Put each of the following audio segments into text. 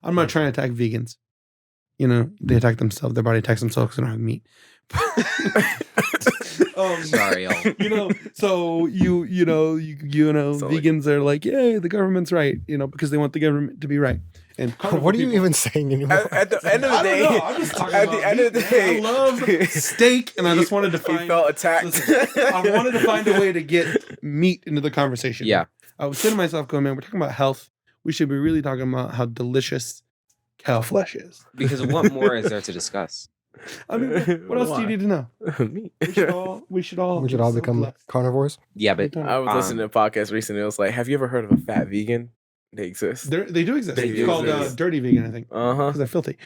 I'm not trying to attack vegans. You know, they attack themselves. Their body attacks themselves because they don't have meat. Sorry, y'all. You know, so vegans are like, yay, the government's right. You know, because they want the government to be right. And what are you even saying anymore? At the end of the day, I'm just talking at about the end of the day, I love steak, and I just wanted to he find. felt attacked. Listen, I wanted to find a way to get meat into the conversation. Yeah. I was saying to myself, going, man, we're talking about health. We should be really talking about how delicious cow flesh is. Because what more is there to discuss? I mean, what else do you need to know? Me. We should all become blessed. carnivores. Yeah, but I was listening to a podcast recently. It was like, have you ever heard of a fat vegan? They exist. They do exist. They It's do called exist. dirty vegan, I think, Uh-huh. because they're filthy.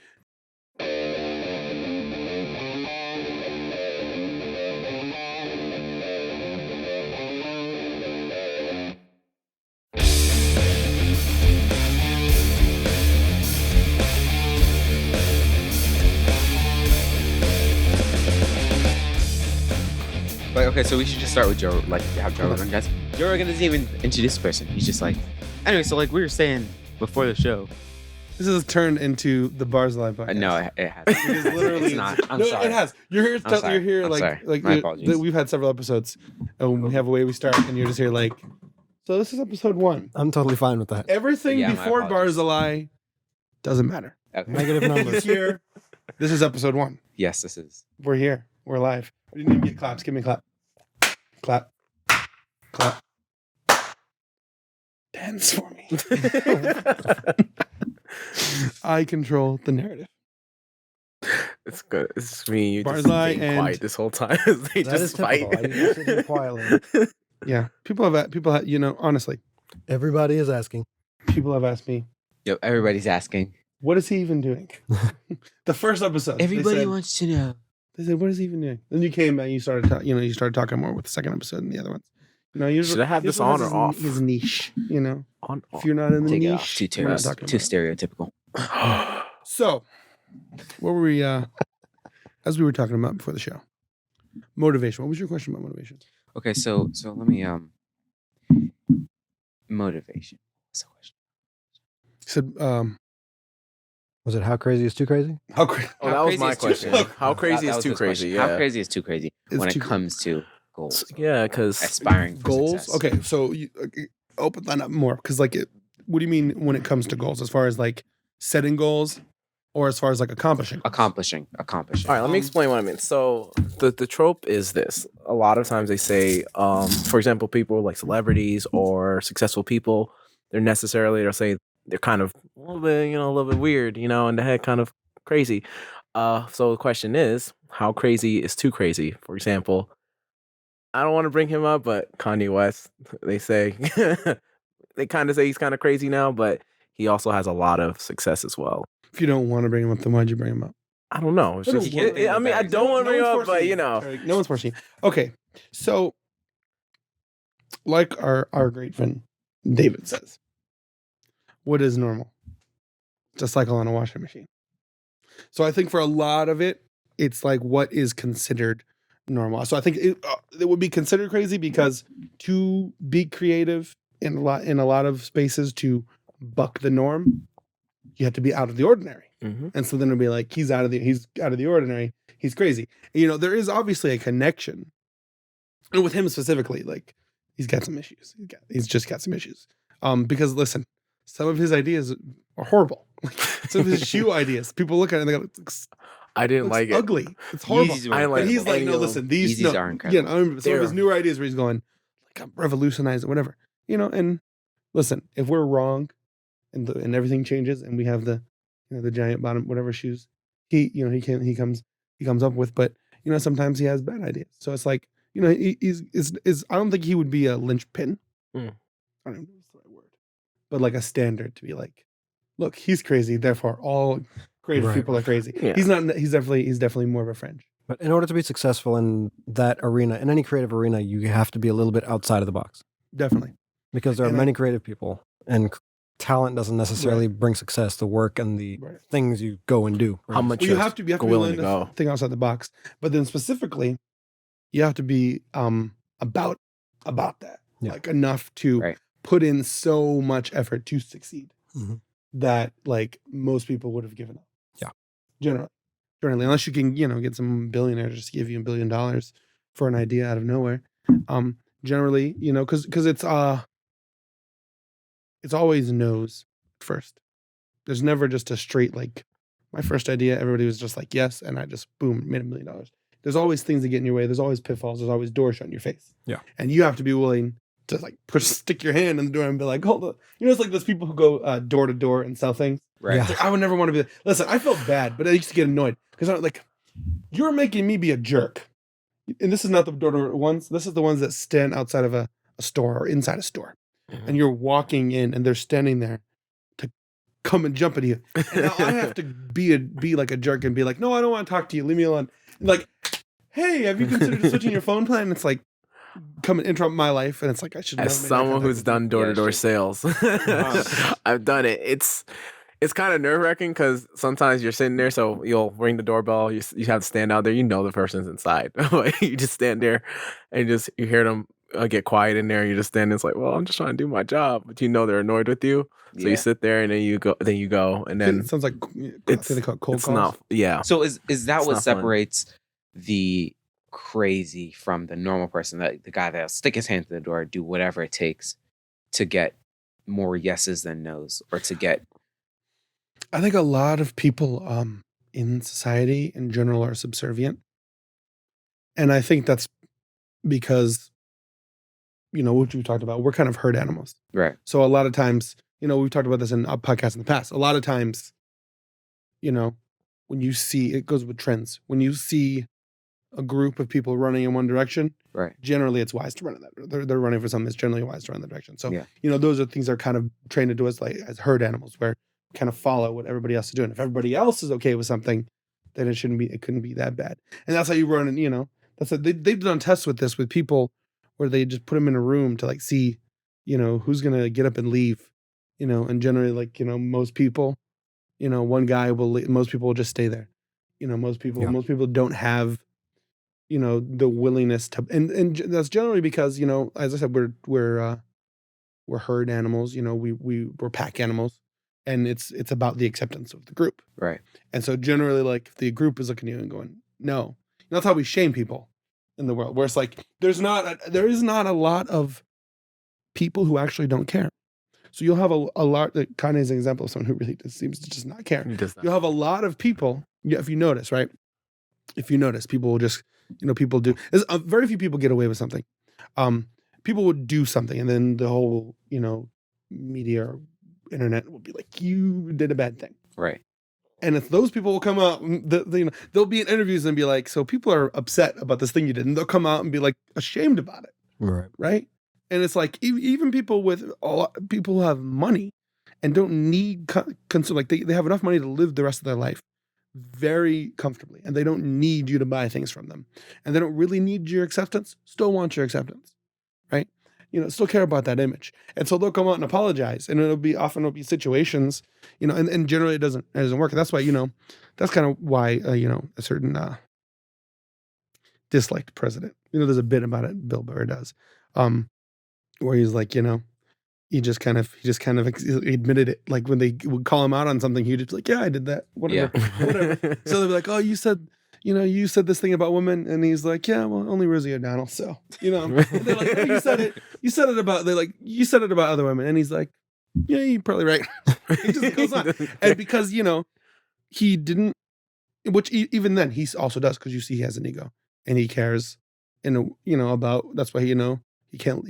Like, okay, so we should just start with Joe, like how Joe Rogan does. Joe Rogan doesn't even introduce the person. He's just like, anyway, so like we were saying before the show. This has turned into the Bars Live podcast. No, it has. It is literally It's not. I'm no, sorry. it has. You're here. I'm sorry. You're here. I'm sorry. Like My apologies. we've had several episodes, and we have a way we start, and you're just here like. So this is episode 1. I'm totally fine with that. Everything Yeah, my before apologies. Bars a Lie doesn't matter. Okay. Negative He's numbers. here. This is episode 1. Yes, this is. We're here. We're live. I didn't even get claps. Give me a clap. Clap. Clap. Dance for me. I control the narrative. It's good. It's me. You just Barzai being and- quiet this whole time. They That is just fight. typical. I just sit here quietly. Yeah. People have, you know, honestly, Everybody is asking. people have asked me, Yo, everybody's asking. what is he even doing? The first episode. Everybody they said, wants to know. They said, what is he even doing? Then you came back, you started talking more with the second episode and the other ones. You know, Should I have this on or off? His niche, you know. On. If you're not in the Take it niche, off. Too, we're not talking too about it. stereotypical. So, what were we, as we were talking about before the show? Motivation. What was your question about motivation? Okay, so let me motivation. What's the question? You said, Was it how crazy is too crazy? how crazy. Oh, that was crazy my is too- question. Look, How crazy that is was too his crazy? question. Yeah. How crazy is too crazy It's when too it comes to goals? Yeah, because Aspiring for Goals? success. Okay, so you open that up more. Because, like, what do you mean when it comes to goals? As far as, like, setting goals or as far as, like, accomplishing? Accomplishing. All right, let me explain what I mean. So the trope is this. A lot of times they say, for example, people like celebrities or successful people, they'll say they're kind of a little bit weird, in the head, kind of crazy. So the question is, how crazy is too crazy? For example, I don't want to bring him up, but Kanye West, they say, they kind of say he's kind of crazy now, but he also has a lot of success as well. If you don't want to bring him up, then why'd you bring him up? I don't know. It's I don't just, want to I mean, I don't want to bring him up, but No one's forcing you. Okay, so like our great friend David says, what is normal? Just cycle on a washing machine. So I think for a lot of it, it's like what is considered normal. So I think it would be considered crazy because to be creative in a lot of spaces, to buck the norm, you have to be out of the ordinary. Mhm. And so then it'll be like he's out of the ordinary. He's crazy. There is obviously a connection, and with him specifically, like he's got some issues. He's just got some issues. Because listen, some of his ideas are horrible. Like some of his shoe ideas, people look at it and they go, I didn't like it. ugly. It's horrible. Yeezys were I like But he's like, any no, of them. listen, these Yeezys are incredible. Yeah, I remember some of his newer ideas where he's going, like, I'm revolutionizing, whatever. And listen, if we're wrong, and everything changes, and we have the giant bottom whatever shoes he comes up with, but sometimes he has bad ideas. So it's like he's I don't think he would be a linchpin. Mm. I don't know if that's the right word, but like a standard to be like, look, he's crazy, therefore all creative Right. people are crazy. Yeah. He's not. He's definitely more of a fringe. But in order to be successful in that arena, in any creative arena, you have to be a little bit outside of the box Definitely. because there are And many creative people, and talent doesn't necessarily bring success. The work and the Right. things you go and do. How much Well, you have to be willing willing to to go. think outside the box, but then specifically, you have to be about that, Yeah. like enough to Right. put in so much effort to succeed. Mhm. that like most people would have given up. Yeah. Generally, unless you can, get some billionaire to just give you $1 billion for an idea out of nowhere. Generally, because it's always no's first. There's never just a straight, like, my first idea, everybody was just like, yes, and I just, boom, made $1 million. There's always things that get in your way. There's always pitfalls. There's always doors shut in your face. Yeah. And you have to be willing to, like, stick your hand in the door and be like, hold on. It's like those people who go door to door and sell things. Right. Yeah. It's like, I would never want to be, listen, I felt bad, but I used to get annoyed because I'm like, you're making me be a jerk. And this is not the door to door ones. This is the ones that stand outside of a store or inside a store. Mhm. And you're walking in and they're standing there to come and jump at you. And now I have to be like a jerk and be like, no, I don't want to talk to you. Leave me alone. And like, hey, have you considered switching your phone plan? And it's like, come and interrupt my life. And it's like, I should As someone who's done door-to-door sales, I've done it. It's kind of nerve-wracking because sometimes you're sitting there, so you'll ring the doorbell. You have to stand out there. You know the person's inside. You just stand there and you hear them get quiet in there. You just stand there. It's like, well, I'm just trying to do my job, but they're annoyed with you. So you sit there and then you go, and then it sounds like it's they call it cold it's calls. not. Yeah. So is that It's what not fun. separates the crazy from the normal person? That the guy that'll stick his hand to the door, do whatever it takes to get more yeses than nos, or to get. I think a lot of people in society in general are subservient. And I think that's because, what you talked about, we're kind of herd animals. Right. So a lot of times, we've talked about this in a podcast in the past. A lot of times, when you see, it goes with trends. When you see a group of people running in one direction, Right. generally it's wise to run in that. They're running for something that's generally wise to run in that direction. So, Yeah. Those are things that are kind of trained into us like as herd animals where we kind of follow what everybody else is doing. If everybody else is okay with something, then it couldn't be that bad. And that's how you run and, they've done tests with this with people where they just put them in a room to like see, who's going to get up and leave, and generally like, most people, one guy will leave, most people will just stay there. Most people don't have, the willingness to, and that's generally because, as I said, we're herd animals, we're pack animals, and it's about the acceptance of the group. Right. And so generally like if the group is looking at you and going, no, that's how we shame people in the world, where it's like, there is not a lot of people who actually don't care. So you'll have a lot, Kanye is an example of someone who really just seems to just not care. You'll have a lot of people, if you notice, right? If you notice, people will just, people do, very few people get away with something. People would do something and then the whole, media or internet will be like, you did a bad thing. Right. And if those people will come out, they'll be in interviews and be like, so people are upset about this thing you did. And they'll come out and be like ashamed about it. Right. Right. And it's like, even people people who have money and don't need, like they have enough money to live the rest of their life very comfortably. And they don't need you to buy things from them. And they don't really need your acceptance, still want your acceptance. Right. Still care about that image. And so they'll come out and apologize. And it'll be situations, and generally it doesn't work. That's why, that's kind of why, a certain disliked president, there's a bit about it Bill Burr does, where he's like, he just kind of admitted it. Like when they would call him out on something, he'd just be like, yeah, I did that. Whatever. So they'd be like, oh, you said this thing about women. And he's like, yeah, well, only Rosie O'Donnell. So, and they're like, oh, you said it about other women. And he's like, yeah, you're probably right. It just goes on. And because, he didn't, which even then he also does, because you see he has an ego and he cares about, that's why, he can't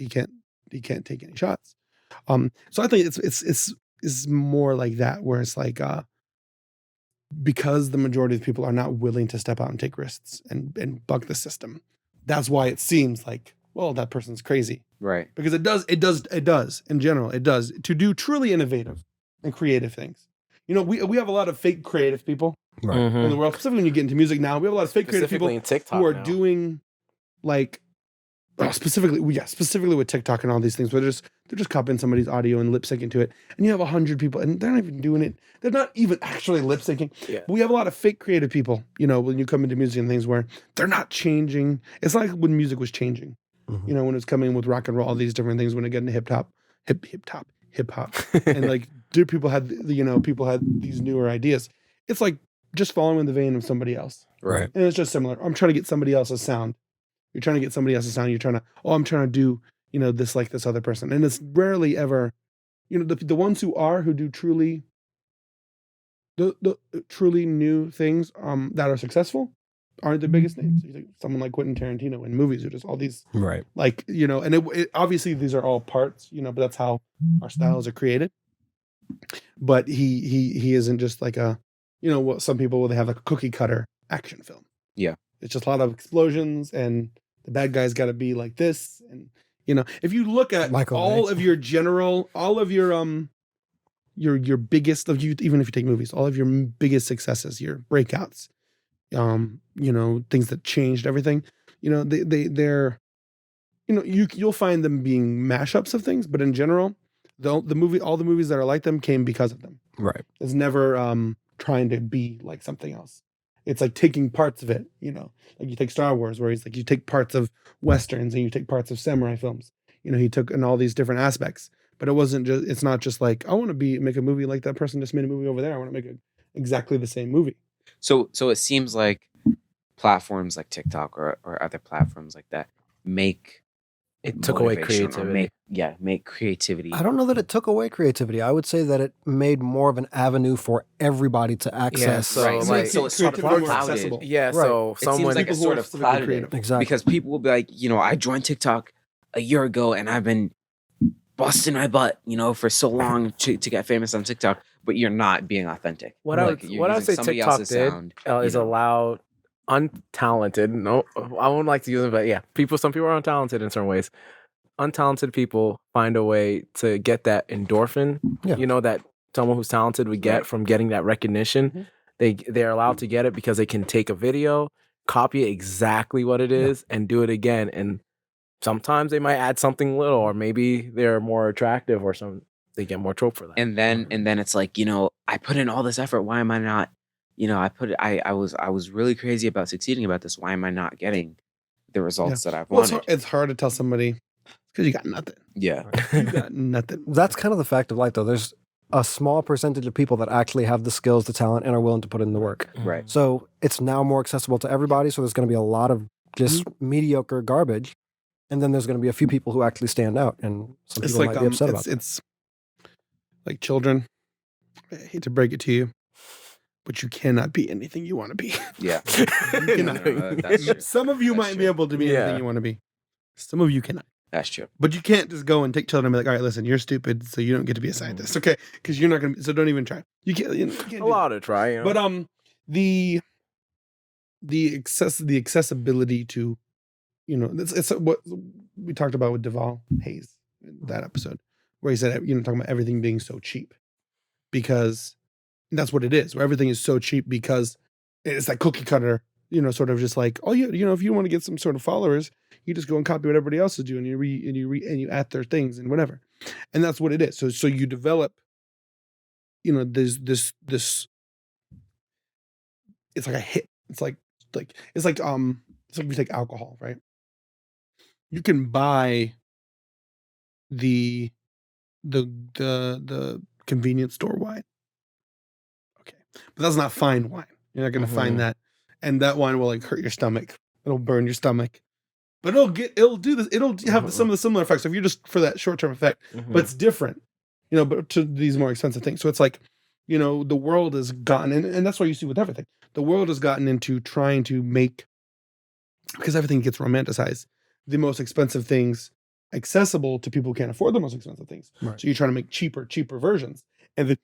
take any shots. So I think it's more like that, where it's like, because the majority of people are not willing to step out and take risks and buck the system. That's why it seems like, well, that person's crazy. Right. Because it does in general, it does to do truly innovative and creative things. We have a lot of fake creative people Right. in the world, specifically when you get into music now. We have a lot of fake creative people in TikTok who are now. doing like, specifically with TikTok and all these things, where they're just copying somebody's audio and lip syncing to it. And you have 100 people and they're not even doing it. They're not even actually lip syncing. Yeah. But we have a lot of fake creative people, when you come into music and things where they're not changing. It's like when music was changing, Mhm. when it was coming with rock and roll, all these different things, when it got into hip hop and like people had these newer ideas. It's like just following the vein of somebody else. Right. And it's just similar. I'm trying to get somebody else's sound. You're trying to get somebody else's sound. You're trying to, I'm trying to do, this like this other person. And it's rarely ever, the ones who do truly, the truly new things that are successful aren't the biggest names. You think someone like Quentin Tarantino in movies are just all these, Right. like, and it obviously these are all parts, but that's how our styles are created. But he isn't just like a, what some people, they have like a cookie cutter action film. Yeah. It's just a lot of explosions and the bad guy's got to be like this. And, if you look at all of your biggest even if you take movies, all of your biggest successes, your breakouts, things that changed everything, they're, you'll find them being mashups of things, but in general, all the movies that are like them came because of them. Right. It's never trying to be like something else. It's like taking parts of it, like you take Star Wars, where he's like, you take parts of Westerns and you take parts of samurai films. He took in all these different aspects, but it's not just like, I want to make a movie like that person just made a movie over there. I want to make exactly the same movie. So it seems like platforms like TikTok or other platforms like that took away motivation or creativity. make creativity. I don't know that it took away creativity. I would say that it made more of an avenue for everybody to access. so, Right. like, So it's sort of creativity more clouded. accessible. Yeah, Right. so It seems someone like it's people who sort are of specifically clouded creative. Exactly. because people will be like, I joined TikTok a year ago and I've been busting my butt, for so long to get famous on TikTok, but you're not being authentic. what I would say somebody TikTok else's did sound, is allow untalented. No, I wouldn't like to use it, but yeah, some people are untalented in certain ways. Untalented people find a way to get that endorphin, Yeah. that someone who's talented would get from getting that recognition. They're allowed to get it because they can take a video, copy it exactly what it is, and do it again. And sometimes they might add something little, or maybe they're more attractive, or they get more trope for that. and then it's like, I put in all this effort. Why am I not? I was really crazy about succeeding about this. Why am I not getting the results that I've wanted? It's hard to tell somebody because you got nothing. Yeah. You got nothing. That's kind of the fact of life, though. There's a small percentage of people that actually have the skills, the talent, and are willing to put in the work. Right. So it's now more accessible to everybody. So there's going to be a lot of just mediocre garbage. And then there's going to be a few people who actually stand out. And some people might be upset about that. It's like children. I hate to break it to you, but you cannot be anything you want to be. Yeah. That's true. Some of you That's might true. be able to be anything you want to be. Some of you cannot. That's true. But you can't just go and take children and be like, all right, listen, you're stupid, so you don't get to be a scientist, okay? Because you're not going to, so don't even try. You can't do Allowed to try, But the accessibility to, it's what we talked about with Duvall Hayes in that episode, where he said, talking about everything being so cheap, because that's what it is, where everything is so cheap because it's that cookie cutter, sort of just like, oh yeah, if you want to get some sort of followers, you just go and copy what everybody else is doing, and you add their things and whatever, and that's what it is. So you develop, there's this. It's like a hit. It's like if you take alcohol, right? You can buy the convenience store wine, okay, but that's not fine wine. You're not going to find that, and that wine will like hurt your stomach. It'll burn your stomach. But it'll do this. It'll have some of the similar effects if you're just for that short-term effect. But it's different, but to these more expensive things. So it's like, the world has gotten, and that's why you see with everything, the world has gotten into trying to make, because everything gets romanticized, the most expensive things accessible to people who can't afford the most expensive things. Right. So you're trying to make cheaper versions. And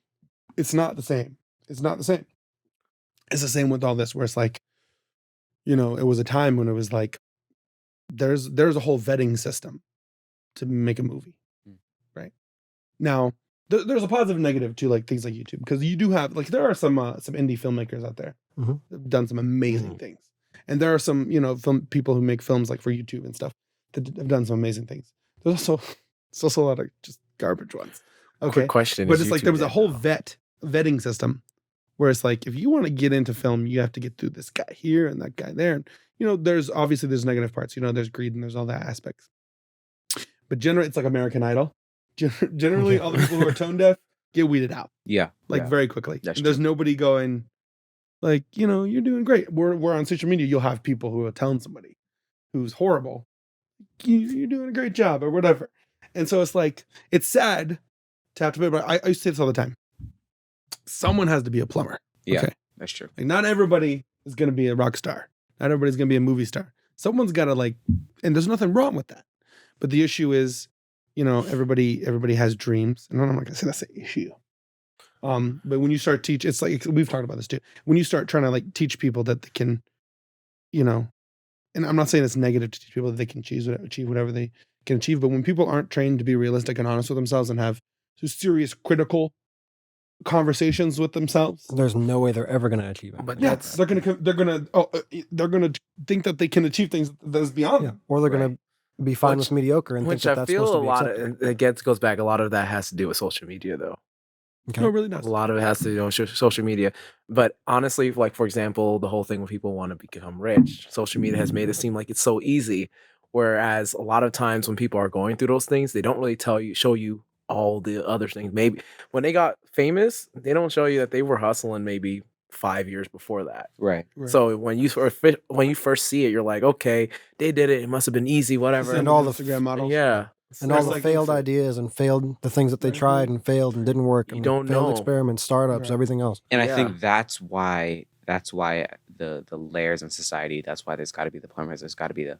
it's not the same. It's not the same. It's the same with all this, where it's like, it was a time when it was like, there's a whole vetting system to make a movie, right? Now, there's a positive and negative to like things like YouTube, because you do have like, there are some indie filmmakers out there that have done some amazing things, and there are some film people who make films like for YouTube and stuff that have done some amazing things. There's also a lot of just garbage ones. Okay, Quick question, but is it's like YouTube there was a dead whole now? vetting system where it's like, if you want to get into film, you have to get through this guy here and that guy there. And, there's negative parts, there's greed and there's all that aspects. But generally, it's like American Idol. Generally, all the people who are tone deaf get weeded out Yeah. like very quickly. That's And there's true. nobody going like, you're doing great. We're on social media. You'll have people who are telling somebody who's horrible, you're doing a great job or whatever. And so it's like, it's sad to have to, but I used to say this all the time. Someone has to be a plumber. Yeah. Okay. That's true. Like not everybody is going to be a rock star. Not everybody's going to be a movie star. Someone's got to like, and there's nothing wrong with that. But the issue is, everybody has dreams. And I'm not going to say that's the issue. But when you start teach, it's like, we've talked about this too. When you start trying to like teach people that they can, and I'm not saying it's negative to teach people that they can achieve whatever they can achieve. But when people aren't trained to be realistic and honest with themselves and have serious critical conversations with themselves, There's no way they're ever going to achieve it. But yeah, that's they're gonna think that they can achieve things that's beyond Yeah. them. Or they're going to be fine with mediocre and think which that I that's feel supposed a to be lot acceptable. of it goes back. A lot of that has to do with social media, though. Okay. No, it really does. A lot of it has to do with social media. But honestly, like for example, the whole thing when people want to become rich, social media has made it seem like it's so easy. Whereas a lot of times when people are going through those things, they don't really show you all the other things. Maybe when they got famous, they don't show you that they were hustling maybe 5 years before that. Right. Right. So when you first see it, you're like, okay, they did it. It must have been easy, whatever. And all the Instagram models. Yeah. And all It's the like failed insane. ideas and failed the things that they Right. tried and failed and didn't work. You And don't failed know. experiments, startups, Right. everything else. And I Yeah. think that's why the layers in society, that's why there's got to be the plumbers, there's got to be the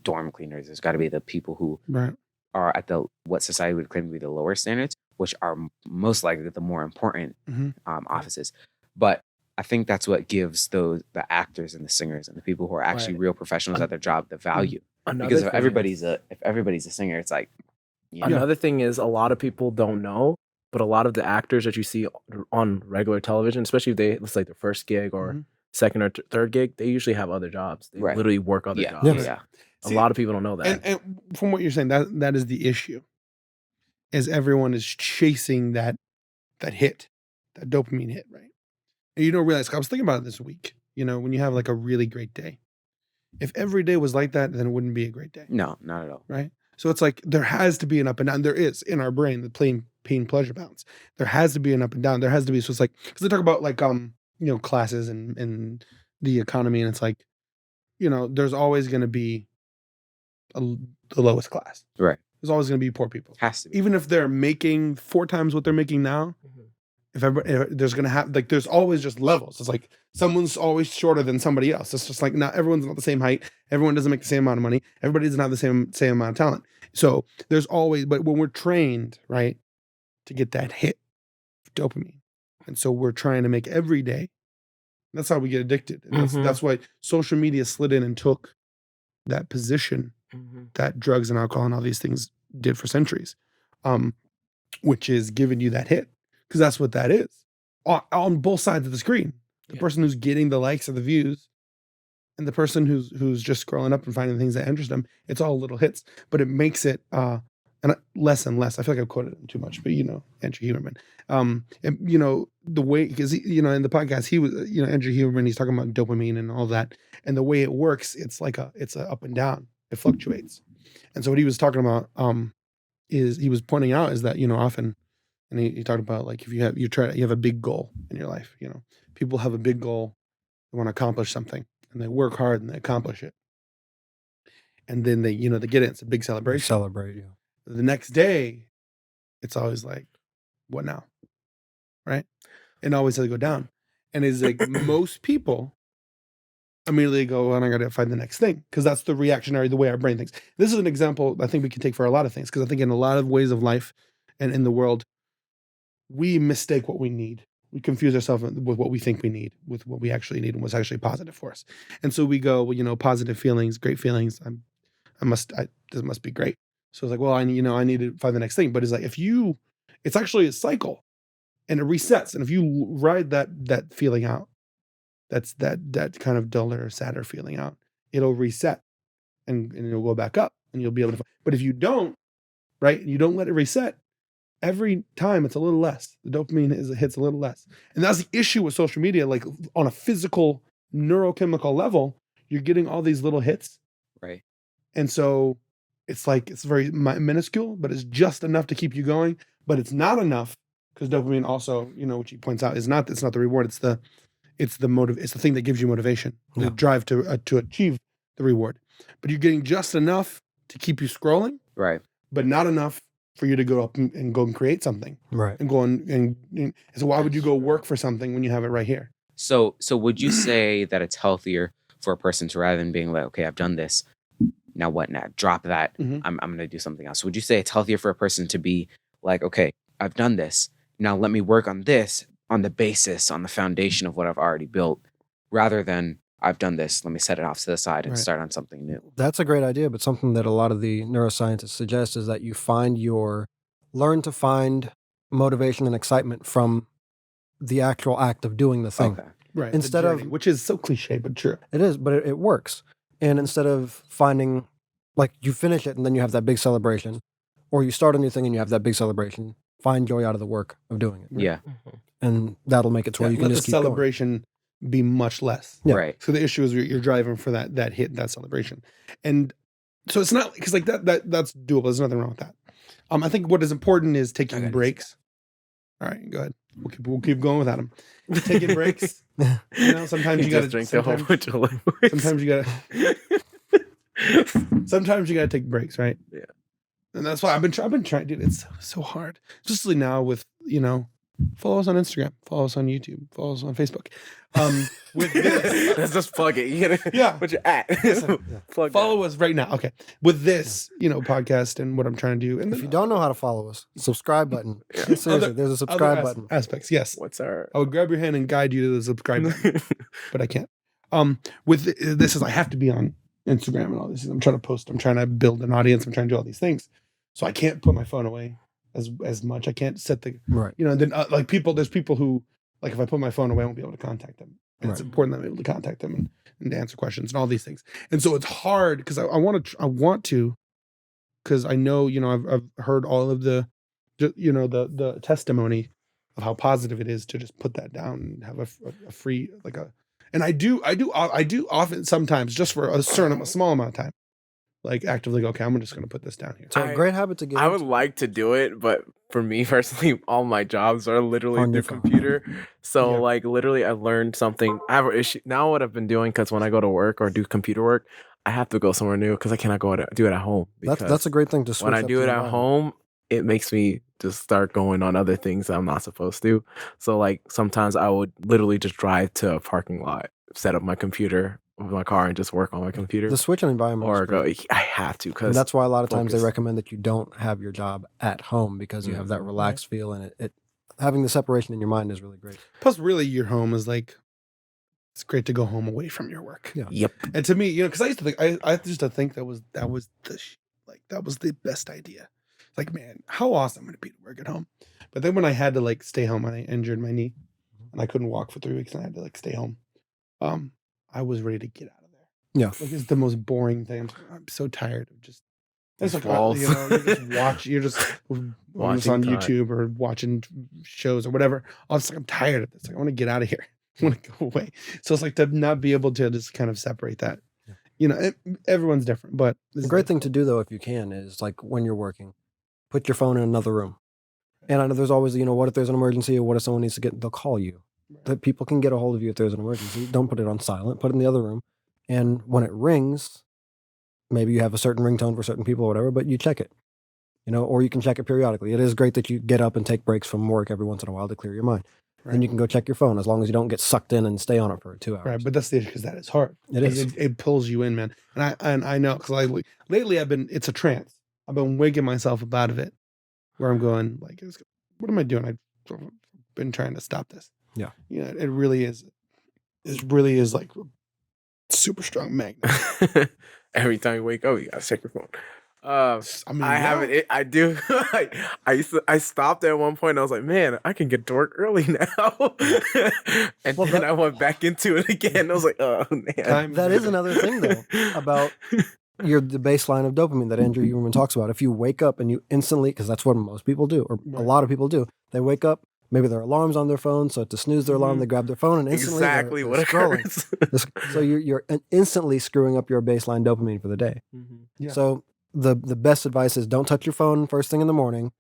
dorm cleaners, there's got to be the people who Right. are at what society would claim to be the lower standards, which are most likely the more important Mhm. offices. But I think that's what gives the actors and the singers and the people who are actually Right. real professionals at their job the value. Another Because if thing everybody's is- a singer, it's like, Another thing is a lot of people don't know, but a lot of the actors that you see on regular television, especially if it's like their first gig or Mhm. second or third gig, they usually have other jobs. They Right. literally work other yeah, jobs. yeah, A See, lot of people don't know that. And from what you're saying, that is the issue. Is everyone is chasing that hit, that dopamine hit, right? And you don't realize. I was thinking about it this week. When you have like a really great day, if every day was like that, then it wouldn't be a great day, No, not at all. right? So it's like there has to be an up and down. There is in our brain the pain pleasure balance. There has to be an up and down. There has to be. So it's like because they talk about like classes and the economy, and it's like there's always going to be the lowest class. Right. There's always going to be poor people. Has to be. Even if they're making 4 times what they're making now, if there's going to have like there's always just levels. It's like someone's always shorter than somebody else. It's just like not everyone's not the same height. Everyone doesn't make the same amount of money. Everybody doesn't have the same amount of talent. So there's always, but when we're trained, right, to get that hit of dopamine, and so we're trying to make every day. That's how we get addicted, and that's why social media slid in and took that position that drugs and alcohol and all these things did for centuries, which is giving you that hit. Because that's what that is on both sides of the screen. The person who's getting the likes or the views, and the person who's just scrolling up and finding things that interest them. It's all little hits, but it makes it and less and less. I feel like I've quoted him too much, but Andrew Huberman. And the way because in the podcast he was Andrew Huberman. He's talking about dopamine and all that, and the way it works. It's like it's a up and down. It fluctuates, and so what he was talking about is he was pointing out is that often. And he talked about like if you have a big goal in your life, people have a big goal, they want to accomplish something, and they work hard and they accomplish it, and then they they get it. It's a big celebration. Celebrate, yeah. The next day, it's always like, what now, right? And always has to go down, and it's like most people immediately go, well, I got to find the next thing because that's the way our brain thinks. This is an example I think we can take for a lot of things because I think in a lot of ways of life and in the world. We mistake what we need. We confuse ourselves with what we think we need, with what we actually need and what's actually positive for us. And so we go, well, positive feelings, great feelings. This must be great. So it's like, well, I need to find the next thing. But it's like, it's actually a cycle and it resets. And if you ride that feeling out, that's that kind of duller or sadder feeling out, it'll reset and it'll go back up and you'll be able to, but if you don't, right, you don't let it reset, every time it's a little less. The dopamine hits a little less. And that's the issue with social media. Like on a physical neurochemical level, you're getting all these little hits. Right. And so it's like, it's very minuscule, but it's just enough to keep you going. but it's not enough because dopamine also, which he points out, it's not the reward. It's the motive. It's the thing that gives you motivation, the drive to achieve the reward. But you're getting just enough to keep you scrolling, Right. but not enough for you to go up and go and create something, Right. and go and so why would you go work for something when you have it right here? So would you say that it's healthier for a person to, rather than being like, okay, I've done this, now what now? Drop that. Mhm. I'm going to do something else. Would you say it's healthier for a person to be like, okay, I've done this. Now let me work on this on the basis, on the foundation of what I've already built, rather than I've done this, let me set it off to the side and Right. start on something new. That's a great idea, but something that a lot of the neuroscientists suggest is that you learn to find motivation and excitement from the actual act of doing the thing. Okay. Right. Instead the of- journey, which is so cliche but true. It is, but it works. And instead of finding, like, you finish it and then you have that big celebration, or you start a new thing and you have that big celebration, find joy out of the work of doing it. Yeah. And that'll make it to where you can let just the keep going. celebration be much less. Yeah. Right. So the issue is you're driving for that hit, that celebration, and so it's not because like that's doable. There's nothing wrong with that. I think what is important is I taking got it. breaks. All right, go ahead. We'll keep going without them. Taking breaks. Sometimes you got to drink a whole bunch of liquids. Sometimes you got sometimes you got to take breaks, right? Yeah. And that's why I've been trying, dude. It's so hard, especially now with follow us on Instagram, follow us on YouTube, follow us on Facebook. With this, Let's just plug it. You gotta, Yeah. Put your at. Plug follow us right now. Okay, with this, podcast and what I'm trying to do, and If you don't know how to follow us, subscribe button. Seriously, Other- there's a other subscribe button. aspects, yes. What's our? I would grab your hand and guide you to the subscribe button, but I can't. With this is I have to be on Instagram and all this. I'm trying to post. I'm trying to build an audience. I'm trying to do all these things, so I can't put my phone away as much. I can't set the Right. then there's people who like if I put my phone away, I won't be able to contact them. And It's Right. important that I'm able to contact them and answer questions and all these things. And so it's hard because I want to because I know I've heard all of the testimony of how positive it is to just put that down and have a free and I do often sometimes just for a small amount of time, like actively go, okay, I'm just going to put this down here. So a great habit to get I would into. like to do it, but for me personally, all my jobs are literally On the your phone. computer. So Yeah. like literally, I learned something. I have an issue now. What I've been doing, because when I go to work or do computer work, I have to go somewhere new because I cannot do it at home. That's a great thing to switch when I up do the it at environment. home, it makes me just start going on other things that I'm not supposed to. So like sometimes I would literally just drive to a parking lot, set up my computer with my car, and just work on my computer. The switch in environment is Or go. great. I have to And because that's why a lot of times they focus. recommend that you don't have your job at home because you have that Mhm. relaxed feel, and it having the separation in your mind is really great. Plus, really, your home is it's great to go home away from your work. Yeah. Yep. And to me, because I used to think I used to think that was that was the best idea. Like, man, how awesome would it be to work at home? But then when I had to stay home, and I injured my knee, and I couldn't walk for 3 weeks, and I had to stay home. I was ready to get out of there. Yeah. It's the most boring thing. I'm so tired of just. It's like Walls. you're just watching Watching on time. YouTube or watching shows or whatever. I was like, I'm tired of this. I want to get out of here. I want to go away. So it's like to not be able to just kind of separate that. Everyone's different, but The great thing to do though, if you can, is like when you're working, put your phone in another room. And I know there's always, what if there's an emergency or what if someone needs to they'll call you. That people can get a hold of you if there's an emergency. Don't put it on silent, put it in the other room. And when it rings, maybe you have a certain ringtone for certain people or whatever, but you check it, or you can check it periodically. It is great that you get up and take breaks from work every once in a while to clear your mind. Right. Then you can go check your phone as long as you don't get sucked in and stay on it for 2 hours. Right, but that's the issue because that is hard. It is. It pulls you in, man. And I know because lately it's a trance. I've been waking myself up out of it, where I'm going what am I doing? I've been trying to stop this. Yeah. It really is. It really is like a super strong magnet. Every time you wake up, you gotta check your phone. I mean, I haven't. I do. I stopped at one point. And I was like, man, I can get to work early now. And Well, then that- I went back into it again. I was like, oh man. That is another thing though about the baseline of dopamine that Andrew Huberman talks about. If you wake up and you instantly, because that's what most people do, or a Right. lot of people do, they wake up, maybe their alarm's on their phone, so to snooze their alarm, Mhm. they grab their phone and instantly they're- Exactly they're what scrolling. occurs. So you're instantly screwing up your baseline dopamine for the day. Yeah. So the best advice is don't touch your phone first thing in the morning.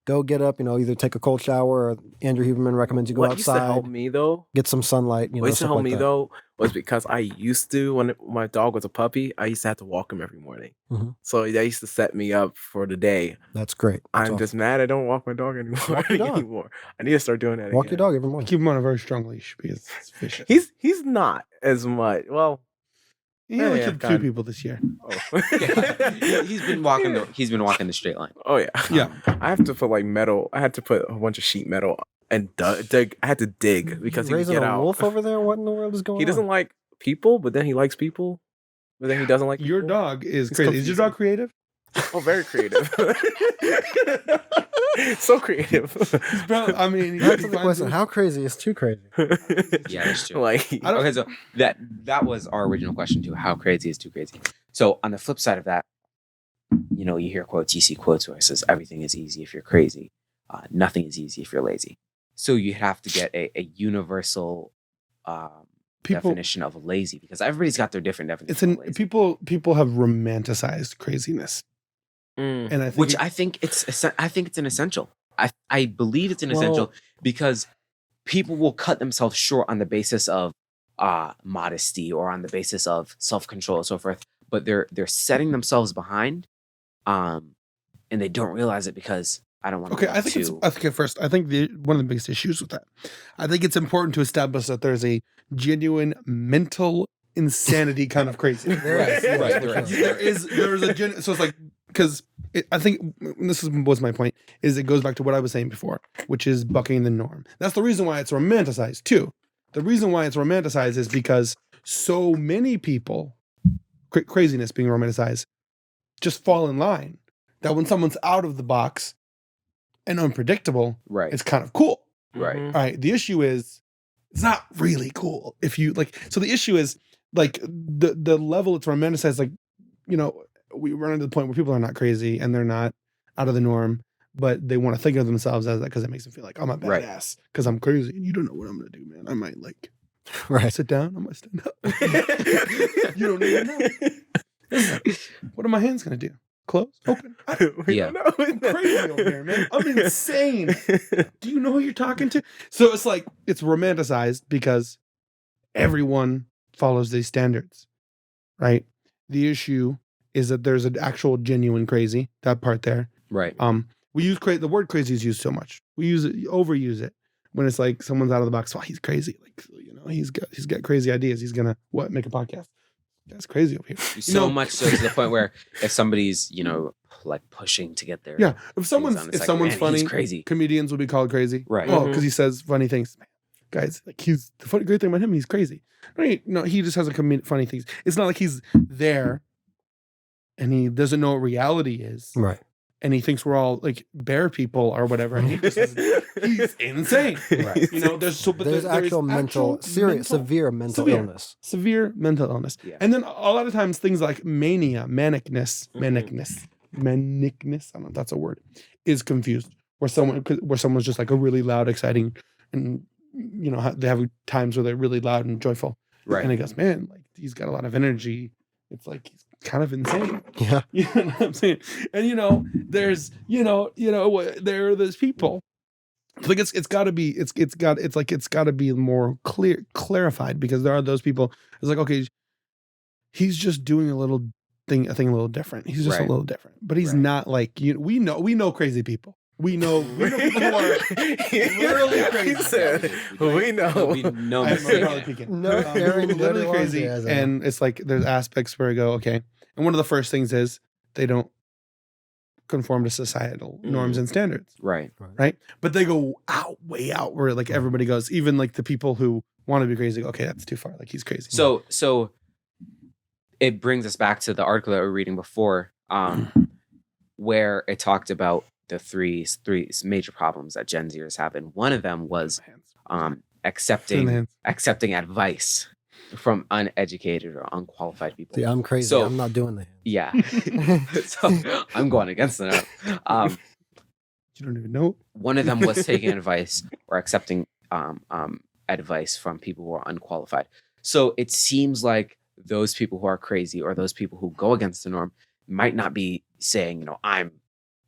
Go get up, either take a cold shower or Andrew Huberman recommends you go What used to help outside, me though? get some sunlight, What used to stuff help like me that. though was because I used to, when my dog was a puppy, I used to have to walk him every morning. Mhm. So that used to set me up for the day. That's great. That's I'm awesome. just mad I don't walk my dog anymore. Walk your dog. anymore. I need to start doing that Walk again. your dog every morning. Keep him on a very strong leash because it's vicious. He's not as much. Well, He only yeah, killed 2 kinda. people this year. oh. He's been walking the straight line. Oh yeah. Yeah. I have to put like metal. I had to put a bunch of sheet metal and dig. I had to dig because he would raising get a out. wolf over there. What in the world is going on? He doesn't like people, but then he likes people. But then he doesn't like Your people. dog is It's crazy. Is your dog creative? Oh, very creative. So creative. Bro, I mean, Back to the question: how crazy is too crazy? Yeah, that's true. Like Okay, so that was our original question too. How crazy is too crazy? So on the flip side of that, you hear quotes, you see quotes where it says everything is easy if you're crazy, nothing is easy if you're lazy. So you have to get a universal definition of lazy because everybody's got their different definition. It's people have romanticized craziness, and I think I think it's an essential. I believe it's an essential because people will cut themselves short on the basis of modesty or on the basis of self-control and so forth, but they're setting themselves behind, and they don't realize it because I don't want to. Okay, I think one of the biggest issues with that, I think it's important to establish that there's a genuine mental insanity kind of crazy. There is. So it's like because I think was my point is it goes back to what I was saying before, which is bucking the norm. That's the reason why it's romanticized too. The reason why it's romanticized is because so many people, craziness being romanticized, just fall in line. That when someone's out of the box and unpredictable, Right. it's kind of cool. Right. Mhm. All right. The issue is it's not really cool if you like. So the issue is like the level it's romanticized. Like we run into the point where people are not crazy and they're not out of the norm, but they want to think of themselves as that because it makes them feel like I'm a Right. badass because I'm crazy and you don't know what I'm gonna do, man. I might like Right. sit down. I might stand up. You don't even know. What are my hands gonna do? Close, open. We Yeah. don't know. I'm crazy over here, man. I'm insane. Do you know who you're talking to? So it's like it's romanticized because everyone follows these standards, right? The issue is that there's an actual genuine crazy. That part there. Right. We use the word crazy is used so much. We overuse it when it's like someone's out of the box. Well, he's crazy. Like he's got crazy ideas. He's gonna make a podcast. That's crazy over here. So much so to the point where if somebody's like pushing to get there, Yeah, if someone's things on, it's like, man, funny, he's crazy. comedians will be called crazy, Right. Oh, Mhm. because he says funny things. Man, guys, like the great thing about him, he's crazy. Right? No, he just has funny things. It's not like he's there and he doesn't know what reality is, Right. and he thinks we're all like bear people or whatever. And he's insane. Right. There's actual severe mental illness. severe mental illness. Yeah. And then a lot of times things like mania, manicness, I don't know if that's a word, is confused. Where someone's just like a really loud, exciting, and they have times where they're really loud and joyful. Right. And he goes, man, like he's got a lot of energy. It's like he's kind of insane. Yeah. You know what I'm saying? And there's there are those people. I think it's got to be more clarified because there are those people. It's like, okay, he's just doing a thing a little different. He's just a Right. little different, but he's Right. not like we know crazy people. We know people who are literally crazy. He said, we know. We know. I'm probably peeking. No, They're literally literally crazy, enthusiasm. and it's like there's aspects where I go, okay. And one of the first things is they don't conform to societal norms and standards, Right. right? But they go way out, where like everybody goes, even like the people who want to be crazy. Go, okay, that's too far. Like he's crazy. So it brings us back to the article that we were reading before, where it talked about the three major problems that Gen Zers have, and one of them was accepting advice from uneducated or unqualified people. See, I'm crazy. So- I'm not doing that. Yeah. So I'm going against them. You don't even know. One of them was taking advice or accepting advice from people who are unqualified. So it seems like those people who are crazy or those people who go against the norm might not be saying, I'm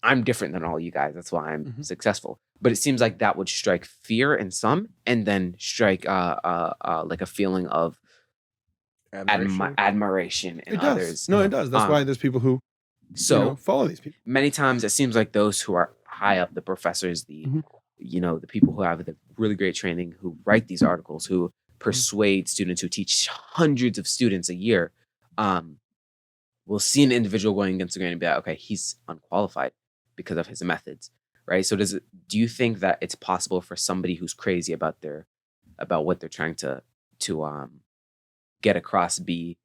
I'm different than all you guys. That's why I'm Mhm. successful. But it seems like that would strike fear in some, and then strike like a feeling of admiration in It does. others. No, it does. That's why there's people who So follow these people. many times it seems like those who are high up, the professors, the Mhm. the people who have the really great training, who write these articles, who persuade students, who teach hundreds of students a year, will see an individual going against the grain and be like, okay, he's unqualified because of his methods, right? So do you think that it's possible for somebody who's crazy about what they're trying to get across be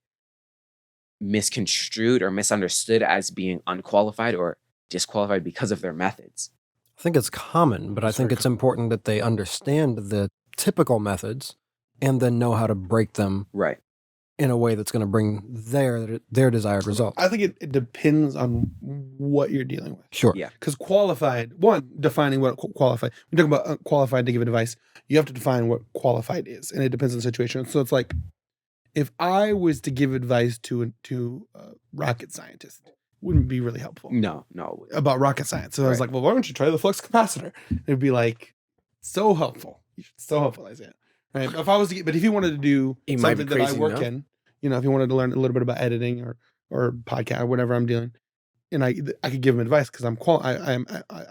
misconstrued or misunderstood as being unqualified or disqualified because of their methods? I think it's common, but I think it's important that they understand the typical methods and then know how to break them Right. in a way that's going to bring their desired result. I think it depends on what you're dealing with. Sure. Yeah. Because qualified, one, defining what qualified. When you talk about qualified to give advice, you have to define what qualified is, and it depends on the situation. So it's like, if I was to give advice to a rocket scientist, it wouldn't be really helpful No. about rocket science. So I was Right. like, well, why don't you try the flux capacitor? It'd be like, so helpful, Isaiah. Right? But if you wanted to do He might be something that I crazy, work no? in, if you wanted to learn a little bit about editing or podcast or whatever I'm doing, and I could give him advice because I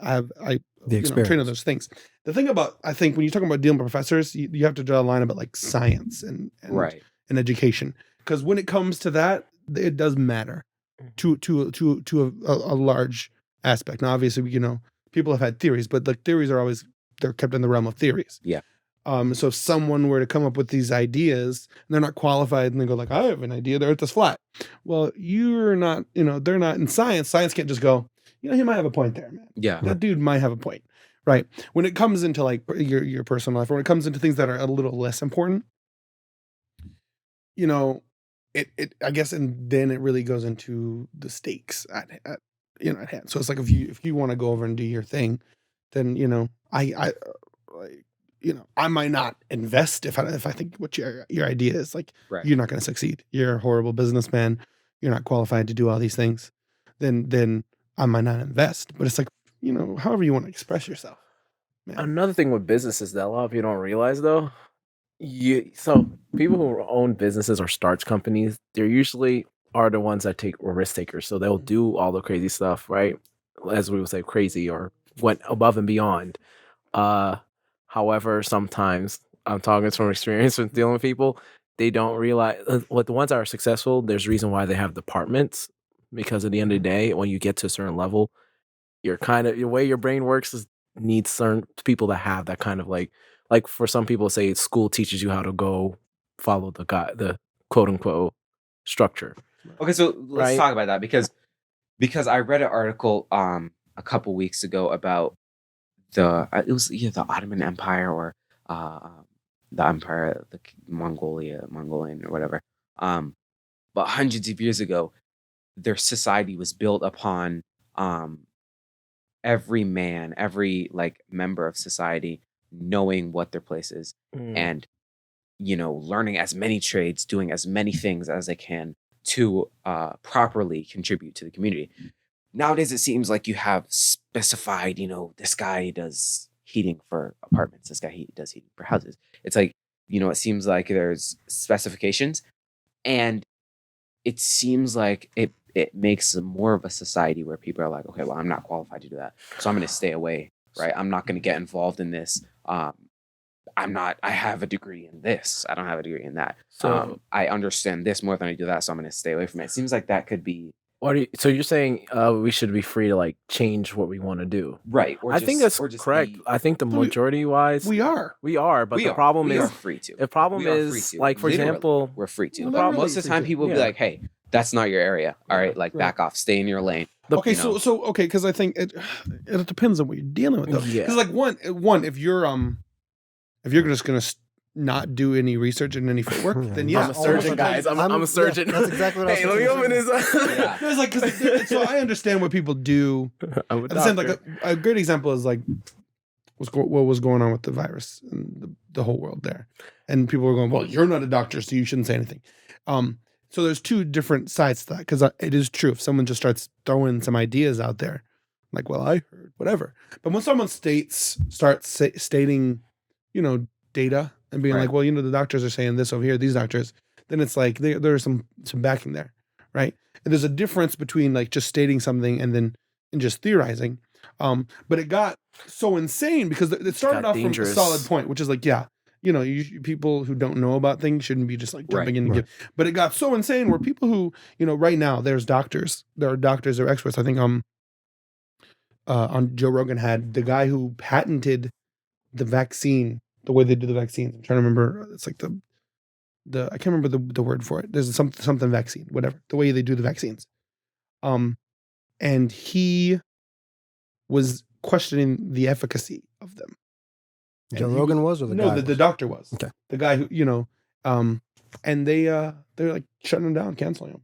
have trained on those things. The thing about, I think when you're talking about dealing with professors, you have to draw a line about like science and Right. and education, because when it comes to that, it does matter to a large aspect. Now, obviously, people have had theories, but like theories they're kept in the realm of theories. Yeah. So if someone were to come up with these ideas and they're not qualified and they go like, I have an idea, the earth is flat. Well, you're not, they're not in science. Science can't just go, he might have a point there, man. Yeah. That dude might have a point. Right. When it comes into like your personal life, or when it comes into things that are a little less important, I guess, and then it really goes into the stakes at hand. So it's like, if you want to go over and do your thing, then, I might not invest if I think what your idea is like, Right. you're not going to succeed. You're a horrible businessman. You're not qualified to do all these things. Then I might not invest. But it's like, however you want to express yourself. Man. Another thing with businesses that a lot of people don't realize, though, so people who own businesses or starts companies, they're usually are the ones that take risk takers. So they'll do all the crazy stuff, right? As we would say, crazy, or went above and beyond. However, sometimes I'm talking from experience with dealing with people, they don't realize what the ones that are successful. There's a reason why they have departments, because at the end of the day, when you get to a certain level, you're kind of, the way your brain works needs certain people that have that kind of like for some people, say school teaches you how to go follow the quote unquote structure. Okay, so let's Right. talk about that because I read an article a couple weeks ago about it was either the Ottoman Empire or the Empire, the Mongolian or whatever. But hundreds of years ago, their society was built upon every man, every like member of society knowing what their place is and learning as many trades, doing as many things as they can to properly contribute to the community. Nowadays, it seems like you have specified, this guy does heating for apartments, this guy does heating for houses. It's like, it seems like there's specifications, and it seems like it makes more of a society where people are like, okay, well, I'm not qualified to do that, so I'm going to stay away, right? I'm not going to get involved in this. I have a degree in this. I don't have a degree in that. So I understand this more than I do that, so I'm going to stay away from it. It seems like that could be so you're saying we should be free to like change what we want to do, right? I think that's correct. I think the majority wise, We are. but the problem we are is free to. the problem We are free is to. like, for Literally, example, we're free to. Well, But not really most of the free time, to. people will be Yeah. like, "Hey, that's not your area. All right, like back off, stay in your lane." Okay, you know. so because I think it depends on what you're dealing with, though. Yeah. Because like one, if you're just gonna not do any research and any footwork, then yeah, I'm a surgeon, guys. I'm a surgeon. That's exactly what I was Hey, let me open thinking. this. Yeah. No, it's like, 'cause so I understand what people do. I'm a At the same, doctor. like a great example is like what was going on with the virus and the whole world there, and people were going, "Well, you're not a doctor, so you shouldn't say anything." So there's two different sides to that, because it is true, if someone just starts throwing some ideas out there, Like, well, I heard whatever. But when someone starts stating, data and being Right. like, well, the doctors are saying this over here, these doctors, then it's like there's some backing there, right? And there's a difference between like just stating something and just theorizing. But it got so insane because it started got off dangerous. from a solid point, which is like, people who don't know about things shouldn't be just like jumping in and give. But it got so insane where people who, right now there are doctors, there are experts. I think on Joe Rogan had the guy who patented the vaccine, the way they do the vaccines. I'm trying to remember. It's like the I can't remember the word for it. There's something vaccine, whatever. The way they do the vaccines. And he was questioning the efficacy of them. Joe Rogan was, or the no, guy? the doctor was. Okay. The guy who and they're like shutting him down, canceling him.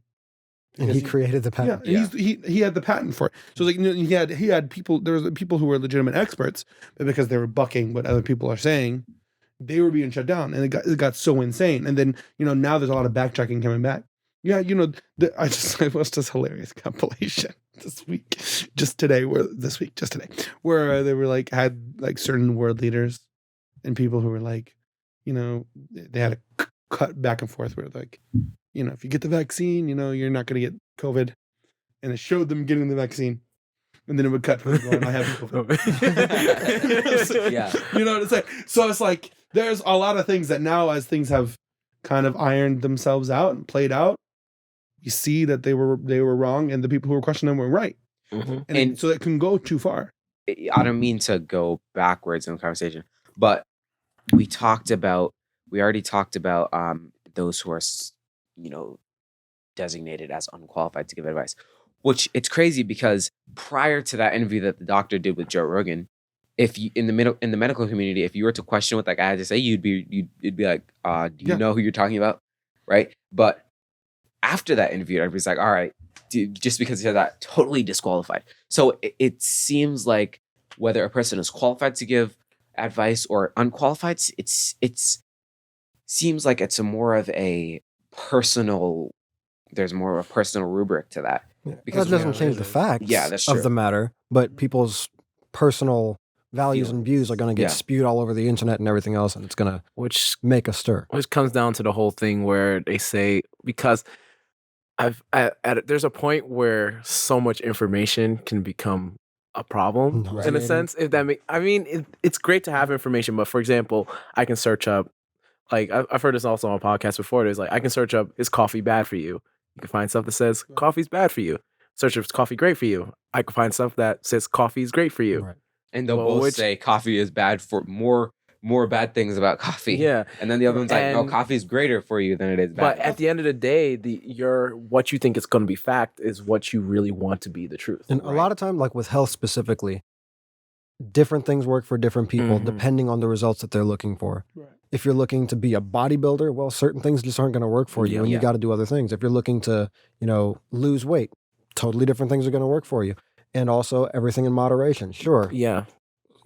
And he created the patent. Yeah. He had the patent for it. So like he had people. There was people who were legitimate experts, but because they were bucking what other people are saying, they were being shut down, and it got so insane. And then now there's a lot of backtracking coming back. Yeah, I watched this hilarious compilation just today, where they were like had like certain world leaders and people who were like, they had a cut back and forth where like, if you get the vaccine, you're not going to get COVID, and it showed them getting the vaccine, and then it would cut to them going, I have COVID. Yeah. You know what I'm saying? So it's like there's a lot of things that now, as things have kind of ironed themselves out and played out, you see that they were wrong, and the people who were questioning them were right. Mm-hmm. And so it can go too far. I don't mean to go backwards in the conversation, but we already talked about those who are, designated as unqualified to give advice, which it's crazy because prior to that interview that the doctor did with Joe Rogan, if you in the medical community, if you were to question what that guy had to say, you'd be like, do you know who you're talking about? Right. But after that interview, everybody's like, all right, dude, just because he said that, totally disqualified. So it seems like whether a person is qualified to give advice or unqualified, it's seems like it's more of a personal. There's more of a personal rubric to that. Yeah. Because that doesn't change the facts that's true. of the matter, but people's personal values and views are going to get spewed all over the internet and everything else, and it's going to make a stir. Which comes down to the whole thing where they say, because there's a point where so much information can become a problem in a sense. If that it's great to have information, but for example, I can search up, like I've heard this also on a podcast before. There's like, I can search up, is coffee bad for you? You can find stuff that says coffee's bad for you. Search if it's coffee great for you. I can find stuff that says coffee is great for you. Right. And they'll both say coffee is bad for more bad things about coffee. Yeah. And then the other one's like, no, coffee is greater for you than it is bad. But at the end of the day, what you think is going to be fact is what you really want to be the truth. And a lot of time, like with health specifically, different things work for different people depending on the results that they're looking for. Right. If you're looking to be a bodybuilder, well, certain things just aren't going to work for you, and you got to do other things. If you're looking to, lose weight, totally different things are going to work for you. And also everything in moderation. Sure. Yeah.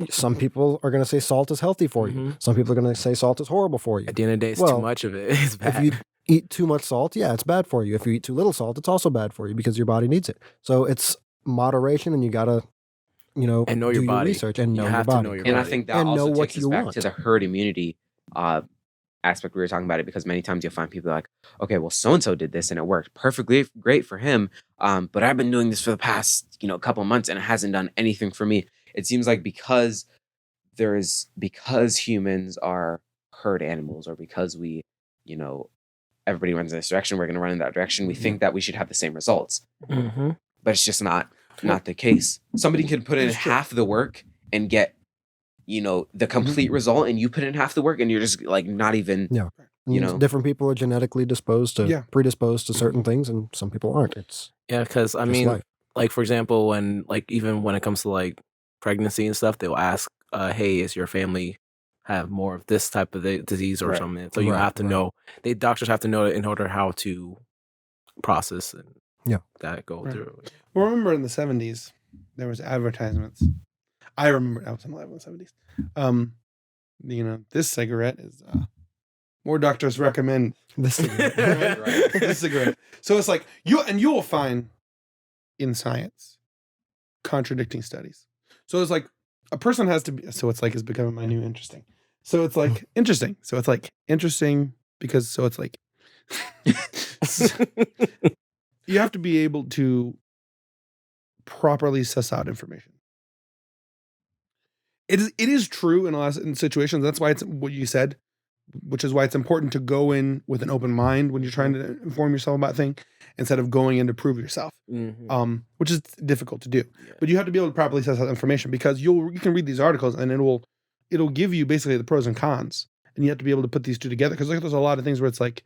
Some people are going to say salt is healthy for you. Some people are going to say salt is horrible for you. At the end of the day, it's too much of it. It's bad. If you eat too much salt, it's bad for you. If you eat too little salt, it's also bad for you because your body needs it. So it's moderation, and you got to, and know your body. Research and know you your have body. to know your body. And I think that also takes us back to the herd immunity aspect we were talking about it, because many times you'll find people like, okay, well, so-and-so did this and it worked perfectly great for him. But I've been doing this for the past, couple months and it hasn't done anything for me. It seems like because humans are herd animals, or because we, everybody runs in this direction, we're going to run in that direction. We think that we should have the same results, but it's just not the case. Somebody can put in half the work and get, the complete result, and you put in half the work and you're just like not even, different people are genetically predisposed to certain things, and some people aren't. Because I mean, like for example, even when it comes to like pregnancy and stuff, they'll ask, hey, is your family have more of this type of disease or something? So you have to know, doctors have to know it in order how to process and go through. Well, remember in the 70s, there was advertisements. I remember I was alive in the 70s. This cigarette is more doctors recommend this cigarette. This cigarette. So it's like you will find in science contradicting studies. So it's like a person has to be, so it's like is becoming my new interesting. So it's like interesting. So it's like interesting because so it's like you have to be able to properly suss out information. It is true in situations. That's why it's what you said, which is why it's important to go in with an open mind when you're trying to inform yourself about things instead of going in to prove yourself, which is difficult to do. Yeah. But you have to be able to properly suss out information because you can read these articles and it'll give you basically the pros and cons, and you have to be able to put these two together because there's a lot of things where it's like,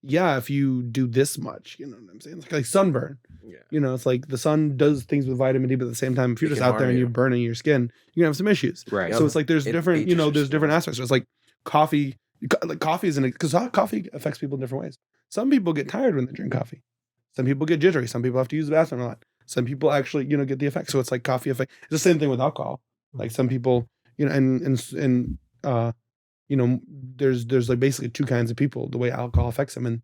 yeah, if you do this much, you know what I'm saying? It's like sunburn. Yeah. You know, it's like the sun does things with vitamin D, but at the same time, if you're just out there and you're burning your skin, you're gonna have some issues. Right. So it's like there's different, there's different aspects. So it's like coffee isn't because coffee affects people in different ways. Some people get tired when they drink coffee. Some people get jittery. Some people have to use the bathroom a lot. Some people actually, get the effect. So it's like coffee effect. It's the same thing with alcohol. Like some people, there's like basically two kinds of people, the way alcohol affects them. And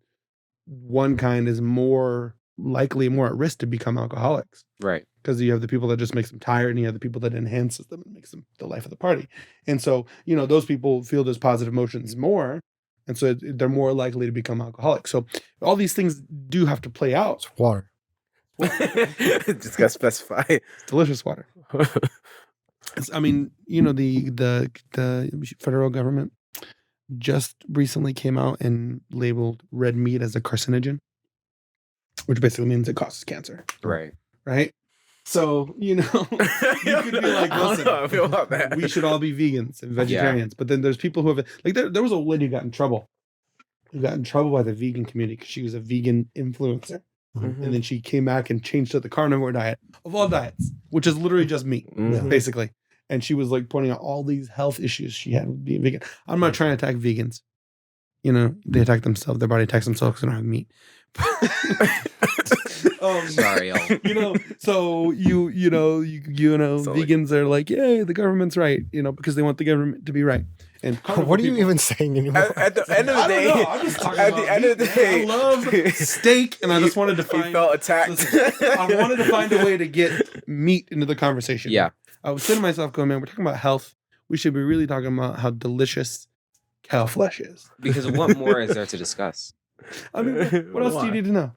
one kind is more likely, more at risk to become alcoholics. Right. Because you have the people that just makes them tired and you have the people that enhances them and makes them the life of the party. And so, those people feel those positive emotions more. And so they're more likely to become alcoholics. So all these things do have to play out. It's water. Just got to specify. It's delicious water. The federal government just recently came out and labeled red meat as a carcinogen, which basically means it causes cancer. Right. Right. So, you could be like, listen, I feel about that. We should all be vegans and vegetarians. Yeah. But then there's people who have, like, there was a lady who got in trouble. Who got in trouble by the vegan community because she was a vegan influencer. Mm-hmm. And then she came back and changed to the carnivore diet of all diets, which is literally just meat, basically. And she was like pointing out all these health issues she had with being vegan. I'm not trying to attack vegans. They attack themselves. Their body attacks themselves because they don't have meat. Sorry, y'all. So vegans are like, yay, the government's right. Because they want the government to be right. And what are you even saying anymore? At the end of the day, I'm just talking about the end of the day, I love steak, and I just wanted to find. He felt attacked. I wanted to find a way to get meat into the conversation. Yeah, I was saying to myself, going, man, we're talking about health. We should be really talking about how delicious cow flesh is. Because what more is there to discuss? I mean, what else do you need to know?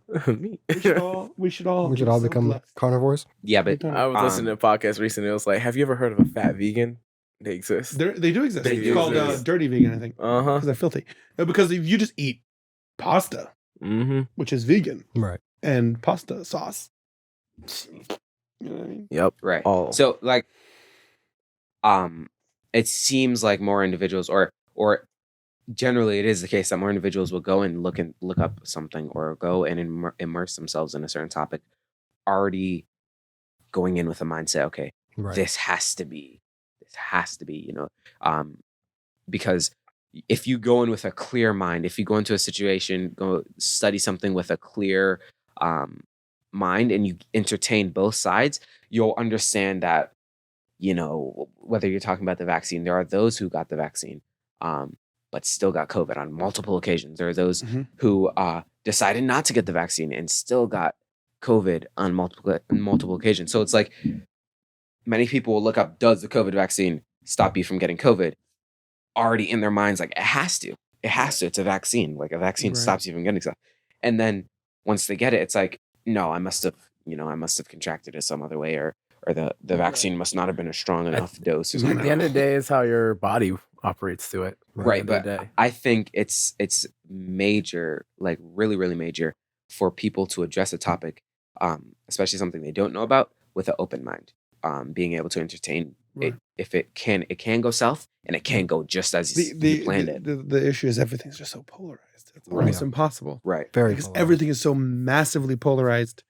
We should all become carnivores. Yeah, but I was listening to a podcast recently. It was like, have you ever heard of a fat vegan? They exist. They do exist. It's called dirty vegan, I think. Because they're filthy. Because if you just eat pasta, which is vegan, right, and pasta sauce, you know what I mean? Yep. Right. So like, it seems like more individuals, or generally it is the case that more individuals will go and look up something or go and immerse themselves in a certain topic, already going in with a mindset. Okay, this has to be, because if you go in with a clear mind, if you go into a situation, go study something with a clear mind, and you entertain both sides, you'll understand that, whether you're talking about the vaccine, there are those who got the vaccine, but still got COVID on multiple occasions. There are those who decided not to get the vaccine and still got COVID on multiple occasions. So it's like, many people will look up, does the COVID vaccine stop you from getting COVID? Already in their minds, like, it has to. It's a vaccine. Like, a vaccine stops you from getting stuff. And then once they get it, it's like, no, I must have contracted it some other way, or the vaccine must not have been a strong enough dose. At the end of the day, is how your body operates to it. Right. But I think it's major, like really, really major, for people to address a topic, especially something they don't know about, with an open mind. Being able to entertain it, if it can go south, and it can go just as you planned it. The issue is everything's just so polarized. It's almost impossible. Right. Because everything is so massively polarized.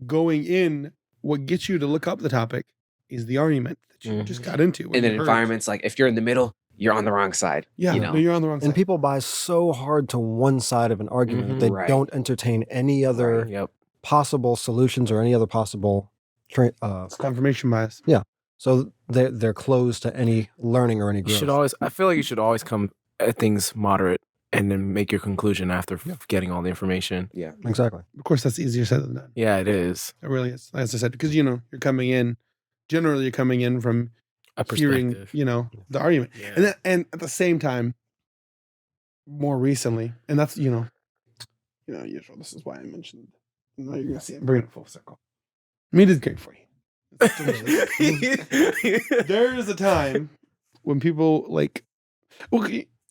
Going in, what gets you to look up the topic is the argument that you just got into. And then environments, like, if you're in the middle, you're on the wrong side. Yeah, you're on the wrong side. And people buy so hard to one side of an argument that they don't entertain any other possible solutions or any other possible it's confirmation bias. Yeah. So they're closed to any learning or any growth. I feel like you should always come at things moderate and then make your conclusion after getting all the information. Yeah, exactly. Of course, that's easier said than done. Yeah, it is. It really is. As I said, because you're coming in generally you're coming in from A hearing, perspective. the argument. Yeah. And at the same time, more recently, and that's, usual. This is why I mentioned, now you're going to see it, bring it full circle. Meat is great for you. There is a time when people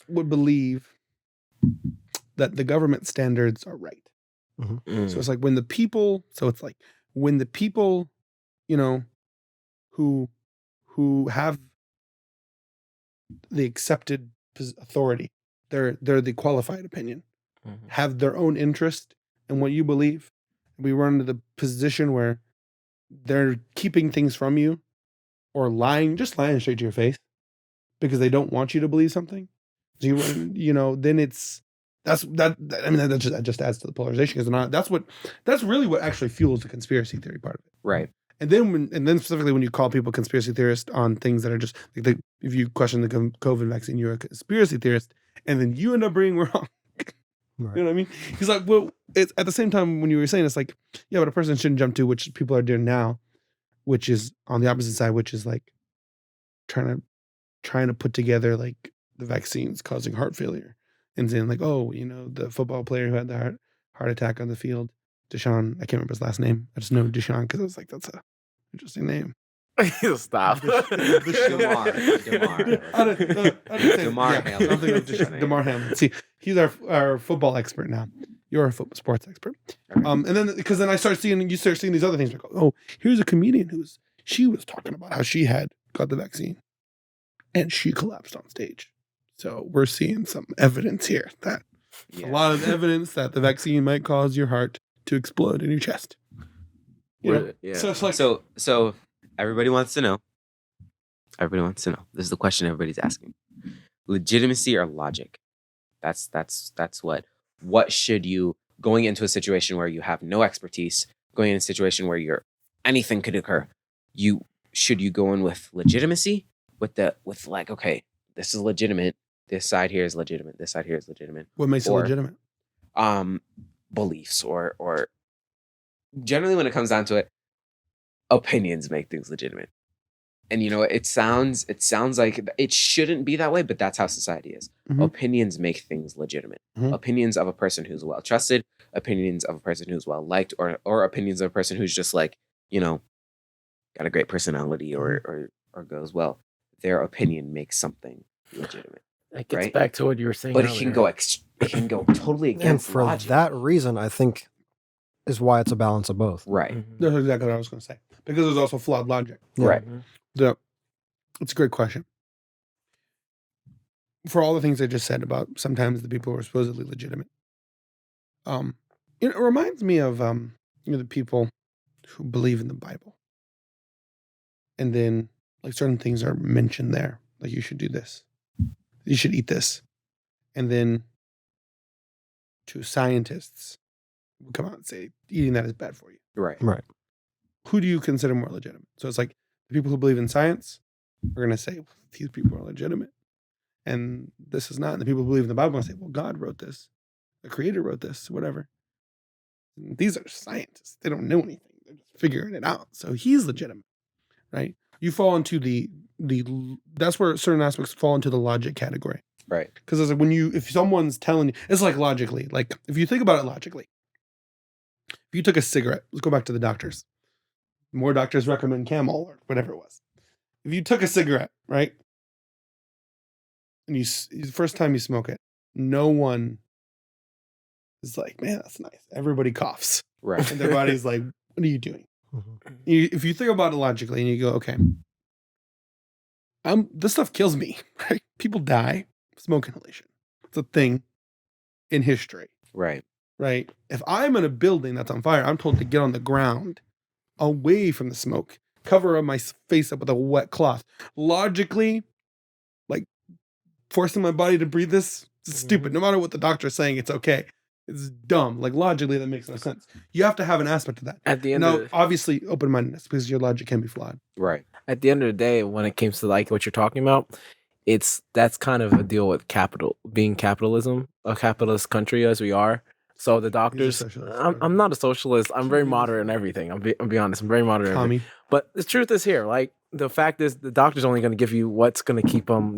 would believe that the government standards are right. Mm. So it's like when the people, who have the accepted authority, they're the qualified opinion, Mhm. have their own interest in what you believe. We run into the position where they're keeping things from you or just lying straight to your face because they don't want you to believe something. So then that just adds to the polarization, because that's really what actually fuels the conspiracy theory part of it. Right. And then specifically when you call people conspiracy theorists on things that are just like if you question the COVID vaccine, you're a conspiracy theorist, and then you end up being wrong. Right. You know what I mean? He's like, well, it's at the same time when you were saying, it's like, yeah, but a person shouldn't jump to, which people are doing now, which is on the opposite side, which is like trying to put together like the vaccines causing heart failure, and saying like, oh, the football player who had the heart attack on the field, Deshaun, I can't remember his last name. I just know Deshaun because I was like, that's a interesting name. Stop. DeMar. DeMar Hamlin. See, he's our football expert now. You're a sports expert. And then because then you start seeing these other things. Like, oh, here's a comedian she was talking about how she had got the vaccine and she collapsed on stage. So we're seeing some evidence here that a lot of evidence that the vaccine might cause your heart to explode in your chest. Yeah. So it's like, So everybody wants to know. This is the question everybody's asking. Legitimacy or logic? That's what should you, going into a situation where you have no expertise, going into a situation where anything could occur, should you go in with legitimacy, with like, okay, this is legitimate, this side here is legitimate, this side here is legitimate. What makes it legitimate? Beliefs or generally when it comes down to it, opinions make things legitimate. And it sounds like it shouldn't be that way, but that's how society is. Mm-hmm. Opinions make things legitimate. Mm-hmm. Opinions of a person who's well trusted, opinions of a person who's well liked, or opinions of a person who's just like, got a great personality or goes well. Their opinion makes something legitimate. That gets back to what you were saying. But earlier. it can go totally against and for logic. that reason, I think is why it's a balance of both. Right. Mhm. That's exactly what I was going to say. Because there's also flawed logic. Yeah. Right. It's a great question. For all the things I just said about sometimes the people who are supposedly legitimate, it reminds me of the people who believe in the Bible, and then like certain things are mentioned there, like you should do this, you should eat this, and then to scientists who come out and say eating that is bad for you. Right. Right. Who do you consider more legitimate? So it's like the people who believe in science are going to say, well, these people are legitimate, and this is not. And the people who believe in the Bible are going to say, well, God wrote this, the Creator wrote this, whatever. And these are scientists; they don't know anything; they're just figuring it out. So he's legitimate, right? You fall into the that's where certain aspects fall into the logic category, Right. because it's like if someone's telling you, it's like logically, like if you think about it logically, if you took a cigarette, let's go back to the doctors. More doctors recommend Camel or whatever it was. If you took a cigarette, right, and the first time you smoke it, no one is like, man, that's nice. Everybody coughs. Right. And their body's like, what are you doing? Mhm. If you think about it logically and you go, okay, this stuff kills me, right? People die of smoke inhalation. It's a thing in history, Right. right? If I'm in a building that's on fire, I'm told to get on the ground away from the smoke, cover my face up with a wet cloth. Logically, like forcing my body to breathe this is stupid. No matter what the doctor's saying, it's okay. It's dumb. Like logically, that makes no sense. You have to have an aspect of that. At the end Now, of obviously, open-mindedness, because your logic can be flawed. Right. at the end of the day, when it comes to like what you're talking about, that's kind of a deal with being capitalism, a capitalist country as we are. So the doctors, socialist, I'm not a socialist. I'm very moderate in everything. I'm be honest. I'm very moderate. In everything. Commie. But the truth is here, like the fact is, the doctor's only going to give you what's going to keep them,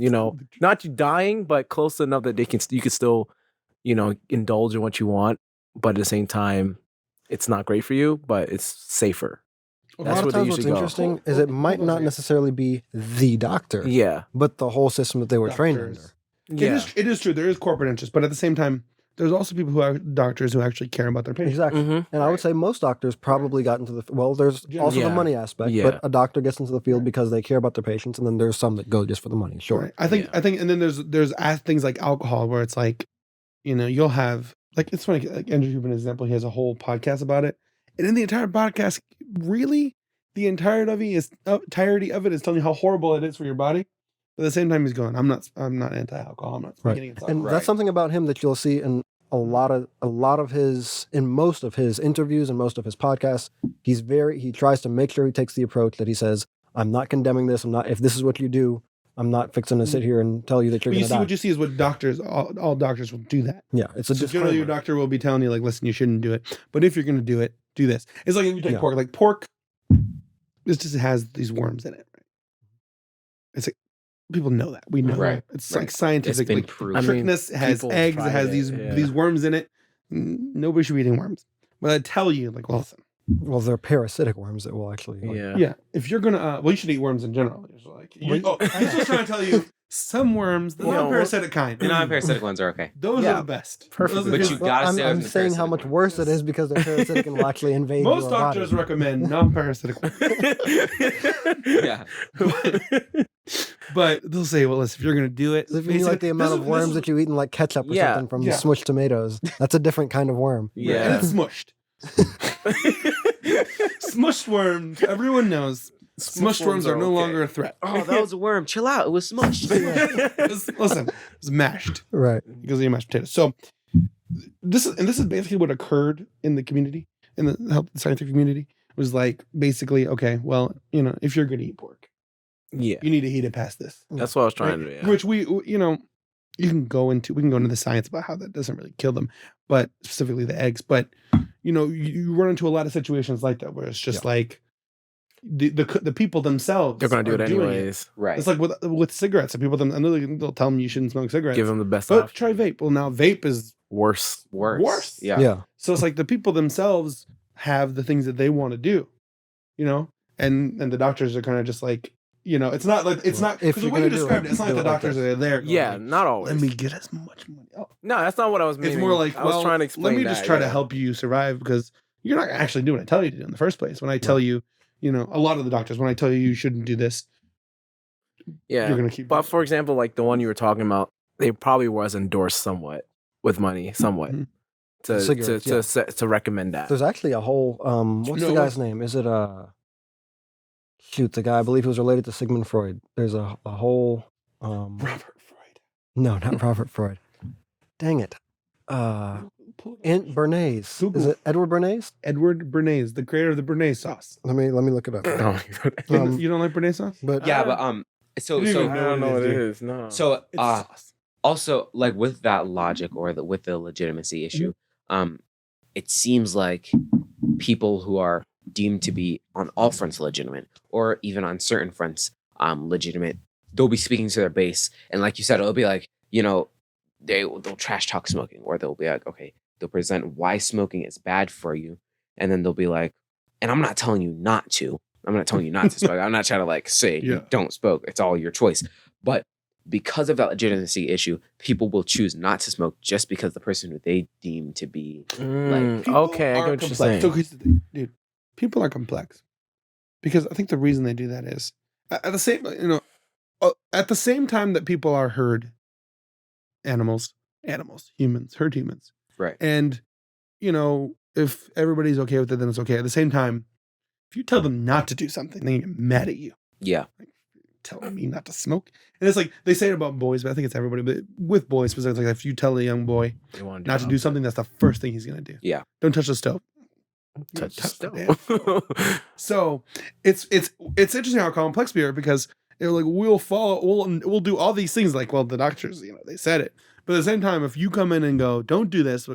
not you dying, but close enough that you can still, indulge in what you want, but at the same time, it's not great for you, but it's safer. A That's lot what of they times what's usually go. interesting is it might not necessarily be the doctor, Yeah, but the whole system that they were trained Doctors. under. yeah, It is true. There is corporate interest, but at the same time, there's also people who are doctors who actually care about their patients. Exactly. Mhm. And I would say most doctors probably got into there's also Yeah. the money aspect, Yeah. but a doctor gets into the field because they care about their patients, and then there's some that go just for the money. Sure. Right. I think, and then there's things like alcohol where it's like, you'll have like, it's funny, like Andrew Huberman, example, he has a whole podcast about it, and in the entire podcast, really, the entirety of it is telling you how horrible it is for your body. But at the same time, he's going, I'm not anti-alcohol. I'm not Right. speaking against And alcohol. that's something about him that you'll see in in most of his interviews and most of his podcasts. He tries to make sure he takes the approach that he says, I'm not condemning this. If this is what you do, I'm not fixing to sit here and tell you that you're But going you to see, die. what you see is what doctors, all doctors will do that. Yeah, it's a So generally, your disclaimer. doctor will be telling you, like, listen, you shouldn't do it. But if you're going to do it, do this. It's like if you take Yeah. pork. Like pork, this just has these worms in it. Right? It's like, people know that. We know Right, that. It's right. like scientific. It's been Like, proven. I mean, trickness has people eggs. It tried has it, these yeah. worms in it. Nobody should be eating worms. But I tell you, like, well, listen. Well, they're parasitic worms that will actually. yeah. Yeah, if you're gonna, well, you should eat worms in general. It's like, I'm just trying to tell you, some worms, the You know, non-parasitic kind, The non-parasitic ones are okay. those Yeah, are the best. perfect. Those are But the you best. gotta stay away I'm from the saying how parasitic much worse it is because they're parasitic and will actually invade Most your doctors body. recommend non-parasitic ones. Yeah. But they'll say, well, listen, if you're gonna do it, So if you mean like the amount of worms that you eat in like ketchup or Yeah, something from yeah. smushed tomatoes, that's a different kind of worm. and Yeah. it's smushed. Smushed worms, everyone knows. Smushed worms are no okay. longer a threat. Oh, that was a worm. Chill out. It was smushed. Listen, it's mashed Right. because of your mashed potatoes. So this is basically what occurred in the community, in the health scientific community. It was like basically, okay, well, if you're gonna eat pork, Yeah. you need to heat it past this. That's what I was trying to do. Yeah. Which we can go into the science about how that doesn't really kill them, but specifically the eggs. But you run into a lot of situations like that where it's just like the people themselves They're going to do are it doing anyways. Right. It's like with cigarettes. And people they'll tell them you shouldn't smoke cigarettes. Give them the best but option. try vape. Well, now vape is Worse. Worse. Yeah. Yeah. so it's like the people themselves have the things that they want to do, and the doctors are kind of just like, it's not like it's not If because the you're way you gonna do described it, it, it's not do like the it like doctors this. are there. Going, Yeah, like, not always. let me get as much money. Oh, No, that's not what I was meaning. it's more like, I was trying to explain let me just that, try to yeah. help you survive because you're not actually doing what I tell you to do in the first place. When I tell you, a lot of the doctors, when I tell you shouldn't do this, Yeah. you're gonna keep. But doing for example, like the one you were talking about, they probably was endorsed somewhat with money, somewhat Mhm. to recommend that. There's actually a whole what's No, the it guy's name? Is it the guy I believe he was related to Sigmund Freud. There's a whole Robert Freud. no, not Robert Freud. Dang it. Pull it up. Bernays. Google. Is it Edward Bernays? Edward Bernays, the creator of the Bernays sauce. Let me look it up. Oh, You don't like Bernays sauce? But Yeah, but so You don't so even I don't know what it is. No. so It's sauce. also like with that logic or with the legitimacy issue, it seems like people who are deemed to be on all fronts legitimate or even on certain fronts legitimate, they'll be speaking to their base, and like you said, it'll be like they'll trash talk smoking, or they'll be like, okay, they'll present why smoking is bad for you, and then they'll be like, and I'm not telling you not to. I'm not telling you not to smoke. I'm not trying to like say you don't smoke. It's all your choice. But because of that legitimacy issue, people will choose not to smoke just because the person who they deem to be People okay, I are get what you're complex. saying. So here's the thing, dude. People are complex because I think the reason they do that is at the same time that people are herd animals, humans, herd humans, right. and if everybody's okay with it, then it's okay. At the same time, if you tell them not to do something, they get mad at you. Yeah. Telling me not to smoke, and it's like they say it about boys, but I think it's everybody. But with boys specifically, like if you tell a young boy not to do something, that's the first thing he's gonna do. Yeah. Don't touch the stove. Touch the damn stove. So it's interesting how complex we are because they're like we'll do all these things like, well, the doctors they said it, but at the same time if you come in and go don't do this,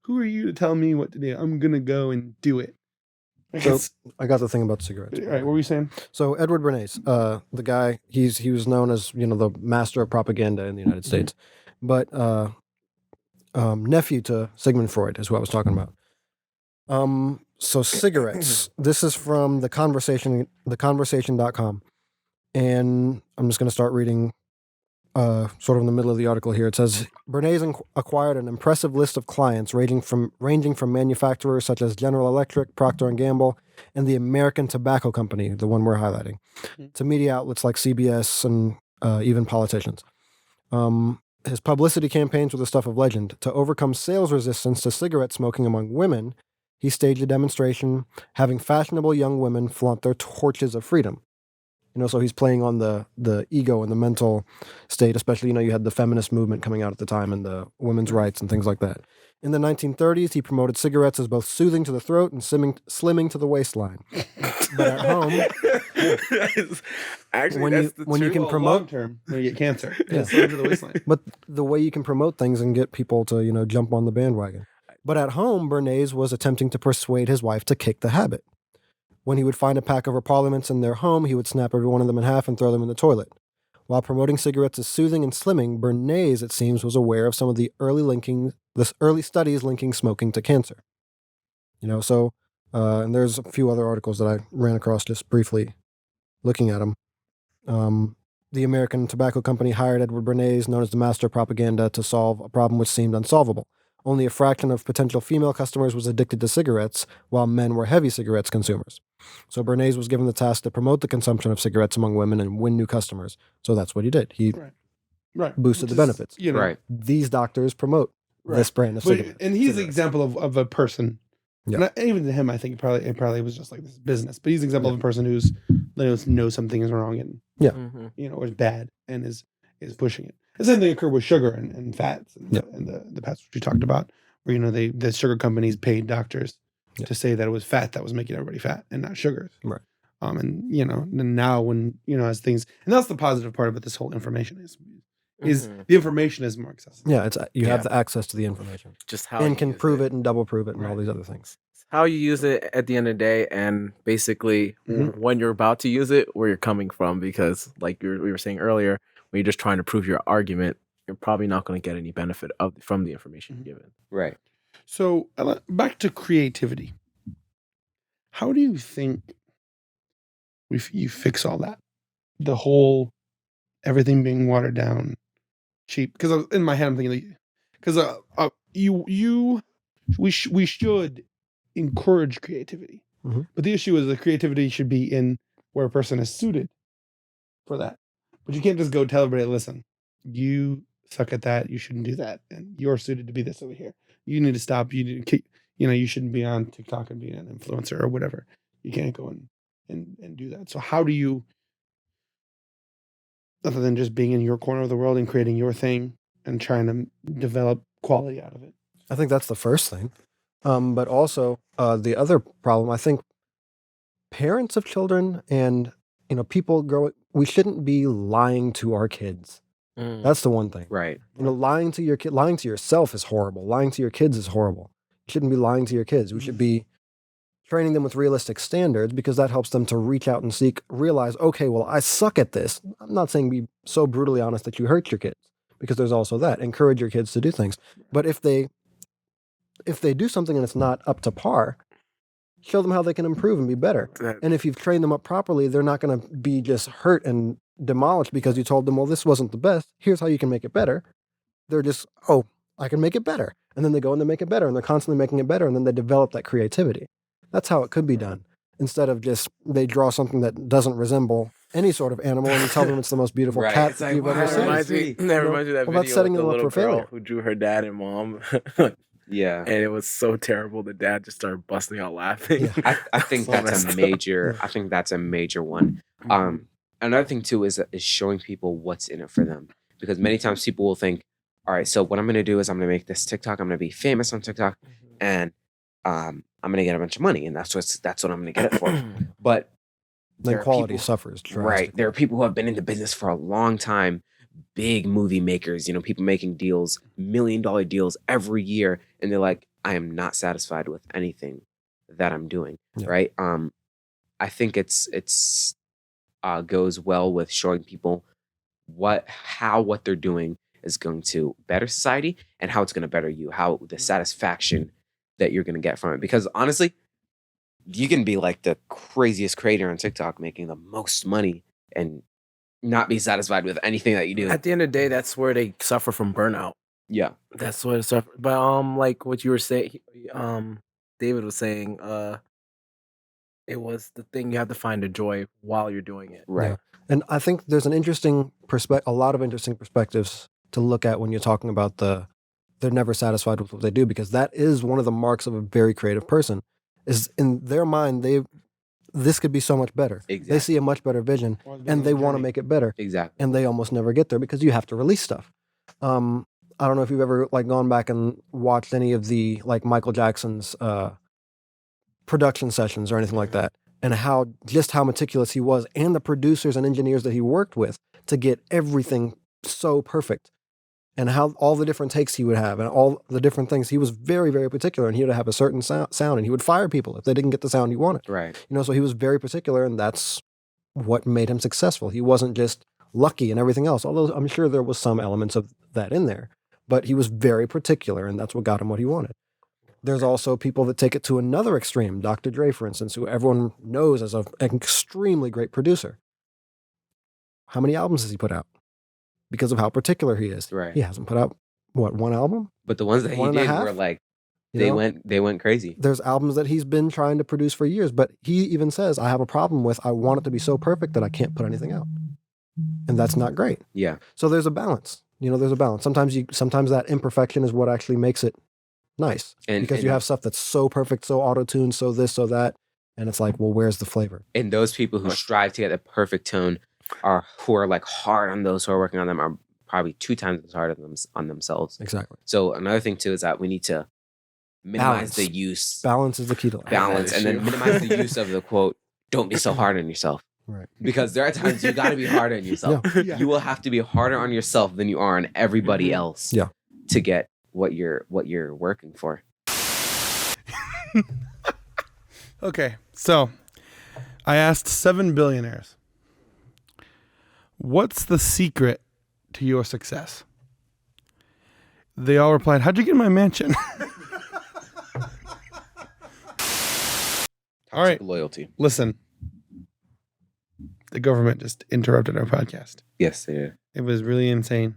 Who are you to tell me what to do? I'm gonna go and do it. So I got the thing about cigarettes. All right, what were you saying? So Edward Bernays, the guy, he was known as the master of propaganda in the United States, but nephew to Sigmund Freud is what I was talking about. So cigarettes. This is from theconversation.com, and I'm just going to start reading. Sort of in the middle of the article here, it says Bernays acquired an impressive list of clients ranging from manufacturers such as General Electric, Procter & Gamble, and the American Tobacco Company, the one we're highlighting, to media outlets like CBS and even politicians. His publicity campaigns were the stuff of legend. To overcome sales resistance to cigarette smoking among women, he staged a demonstration having fashionable young women flaunt their torches of freedom. So he's playing on the ego and the mental state, especially, you had the feminist movement coming out at the time and the women's rights and things like that. In the 1930s, he promoted cigarettes as both soothing to the throat and slimming to the waistline. But at home, actually, when you can promote long term, when you get cancer, Yeah. slim to the waistline. But the way you can promote things and get people to, jump on the bandwagon. But at home, Bernays was attempting to persuade his wife to kick the habit. When he would find a pack of Parliaments in their home, he would snap every one of them in half and throw them in the toilet. While promoting cigarettes as soothing and slimming, Bernays, it seems, was aware of some of the early studies linking smoking to cancer. And there's a few other articles that I ran across just briefly looking at them. The American Tobacco Company hired Edward Bernays, known as the master of propaganda, to solve a problem which seemed unsolvable. Only a fraction of potential female customers was addicted to cigarettes, while men were heavy cigarettes consumers. So Bernays was given the task to promote the consumption of cigarettes among women and win new customers. So that's what he did. He boosted the benefits. Right. These doctors promote this brand of cigarettes. And he's an example of a person. Yeah. And even to him, I think it probably was just like this business. But he's an example of a person who's knows something is wrong and or is bad and is pushing it. The same thing occurred with sugar and fats and the past which we talked about, where the sugar companies paid doctors to say that it was fat that was making everybody fat and not sugars. Right. And now when as things, and that's the positive part about this whole information is the information is more accessible. Yeah, it's you have the access to the information. Just how and can prove it and double prove it and all these other things. How you use it at the end of the day, and basically when you're about to use it, where you're coming from, because like we were saying earlier, when you're just trying to prove your argument, you're probably not going to get any benefit from the information you're given. Right. So back to creativity. How do you think you fix all that? The whole everything being watered down, cheap. Because in my head I'm thinking, because we should encourage creativity, but the issue is the creativity should be in where a person is suited for that. But you can't just go tell everybody, listen, you suck at that, you shouldn't do that, and you're suited to be this over here. You need to stop. You need to, you shouldn't be on TikTok and be an influencer or whatever. You can't go and do that. So how do you, other than just being in your corner of the world and creating your thing and trying to develop quality out of it? I think that's the first thing. But also the other problem, I think parents of children and people we shouldn't be lying to our kids. That's the one thing. Right. Lying to your kid, lying to yourself is horrible. Lying to your kids is horrible. You shouldn't be lying to your kids. We should be training them with realistic standards, because that helps them to reach out and realize, okay, well, I suck at this. I'm not saying be so brutally honest that you hurt your kids, because there's also that. Encourage your kids to do things. But if they do something and it's not up to par, show them how they can improve and be better. And if you've trained them up properly, they're not going to be just hurt and demolished because you told them, well, this wasn't the best. Here's how you can make it better. They're just, oh, I can make it better. And then they go and they make it better, and they're constantly making it better, and then they develop that creativity. That's how it could be done. Instead of just, they draw something that doesn't resemble any sort of animal and you tell them it's the most beautiful cat that you've ever seen. That reminds me of that video setting with the them up little for girl failure. who drew her dad and mom. Yeah. And it was so terrible. The dad just started busting out laughing. Yeah. I think that's a major. I think that's a major one. Another thing too is showing people what's in it for them, because many times people will think, all right, so what I'm going to do is I'm going to make this TikTok. I'm going to be famous on TikTok, and I'm going to get a bunch of money, and that's what I'm going to get it for. But then quality suffers drastically. Right. There are people who have been in the business for a long time. Big movie makers, people making deals, $1 million deals every year. And they're like, I am not satisfied with anything that I'm doing. Yeah. Right. I think it's goes well with showing people what they're doing is going to better society and how it's going to better you, how the satisfaction that you're going to get from it. Because honestly, you can be like the craziest creator on TikTok making the most money and not be satisfied with anything that you do. At the end of the day, that's where they suffer from burnout. Yeah. That's what it suffer. But like what you were saying, David was saying, it was the thing you have to find the joy while you're doing it. Right. Yeah. And I think there's an interesting a lot of interesting perspectives to look at when you're talking about they're never satisfied with what they do, because that is one of the marks of a very creative person. Is in their mind, this could be so much better. Exactly. They see a much better vision and they want to make it better. Exactly. And they almost never get there because you have to release stuff. I don't know if you've ever like gone back and watched any of the like Michael Jackson's production sessions or anything like that, and how meticulous he was, and the producers and engineers that he worked with to get everything so perfect, and how all the different takes he would have and all the different things. He was very, very particular, and he would have a certain sound, and he would fire people if they didn't get the sound he wanted. Right. So he was very particular, and that's what made him successful. He wasn't just lucky and everything else, although I'm sure there was some elements of that in there, but he was very particular, and that's what got him what he wanted. There's also people that take it to another extreme. Dr. Dre, for instance, who everyone knows as an extremely great producer. How many albums has he put out? Because of how particular he is. Right. He hasn't put out, one album? But the ones that he One and a did half? were like, You know? they went crazy. There's albums that he's been trying to produce for years, but he even says, I have a problem with, I want it to be so perfect that I can't put anything out. And that's not great. Yeah. So there's a balance. There's a balance. Sometimes that imperfection is what actually makes it nice. Because you have stuff that's so perfect, so auto-tuned, so this, so that. And it's like, well, where's the flavor? And those people who strive to get the perfect tone who are like hard on those who are working on them are probably 2 times as hard on themselves. Exactly. So another thing too is that we need to minimize the use. Balance is the key to life. Balance. And then minimize the use of the quote, don't be so hard on yourself. Right. Because there are times you got to be harder on yourself. Yeah. You will have to be harder on yourself than you are on everybody else. Yeah. To get what you're working for. Okay, so I asked 7 billionaires, what's the secret to your success? They all replied, how'd you get my mansion? All right, Loyalty. listen. The government just interrupted our podcast. Yes, they did. It was really insane.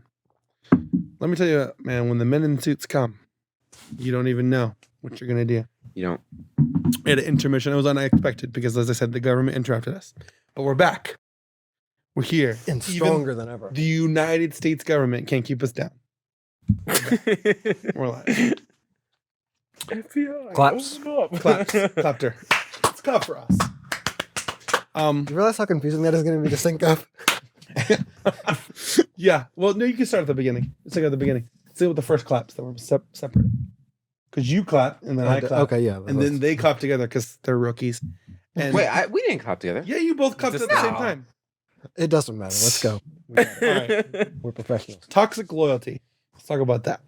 Let me tell you, man, when the men in suits come, you don't even know what you're going to do. You don't. We had an intermission. It was unexpected because, as I said, the government interrupted us. But we're back. We're here. And stronger than ever. The United States government can't keep us down. We're alive. FBI, Claps. open up. Claps. Clapter. Let's clap for us. You realize how confusing that is going to be to sync up? Yeah. Well, no, you can start at the beginning. Let's start at the beginning. Let's see what the first claps that were separate. Because you clap and then I clap. Okay, yeah. And then they clap together because they're rookies. And Wait, we didn't clap together. yeah, you both clapped at the same time. It doesn't matter. Let's go. All right. We're professionals. Toxic loyalty. Let's talk about that.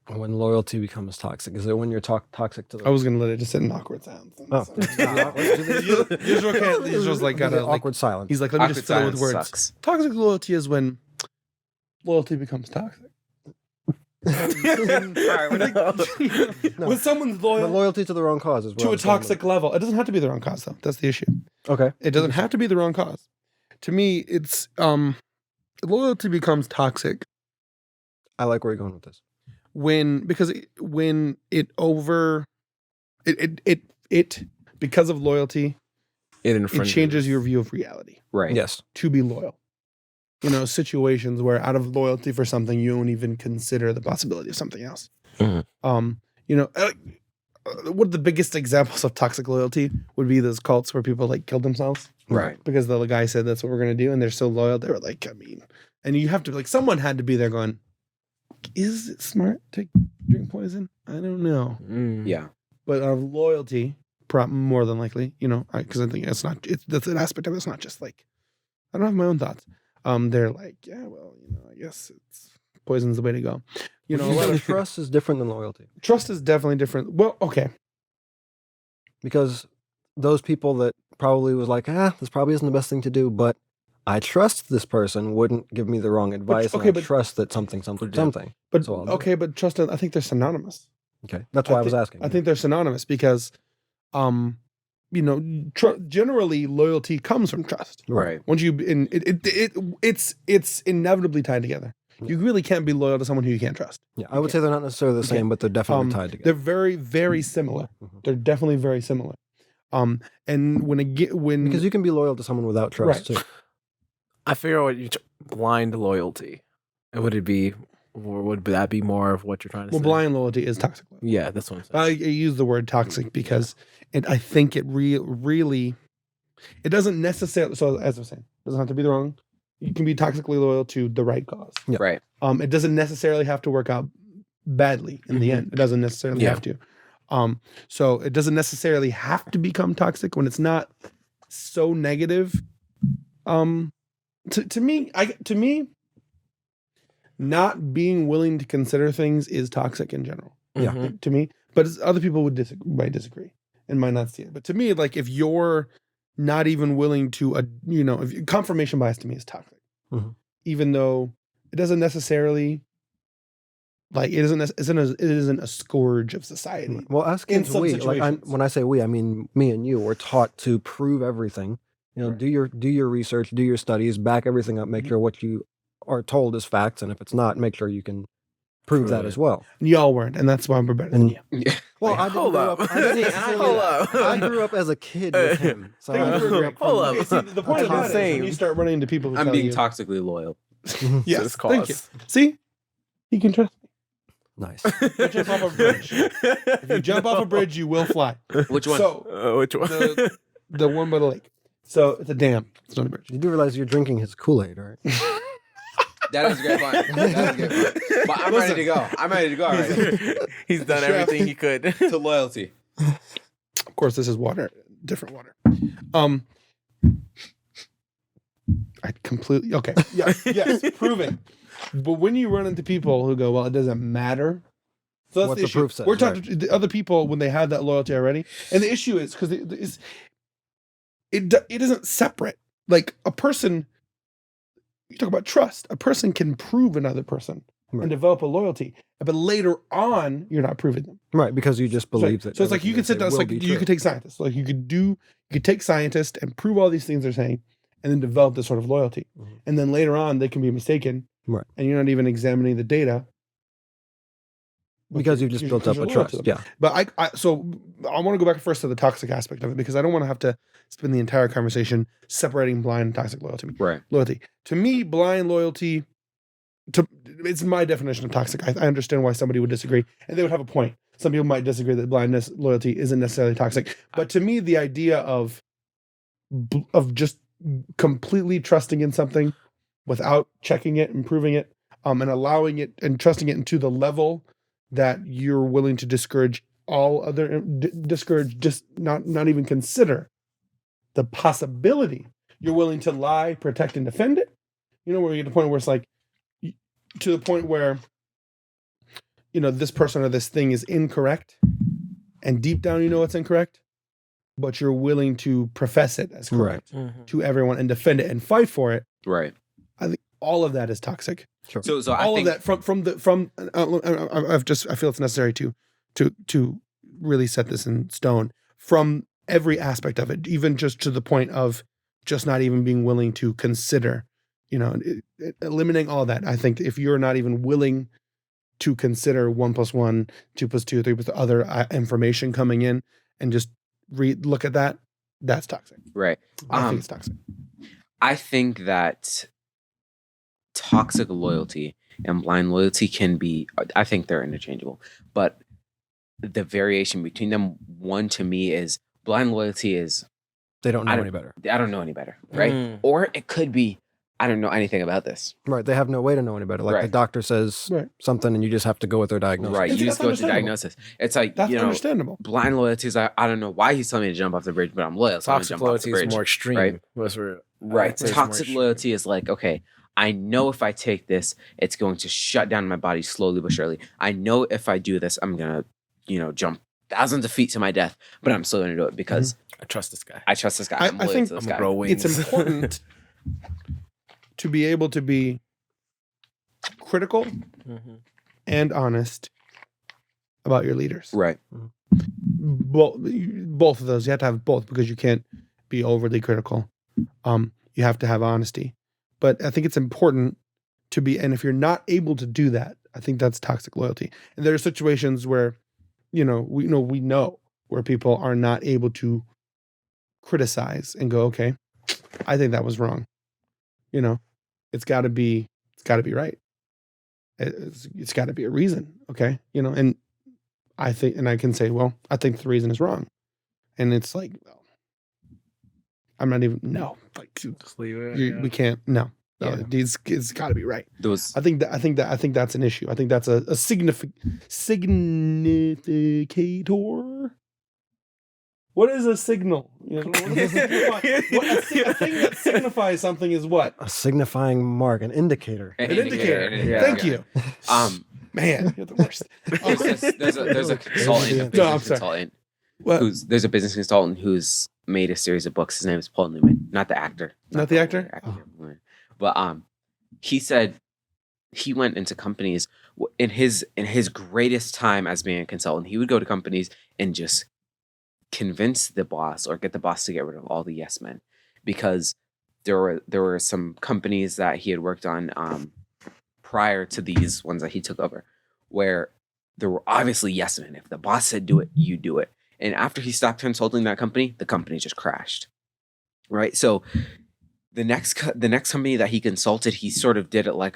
When loyalty becomes toxic, is it when you're toxic to the? I was gonna let it just sit in awkward sounds. Oh. Israel can't. Israel's like got a awkward silence. He's like, let me just fill it with words. Sucks. Toxic loyalty is when loyalty becomes toxic. When someone's The loyal loyalty to the wrong cause is what to a I'm saying. toxic level, it doesn't have to be the wrong cause though. That's the issue. Okay. It doesn't have to be the wrong cause. To me, it's loyalty becomes toxic I like where you're going with this. when because because of loyalty, it changes your view of reality. Right. Yes. To be loyal. Situations where out of loyalty for something, you don't even consider the possibility of something else. Mhm. One of the biggest examples of toxic loyalty would be those cults where people like killed themselves. Right. Because the guy said that's what we're going to do. And they're so loyal. They were like, and you have to someone had to be there going, is it smart to drink poison? I don't know. Yeah. But out of loyalty, more than likely, because I think that's an aspect of it. It's not just like, I don't have my own thoughts. They're like, yeah, well, I guess poison's the way to go. You know, a You lot think of trust is different than loyalty trust is definitely different. Well, okay. because those people that probably was like, this probably isn't the best thing to do, but I trust this person wouldn't give me the wrong advice. okay, and I but- trust that something. But So I'll do it. okay, but trust, I think they're synonymous. Okay, that's why I was asking. I think they're synonymous because, you know, generally loyalty comes from trust. Right. Once you, it's inevitably tied together. Yeah. You really can't be loyal to someone who you can't trust. Yeah, I would say they're not necessarily the same, but they're definitely tied They're together. very, very similar. Mhm. They're definitely very similar. And when Because you can be loyal to someone without trust Right. too. I figure what blind loyalty. Would it be, or would that be more of what you're trying to say? blind loyalty is toxic loyalty. Yeah, that's what I'm saying. I use the word toxic because I think it really, it doesn't necessarily. So as I was saying, it doesn't have to be the wrong. You can be toxically loyal to the right cause. Yeah. Right. It doesn't necessarily have to work out badly in the end. It doesn't necessarily Yeah. have to. So it doesn't necessarily have to become toxic when it's not so negative. To me, not being willing to consider things is toxic in general. Yeah. Mhm. To me, but other people might disagree and might not see it. But to me, like if you're not even willing to, confirmation bias to me is toxic, Mhm. even though it doesn't necessarily, like it isn't a scourge of society. Well, as In kids, some when situations. I say we, I mean me and you. We're taught to prove everything. You know, Right. do your research, do your studies, back everything up, make sure what you are told is facts, and if it's not, make sure you can prove that Prove as well. Y'all weren't, and that's why we're better than And you. Yeah. well, Like, I didn't hold grow up. up. I didn't necessarily- Hold up. I grew up as a kid with him, so Thank I you for grew agreeing. up. Hold from- up. See, the point I'm of that is saying- when you start running into people who I'm tell being you, toxically loyal. yes, this thank you. cause. See, you can trust me. Nice. Don't jump off a bridge. If you jump off a bridge, you will fly. Which one? So Which one? the one by the lake. So it's a dam. It's not a bridge. You do realize you're drinking his Kool-Aid, right? That is a great point. That is a great point. But I'm ready to go. I'm ready to go already. He's done Chef. everything he could. To loyalty. Of course, this is water, different water. I completely okay. Yeah, yes, proven. But when you run into people who go, well, it doesn't matter. So that's What the the issue. proof says, We're talking to the other people when they have that loyalty already, and the issue is because it isn't separate. Like a person, you talk about trust. A person can prove another person Right. and develop a loyalty, but later on, you're not proving them. Right, because you just believe So that. it's like you everything could they sit say down. It's will like be you true. could take scientists. Like you could take scientists and prove all these things they're saying, and then develop this sort of loyalty. Mhm. And then later on, they can be mistaken, Right. and you're not even examining the data because you've just built up a trust. Yeah. But so I want to go back first to the toxic aspect of it because I don't want to have to spend the entire conversation separating blind and toxic loyalty. Right. Loyalty to me, blind loyalty. It's my definition of toxic. I understand why somebody would disagree, and they would have a point. Some people might disagree that blindness loyalty isn't necessarily toxic, but to me, the idea of just completely trusting in something without checking it, improving it, and allowing it and trusting it into the level that you're willing to discourage all other just not even consider the possibility. You're willing to lie, protect, and defend it. You know, where you get to the point where it's like, to the point where, this person or this thing is incorrect, and deep down you know it's incorrect, but you're willing to profess it as correct to everyone and defend it and fight for it. Right. I think all of that is toxic. Sure. So I All think of that I feel it's necessary to really set this in stone from every aspect of it, even just to the point of just not even being willing to consider, eliminating all that. I think if you're not even willing to consider 1 + 1, 2 + 2, 3 + other information coming in and just look at that, that's toxic. right. I think it's toxic. I think that toxic loyalty and blind loyalty can be, I think they're interchangeable, but the variation between them, one to me is blind loyalty is, They don't know I any better. I don't know any better, right? Mm. Or it could be, I don't know anything about this. Right. They have no way to know any better. Like the Right. doctor says Right. something and you just have to go with their diagnosis. Right. It's- You just that's go with the understandable. diagnosis. It's like, That's understandable. blind loyalty is, I don't know why he's telling me to jump off the bridge, but I'm loyal. So I'm gonna Toxic jump off the loyalty is bridge. more extreme. Right. Was where- Right. I'd say it's more Toxic extreme. loyalty is like, okay, I know if I take this, it's going to shut down my body slowly but surely. I know if I do this, I'm going to, jump thousands of feet to my death, but I'm still going to do it because I trust this guy. I trust this guy. I'm I loyal think to this I'm guy. gonna grow wings. it's important to be able to be critical Mhm. and honest about your leaders. Right. Both of those. You have to have both because you can't be overly critical. You have to have honesty. But I think it's important to be, and if you're not able to do that, I think that's toxic loyalty. And there are situations where, we know where people are not able to criticize and go, okay, I think that was wrong. It's got to be right. It's got to be a reason. Okay. And I think, and I can say, well, I think the reason is wrong. And it's like, well, I'm not even, no, like Just leave it. we can't, no, Yeah. it's got to be right. Those I think that's an issue. I think that's a significator. What is a signal? What does it signify? A thing that signifies something is what? A signifying mark, an indicator. An indicator. Yeah. Thank you. Man, you're the worst. There's a consultant, No, I'm sorry. consultant What? there's a business consultant who's made a series of books. His name is Paul Newman, not the actor. Not the actor? But he said he went into companies in his greatest time as being a consultant. He would go to companies and just convince the boss or get the boss to get rid of all the yes men, because there were some companies that he had worked on prior to these ones that he took over, where there were obviously yes men. If the boss said do it, you do it. And after he stopped consulting that company, the company just crashed. Right. So the next company that he consulted, he sort of did it like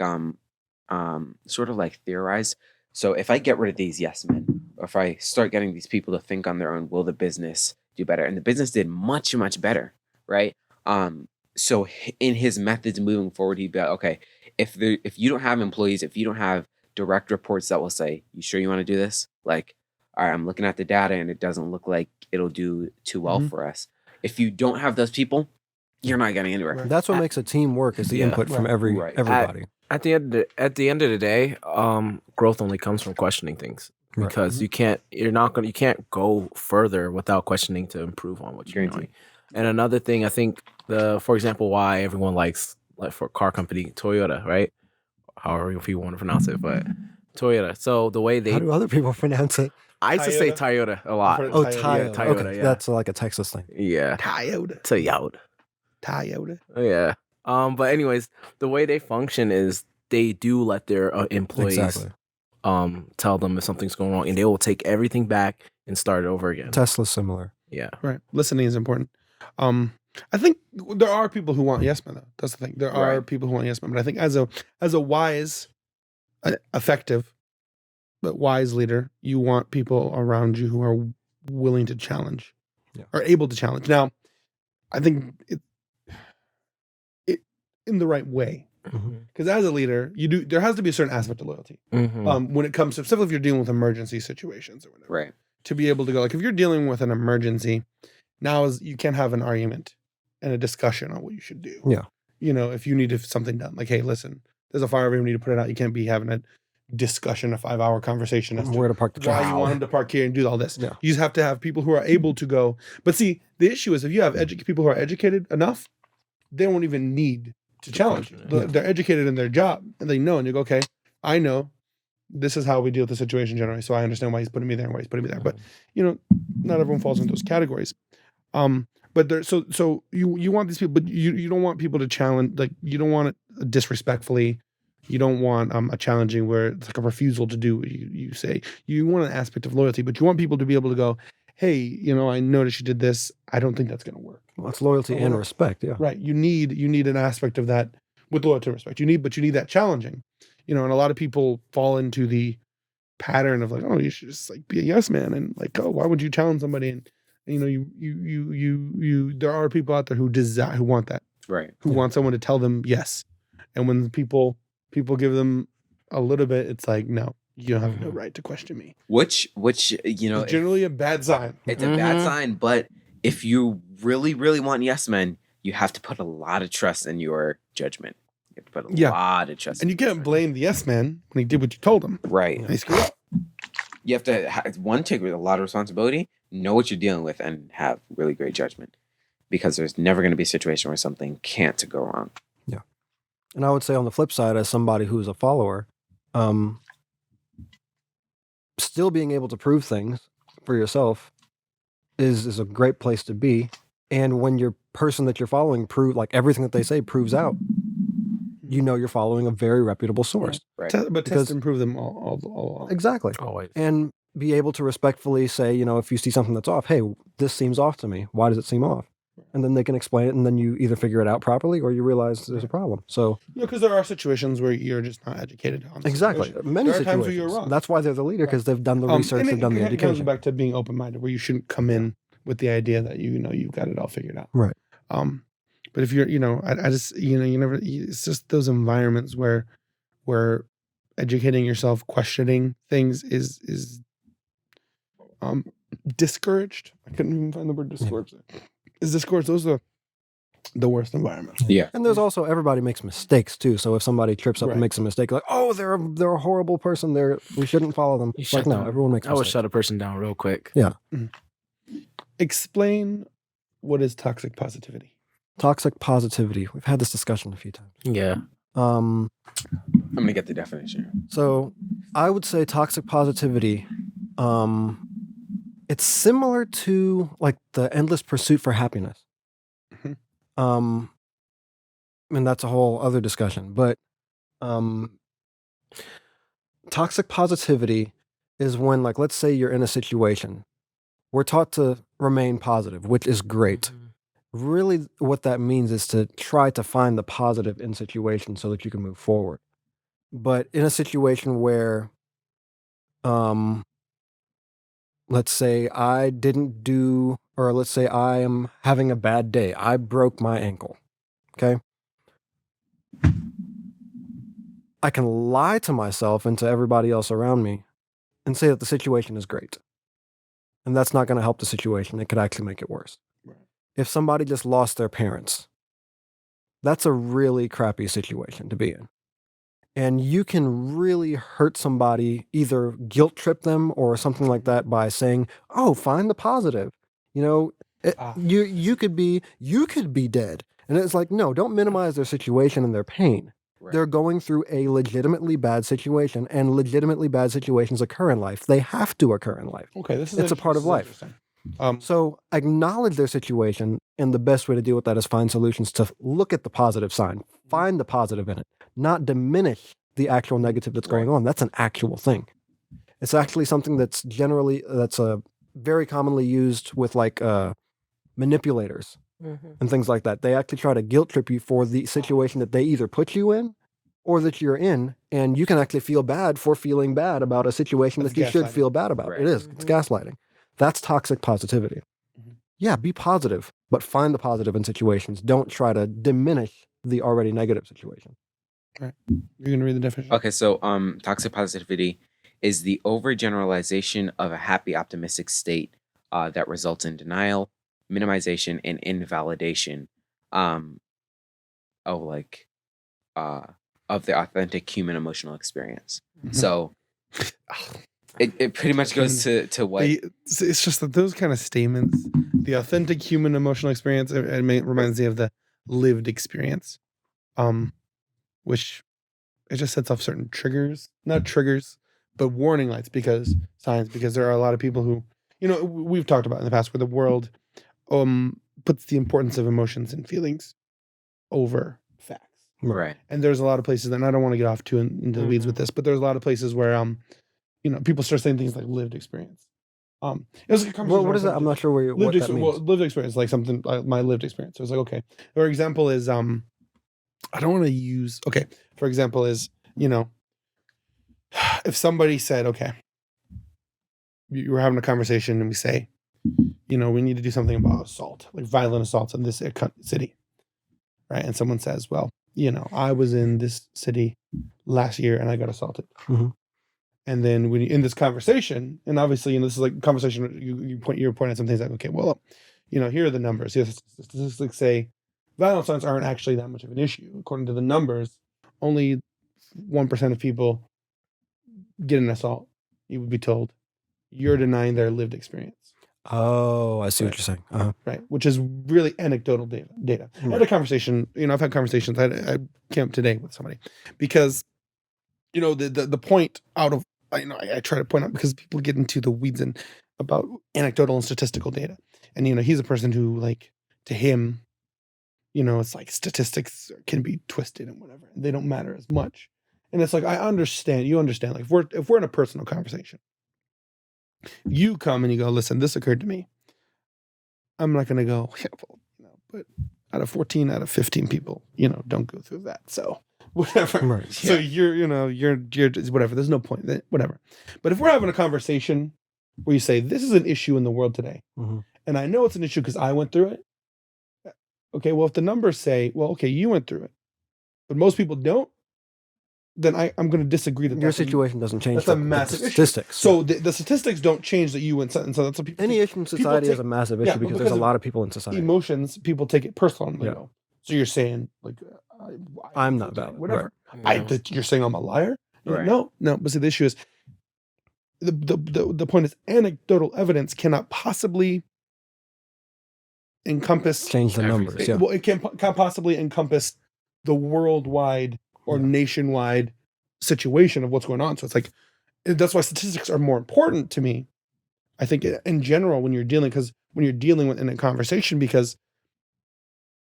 sort of like theorized. So if I get rid of these yes men, or if I start getting these people to think on their own, will the business do better? And the business did much, much better. Right. So in his methods moving forward, he'd be like, okay, if you don't have employees, if you don't have direct reports that will say, you sure you want to do this? Like, all right, I'm looking at the data and it doesn't look like it'll do too well for us. If you don't have those people, you're not getting anywhere. Right. That's what makes a team work, is the Yeah. input from Right. everybody. At the end of the day, growth only comes from questioning things, Right. because you can't go further without questioning to improve on what you're Guaranteed. doing. And another thing, I think for example, why everyone likes, like, for car company Toyota, right? However people want to pronounce it, but Toyota. So the way How do other people pronounce it? I used to say Toyota a lot. I've Oh, heard Toyota. Toyota, Okay, yeah. that's like a Texas thing. Yeah, Toyota. Toyota. Oh, yeah. But anyways, the way they function is they do let their employees Exactly. tell them if something's going wrong, and they will take everything back and start it over again. Tesla's similar. Yeah. Right. Listening is important. I think there are people who want yes men, though. That's the thing. There are Right. people who want yes men, but I think as a wise, effective, but wise leader, you want people around you who are willing to challenge, are able to challenge. Now, I think it in the right way, because as a leader, there has to be a certain aspect of loyalty. Mhm. When it comes to, especially if you're dealing with emergency situations or whatever, Right. to be able to go, like, if you're dealing with an emergency, now you can't have an argument and a discussion on what you should do. Yeah. If you need something done, like, hey, listen, there's a fire, we need to put it out. You can't be having a discussion, a 5-hour conversation as to Where to park the why truck. you want him to park here and do all this. Yeah. You just have to have people who are able to go. But see, the issue is if you have people who are educated enough, they won't even need to challenge you. question it. They're educated in their job and they know, and you go, okay, I know this is how we deal with the situation generally. So I understand why he's putting me there and why he's putting me there. But not everyone falls into those categories. But there, so you want these people, but you don't want people to challenge, like, you don't want it disrespectfully. You don't want a challenging where it's like a refusal to do what you say. You want an aspect of loyalty, but you want people to be able to go, hey, I noticed you did this. I don't think that's going to work. Well, it's loyalty and respect. Yeah. Right. You need an aspect of that with loyalty and respect. But you need that challenging. And a lot of people fall into the pattern of like, oh, you should just like be a yes man, and like, oh, why would you challenge somebody? And you there are people out there who want that, Right. who want someone to tell them yes. And when people give them a little bit, it's like, no, you don't have no right to question me. Which It's generally a bad sign. it's a bad sign, but if you really, really want yes men, you have to put a lot of trust in your judgment. You have to put a Yeah. lot of trust. And you can't blame the yes man when he did what you told him. Right. And he screwed up. You have to take a lot of responsibility, know what you're dealing with, and have really great judgment. Because there's never going to be a situation where something can't go wrong. Yeah. And I would say on the flip side, as somebody who's a follower, still being able to prove things for yourself is a great place to be. And when your person that you're following like everything that they say proves out, you know you're following a very reputable source. Right. But Because- test and prove them all. Exactly. Always. And be able to respectfully say, if you see something that's off, hey, this seems off to me. Why does it seem off? And then they can explain it, and then you either figure it out properly or you realize there's a problem. So Because there are situations where you're just not educated on the exactly, situation. many There are times situations. where you're wrong. That's why they're the leader, because they've done the research, and they've done the it comes education. back to being open-minded, where you shouldn't come in with the idea that you've got it all figured out. Right. But if you're, I just, you never. It's just those environments where educating yourself, questioning things is discouraged. I couldn't even find the word discouraged. Is discouraged? Those are the worst environments. Yeah. And there's also, everybody makes mistakes too. So if somebody trips up Right. and makes a mistake, like, oh, they're a horrible person, we shouldn't follow them. You It's like, shut no, them. everyone makes I would mistakes. shut a person down real quick. Explain what is toxic positivity. Toxic positivity. We've had this discussion a few times. Yeah. Um, I'm going to get the definition. So I would say toxic positivity, it's similar to like the endless pursuit for happiness. Mhm. And that's a whole other discussion, but toxic positivity is when, like, let's say you're in a situation. We're taught to remain positive, which is great. Really, what that means is to try to find the positive in situations so that you can move forward. But in a situation where, let's say I didn't do, or let's say I am having a bad day, I broke my ankle, okay? I can lie to myself and to everybody else around me and say that the situation is great. And that's not going to help the situation. It could actually make it worse. Right. If somebody just lost their parents, that's a really crappy situation to be in. And you can really hurt somebody, either guilt trip them or something like that, by saying, "Oh, find the positive." You could be dead. And it's like, no, don't minimize their situation and their pain. Right. They're going through a legitimately bad situation, and legitimately bad situations occur in life. They have to occur in life. Okay, It's a part of life. Interesting. So acknowledge their situation, and the best way to deal with that is find solutions to look at the positive sign, find the positive in it, not diminish the actual negative that's going on. That's an actual thing. It's actually something that's very commonly used with like manipulators and things like that. They actually try to guilt trip you for the situation that they either put you in or that you're in, and you can actually feel bad for feeling bad about a situation That's that you should gaslighting. feel bad about. Right. It is. It's gaslighting. That's toxic positivity. Mhm. Yeah, be positive, but find the positive in situations. Don't try to diminish the already negative situation. You're gonna read the definition. Okay, so toxic positivity is the overgeneralization of a happy, optimistic state that results in denial, minimization, and invalidation of the authentic human emotional experience. Mhm. So it pretty much goes to what It's just that those kind of statements, the authentic human emotional experience, it reminds me of the lived experience, which it just sets off certain not triggers, but warning lights, because there are a lot of people who, we've talked about in the past, where the world puts the importance of emotions and feelings over facts. right. And there's a lot of places, and I don't want to get off into the weeds with this, but there's a lot of places where people start saying things like lived experience. It was like a conversation. What is that? I'm not sure what that means. Lived experience, like something like my lived experience. So it's like, okay, for example is I don't want to use, okay, for example is, if somebody said, okay, you were having a conversation and we say, we need to do something about assault, like violent assaults in this city, right? And someone says, well, I was in this city last year and I got assaulted. Mhm. And then when in this conversation, and obviously, this is like a conversation, you're pointing at some things like, okay, well, here are the numbers. Yes, statistics say violent assaults aren't actually that much of an issue. According to the numbers, only 1% of people get an assault, you would be told you're denying their lived experience. Oh, I see what you're saying. Right, which is really anecdotal data. I had a conversation, I've had conversations, I came up today with somebody because, the point out of, I try to point out because people get into the weeds and about anecdotal and statistical data. And, he's a person who, like, to him, it's like statistics can be twisted and whatever. They don't matter as much. And it's like, you understand, like if we're in a personal conversation, you come and you go, listen, this occurred to me. I'm not going to go, yeah, well, but out of 14 out of 15 people, don't go through that. So whatever. Right. So you're whatever. There's no point. Whatever. But if we're having a conversation where you say, this is an issue in the world today, and I know it's an issue because I went through it. Okay, well, if the numbers say, well, okay, you went through it, but most people don't, then I'm going to disagree that your situation doesn't change. That's a massive statistics. So the statistics don't change that you went, and so that's what people. Any issue in society is a massive issue because there's a lot of people in society. Emotions, people take it personally. Yeah. So you're saying like, I'm not valid. Whatever. Right. You're saying I'm a liar. Right. No. But see, the issue is the point is anecdotal evidence cannot possibly encompass change the numbers. Yeah. Well, it can't possibly encompass the worldwide or nationwide situation of what's going on. So it's like, that's why statistics are more important to me, I think, in general, when you're dealing with in a conversation, because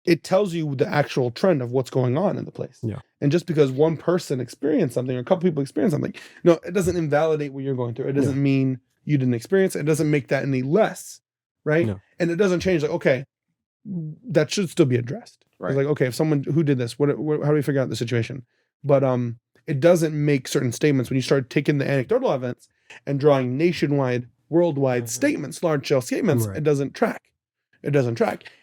it tells you the actual trend of what's going on in the place. Yeah. And just because one person experienced something or a couple people experienced something, it doesn't invalidate what you're going through. It doesn't mean you didn't experience it. It doesn't make that any less, right? No. And it doesn't change, like, okay, that should still be addressed. Right. It's like, okay, if someone who did this, how do we figure out the situation? But it doesn't make certain statements when you start taking the anecdotal evidence and drawing nationwide, worldwide statements, large-scale statements. Right. It doesn't track.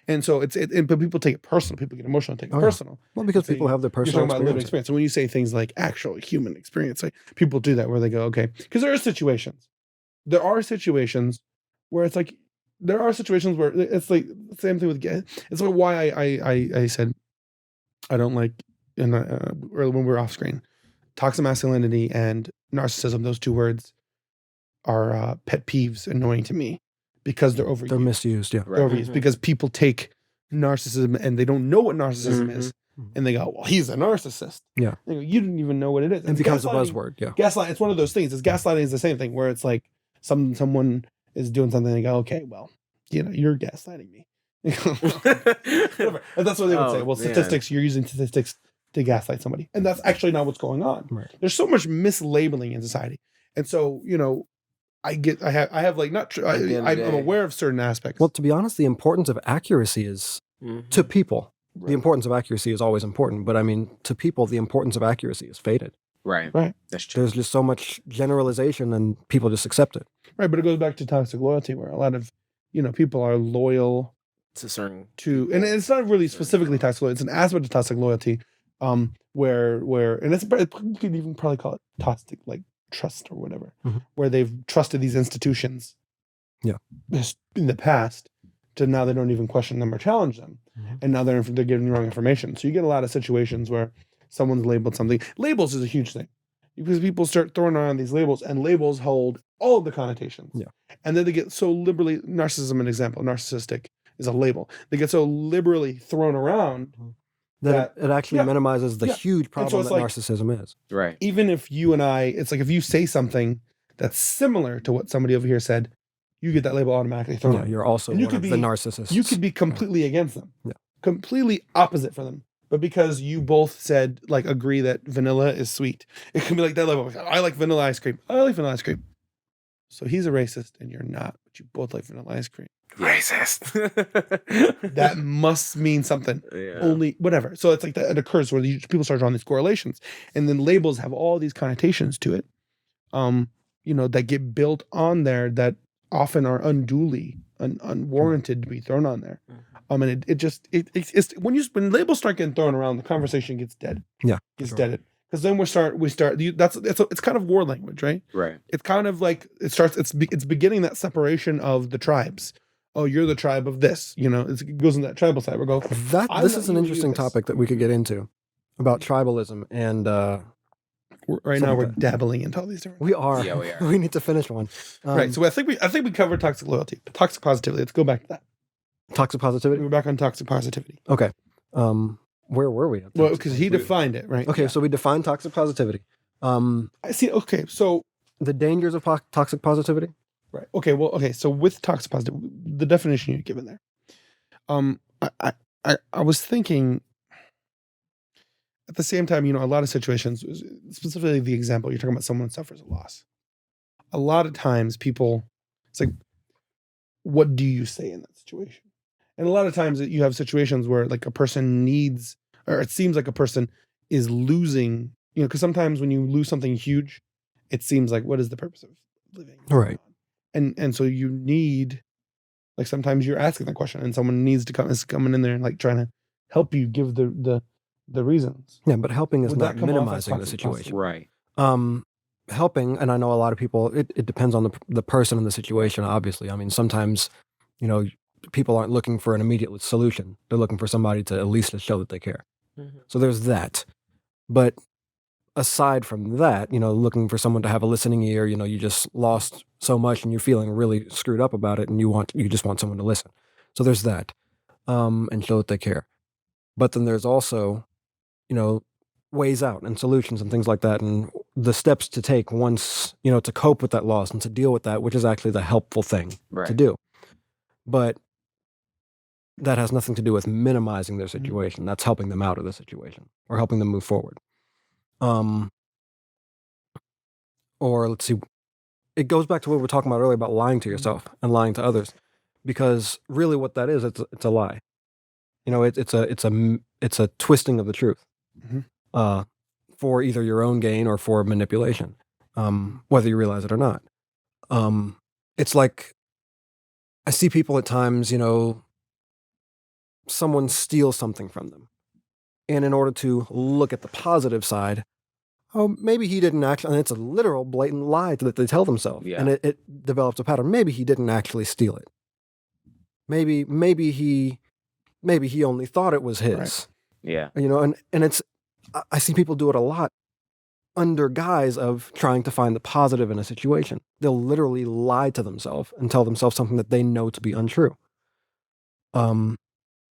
And so but people take it personal. People get emotional and take it personal. Well, because people have their personal experience. So when you say things like actual human experience, like, people do that where they go, okay, because there are situations where it's like, there are situations where it's like the same thing with it's like why I said I don't like early when we're off screen, toxic masculinity and narcissism. Those two words are pet peeves, annoying to me, because they're overused. They're misused. Yeah, they're overused because people take narcissism and they don't know what narcissism is, and they go, well, he's a narcissist. Yeah, they go, you didn't even know what it is. It becomes a buzzword. Yeah, gaslighting. It's one of those things. Gaslighting is the same thing where it's like someone is doing something and they go, okay, well, you're gaslighting me. Whatever. And that's what they would say. Well, statistics, you're using statistics to gaslight somebody. And that's actually not what's going on. Right. There's so much mislabeling in society. And so, I'm aware of certain aspects. Well, to be honest, the importance of accuracy is to people. Right. The importance of accuracy is always important. But I mean, to people, the importance of accuracy is faded. Right. That's true. There's just so much generalization and people just accept it. Right. But it goes back to toxic loyalty, where a lot of, people are loyal to and it's not really specifically toxic loyalty. It's an aspect of toxic loyalty, where and you could even probably call it toxic, like, trust or whatever, where they've trusted these institutions, in the past, to now they don't even question them or challenge them, and now they're giving the wrong information. So you get a lot of situations where someone's labeled something. Labels is a huge thing, because people start throwing around these labels, and labels hold all of the connotations. Yeah. And then they get so liberally, narcissism, an example, narcissistic is a label. They get so liberally thrown around that it actually minimizes the huge problem that narcissism is. Right. Even if you and I, it's like if you say something that's similar to what somebody over here said, you get that label automatically thrown. Yeah, you're also one of the narcissists. You could be completely against them. Yeah. Completely opposite for them. But because you both said, like, agree that vanilla is sweet, it can be like that level. I like vanilla ice cream. I like vanilla ice cream. So he's a racist and you're not, but you both like vanilla ice cream. Racist. That must mean something. Yeah. Only whatever. So it's like that. It occurs where people start drawing these correlations, and then labels have all these connotations to it, that get built on there that often are unduly, unwarranted to be thrown on there. And it's when labels start getting thrown around, the conversation gets dead. Yeah, gets deaded. Because then we start. It's kind of war language, right? Right. It's kind of like it's beginning that separation of the tribes. Oh, you're the tribe of this. It goes in that tribal side. This is an interesting topic that we could get into. about tribalism, and Right Something now we're like dabbling into all these different. we are. Yeah, we are. We need to finish one. Right. So I think we covered toxic loyalty, but toxic positivity. Let's go back to that. Toxic positivity. We're back on toxic positivity. Okay. Where were we? At Well, toxic because he positivity? defined it, right? Okay, Yeah. so we defined toxic positivity. I see. Okay, so The dangers of toxic positivity. right. Okay. Well. Okay. So with toxic positivity, the definition you've given there. I was thinking. At the same time, a lot of situations, specifically the example you're talking about, someone suffers a loss. A lot of times, people, it's like, what do you say in that situation? And a lot of times, you have situations where like a person needs, or it seems like a person is losing. Because sometimes when you lose something huge, it seems like, what is the purpose of living? Right. And so you need, like, sometimes you're asking that question, and someone needs to is coming in there and like trying to help you give the reasons. Yeah, but helping is Would not that come off as minimizing the toxic situation. Right. Helping, and I know a lot of people, it depends on the person and the situation, obviously. I mean, sometimes, people aren't looking for an immediate solution. They're looking for somebody to at least show that they care. Mhm. So there's that. But aside from that, looking for someone to have a listening ear, you just lost so much and you're feeling really screwed up about it, and you just want someone to listen. So there's that. And show that they care. But then there's also, ways out and solutions and things like that, and the steps to take once, to cope with that loss and to deal with that, which is actually the helpful thing Right. to do. But that has nothing to do with minimizing their situation. That's helping them out of the situation or helping them move forward. Or let's see, it goes back to what we were talking about earlier about lying to yourself and lying to others, because really what that is, it's a lie. It's a twisting of the truth. For either your own gain or for manipulation, whether you realize it or not. It's like, I see people at times, someone steals something from them. And in order to look at the positive side, oh, maybe he didn't actually, and it's a literal blatant lie that they tell themselves. Yeah. And it develops a pattern. Maybe he didn't actually steal it. Maybe he only thought it was his. Right. Yeah. And it's, I see people do it a lot under guise of trying to find the positive in a situation. They'll literally lie to themselves and tell themselves something that they know to be untrue.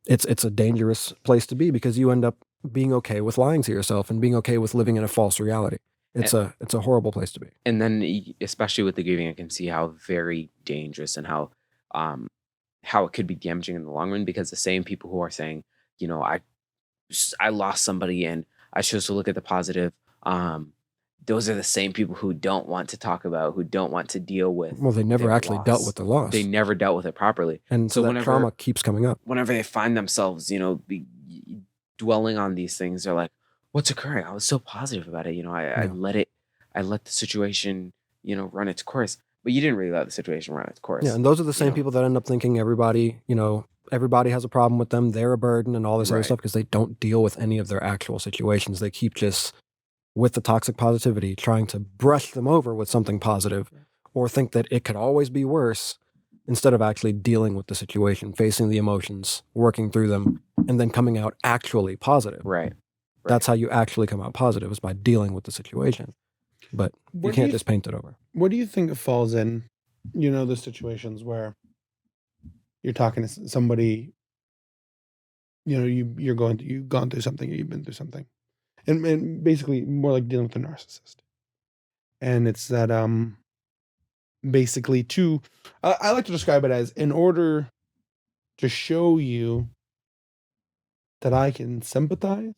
It's a dangerous place to be, because you end up being okay with lying to yourself and being okay with living in a false reality. It's a horrible place to be. And then, especially with the grieving, I can see how very dangerous and how it could be damaging in the long run, because the same people who are saying, I lost somebody and I chose to look at the positive, those are the same people who don't want to talk about, who don't want to deal with. Well, they never their actually loss. dealt with the loss. They never dealt with it properly. And so that whenever- trauma keeps coming up. Whenever they find themselves, dwelling on these things, they're like, what's occurring? I was so positive about it. I let the situation, run its course. But you didn't really let the situation run its course. Yeah, and those are the same know. people that end up thinking everybody has a problem with them. They're a burden and all this other Right. stuff, because they don't deal with any of their actual situations. They keep just, with the toxic positivity, trying to brush them over with something positive, or think that it could always be worse, instead of actually dealing with the situation, facing the emotions, working through them, and then coming out actually positive. Right. That's how you actually come out positive, is by dealing with the situation. But you can't just paint it over. What do you think it falls in? The situations where you're talking to somebody, you've gone through something, or you've been through something, and basically more like dealing with a narcissist. And it's that basically I like to describe it as, in order to show you that I can sympathize,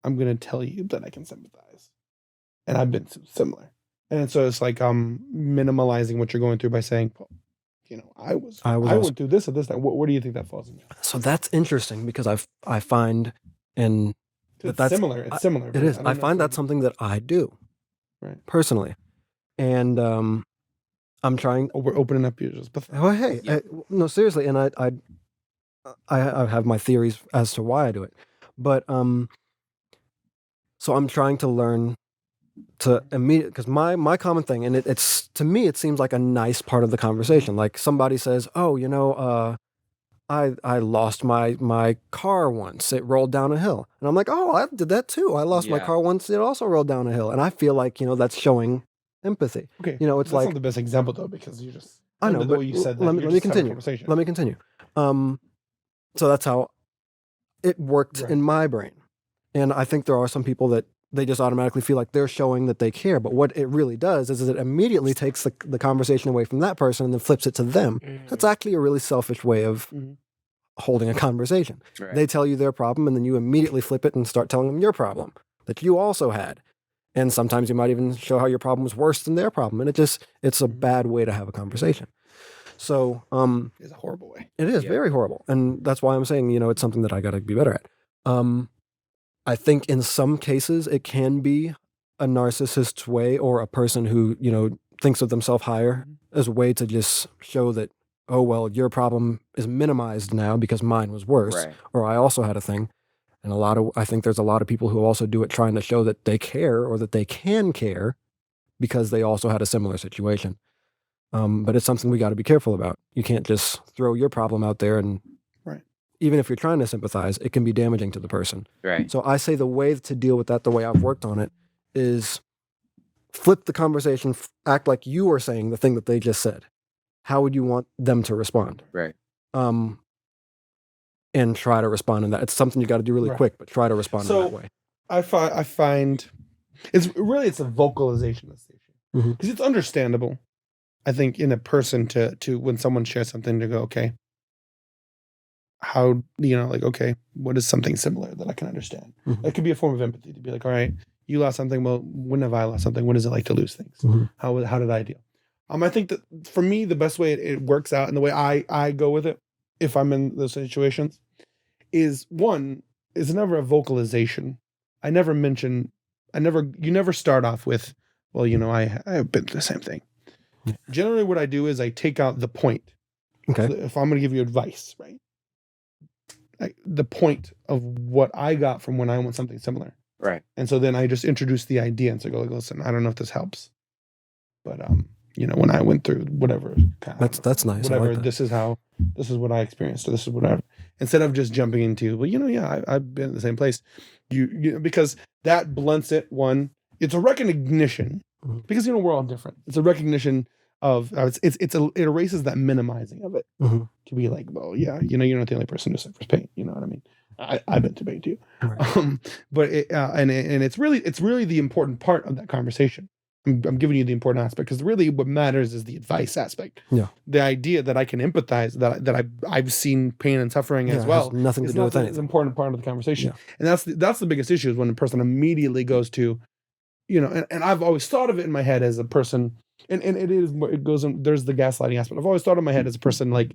I'm going to tell you that I can sympathize. And I've been similar. And so it's like minimalizing what you're going through by saying, well, I went through this at this time. Where do you think that falls in? So that's interesting, because I find, and It's similar. It's similar. It is. I find that's something that I do, right, personally, and I'm trying. Oh, we're opening up your just. Oh, hey, Yeah. no, seriously, and I have my theories as to why I do it, but so I'm trying to learn to immediately, because my common thing, and it's, to me, it seems like a nice part of the conversation. Like somebody says, oh, I lost my car once. It rolled down a hill. And I'm like, oh, I did that too. I lost my Yeah. car once. It also rolled down a hill. And I feel like, that's showing empathy. Okay. You know, it's that's like, not the best example though, because you just I know, the but way you said that. let me you're just having a continue. conversation. Let me continue. So that's how it worked Right. in my brain. And I think there are some people that they just automatically feel like they're showing that they care. But what it really does is it immediately takes the conversation away from that person and then flips it to them. That's actually a really selfish way of Mhm. holding a conversation. Right. They tell you their problem and then you immediately flip it and start telling them your problem that you also had. And sometimes you might even show how your problem was worse than their problem. And it's a bad way to have a conversation. So It's a horrible way. it is Yeah. very horrible. And that's why I'm saying, it's something that I got to be better at. I think in some cases it can be a narcissist's way or a person who, thinks of themselves higher as a way to just show that, oh, well, your problem is minimized now because mine was worse, Right. or I also had a thing. And I think there's a lot of people who also do it trying to show that they care or that they can care because they also had a similar situation. But it's something we got to be careful about. You can't just throw your problem out there, and Right. even if you're trying to sympathize, it can be damaging to the person. Right. So I say the way to deal with that, the way I've worked on it, is flip the conversation, act like you are saying the thing that they just said. How would you want them to respond? Right. And try to respond in that. It's something you got to do really Right. quick, but try to respond in that way. I find it's a vocalization of the issue Mhm. because it's understandable. I think in a person to when someone shares something to go, okay, how okay, what is something similar that I can understand? Mhm. It could be a form of empathy to be like, all right, you lost something. Well, when have I lost something? What is it like to lose things? Mhm. How did I deal? I think that for me, the best way it works out and the way I go with it, if I'm in those situations, is never a vocalization. You never start off with, well, I've been through the same thing. Yeah. Generally what I do is I take out the point. Okay. So if I'm going to give you advice, right? The point of what I got from when I want something similar. Right. And so then I just introduce the idea and so go, listen, I don't know if this helps. But when I went through whatever That's nice. whatever, I like that. this is what I experienced, or this is whatever. Instead of just jumping into, well, I've been in the same place. Because that blunts it. One, it's a recognition Mhm. because we're all different. It's a recognition of it erases that minimizing of it Mhm. to be like, well, yeah, you're not the only person who suffers pain. You know what I mean? I've been to pain too. Right. But it's really the important part of that conversation. I'm giving you the important aspect because really what matters is the advice aspect. Yeah. The idea that I can empathize, that I've seen pain and suffering as It well. has nothing to It's do with not anything. an important part of the conversation. Yeah. And that's the biggest issue is when a person immediately goes to, and I've always thought of it in my head as a person, and it goes on, there's the gaslighting aspect. I've always thought of my head as a person, like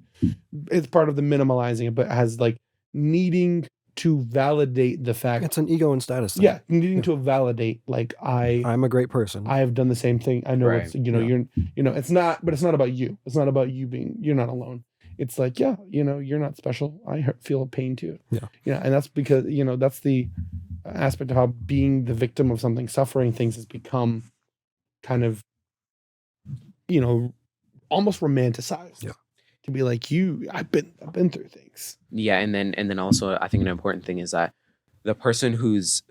it's part of the minimalizing it, but has like needing to validate the fact. It's an ego and status thing. Yeah. Needing to validate, like I'm a great person. I have done the same thing. I know Right. it's, it's not about you. It's not about you you're not alone. It's like, yeah, you're not special. I feel pain too. Yeah. And that's because, that's the aspect of how being the victim of something, suffering things has become kind of, almost romanticized. Yeah. To be like, I've been through things. Yeah, and then also I think an important thing is that the person who's